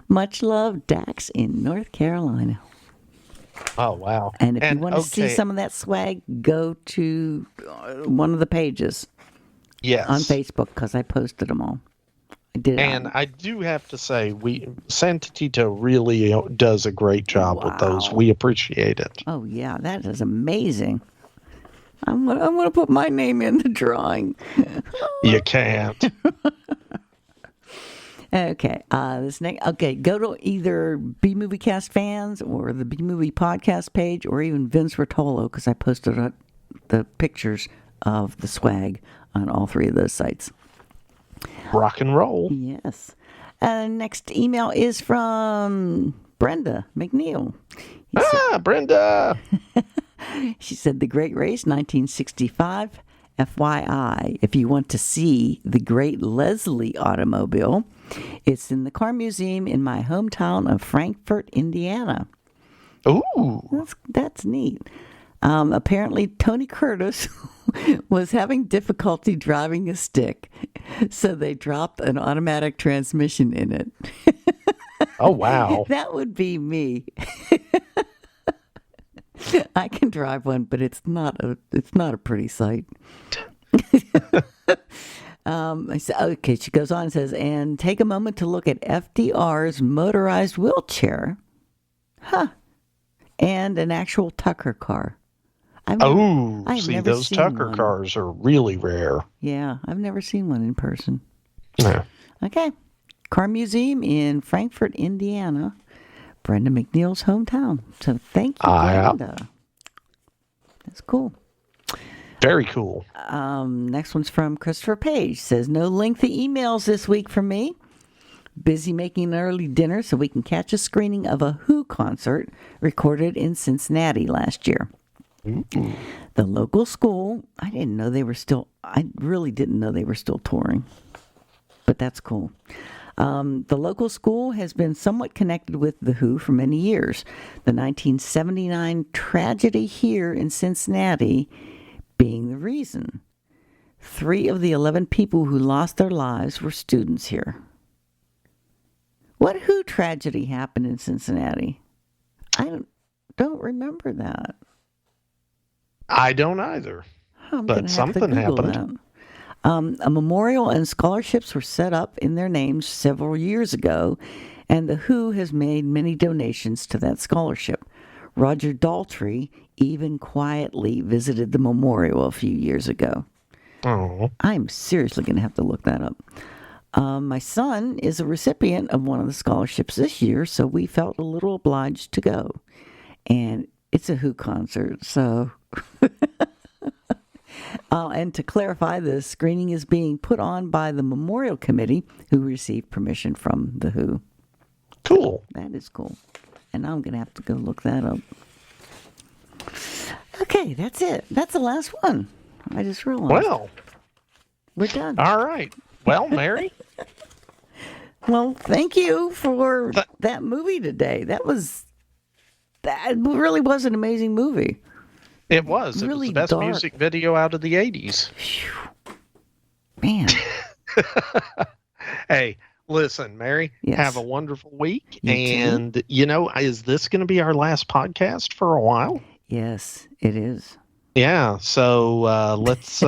Much love, Dax in North Carolina. Oh, wow. And if you want to see some of that swag, go to one of the pages. Yes. On Facebook, because I posted them all. I do have to say, Santitito really does a great job with those. We appreciate it. Oh, yeah. That is amazing. I'm gonna put my name in the drawing. You can't. Okay. Go to either B Movie Cast fans or the B Movie Podcast page, or even Vince Rotolo, because I posted the pictures of the swag on all three of those sites. Rock and roll. Yes. Next email is from Brenda McNeil. Brenda. She said, The Great Race, 1965. FYI, if you want to see the Great Leslie automobile, it's in the Car Museum in my hometown of Frankfort, Indiana. Ooh. That's neat. Apparently, Tony Curtis was having difficulty driving a stick, so they dropped an automatic transmission in it. Oh, wow. That would be me. I can drive one, but it's not a pretty sight. She goes on and says, and take a moment to look at FDR's motorized wheelchair. And an actual Tucker car. Those Tucker cars are really rare. Yeah, I've never seen one in person. Yeah. Okay. Car Museum in Frankfort, Indiana. Brenda McNeil's hometown. So thank you, Brenda. That's cool. Very cool. Next one's from Christopher Page. Says, no lengthy emails this week for me. Busy making an early dinner so we can catch a screening of a Who concert recorded in Cincinnati last year. Mm-hmm. The local school, I really didn't know they were still touring. But that's cool. The local school has been somewhat connected with The Who for many years. The 1979 tragedy here in Cincinnati being the reason. 3 of the 11 people who lost their lives were students here. What Who tragedy happened in Cincinnati? I don't remember that. I don't either. But something happened. A memorial and scholarships were set up in their names several years ago, and The Who has made many donations to that scholarship. Roger Daltrey even quietly visited the memorial a few years ago. Oh. I'm seriously going to have to look that up. My son is a recipient of one of the scholarships this year, so we felt a little obliged to go. And it's a Who concert, so... And to clarify, the screening is being put on by the Memorial Committee, who received permission from The Who. Cool. That is cool. And I'm going to have to go look that up. Okay, that's it. That's the last one. I just realized. Well, we're done. All right. Well, Mary. Well, thank you for that movie today. That really was an amazing movie. It was. It really was the best dark. music video out of the 80s. Man. Hey, listen, Mary, yes. Have a wonderful week. You and, too. Is this going to be our last podcast for a while? Yes, it is. Yeah, so let's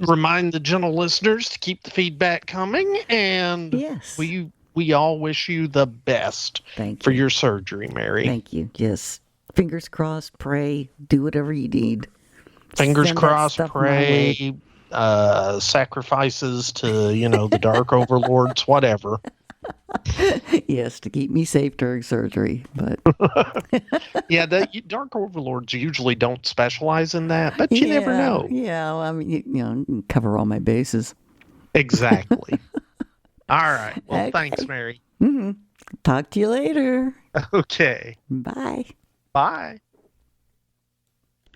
remind the gentle listeners to keep the feedback coming, and yes. we all wish you the best for your surgery, Mary. Thank you. Yes. Fingers crossed, pray, do whatever you need. Fingers crossed, pray, sacrifices to, the dark overlords, whatever. Yes, to keep me safe during surgery, but yeah, the dark overlords usually don't specialize in that, but you never know. Yeah, well, I mean, cover all my bases. Exactly. All right. Well, okay. Thanks, Mary. Mm-hmm. Talk to you later. Okay. Bye. Bye.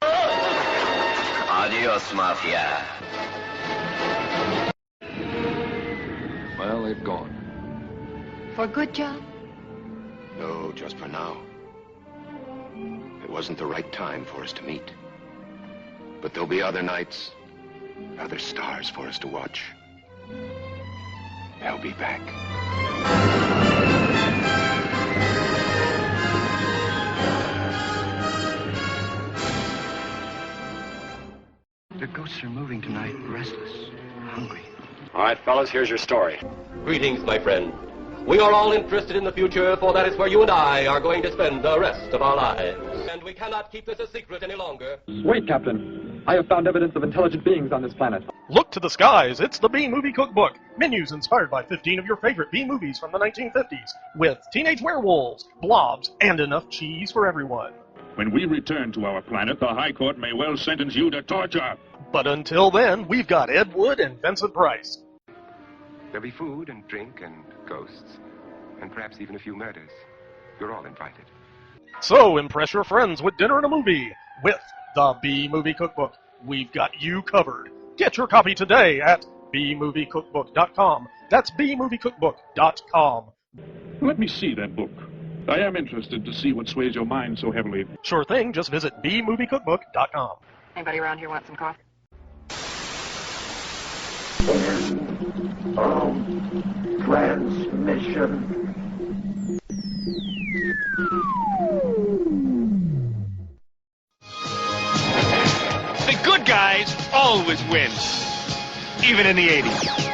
Adios, Mafia. Well, they've gone. For good, John? No, just for now. It wasn't the right time for us to meet. But there'll be other nights, other stars for us to watch. They'll be back. The ghosts are moving tonight, restless, hungry. All right, fellas, here's your story. Greetings, my friend. We are all interested in the future, for that is where you and I are going to spend the rest of our lives. And we cannot keep this a secret any longer. Wait, Captain. I have found evidence of intelligent beings on this planet. Look to the skies, it's the B-Movie Cookbook. Menus inspired by 15 of your favorite B-movies from the 1950s, with teenage werewolves, blobs, and enough cheese for everyone. When we return to our planet, the High Court may well sentence you to torture. But until then, we've got Ed Wood and Vincent Price. There'll be food and drink and ghosts, and perhaps even a few murders. You're all invited. So impress your friends with dinner and a movie with the B-Movie Cookbook. We've got you covered. Get your copy today at bmoviecookbook.com. That's bmoviecookbook.com. Let me see that book. I am interested to see what sways your mind so heavily. Sure thing, just visit bmoviecookbook.com. Anybody around here want some coffee? Transmission. The good guys always win, even in the 80s.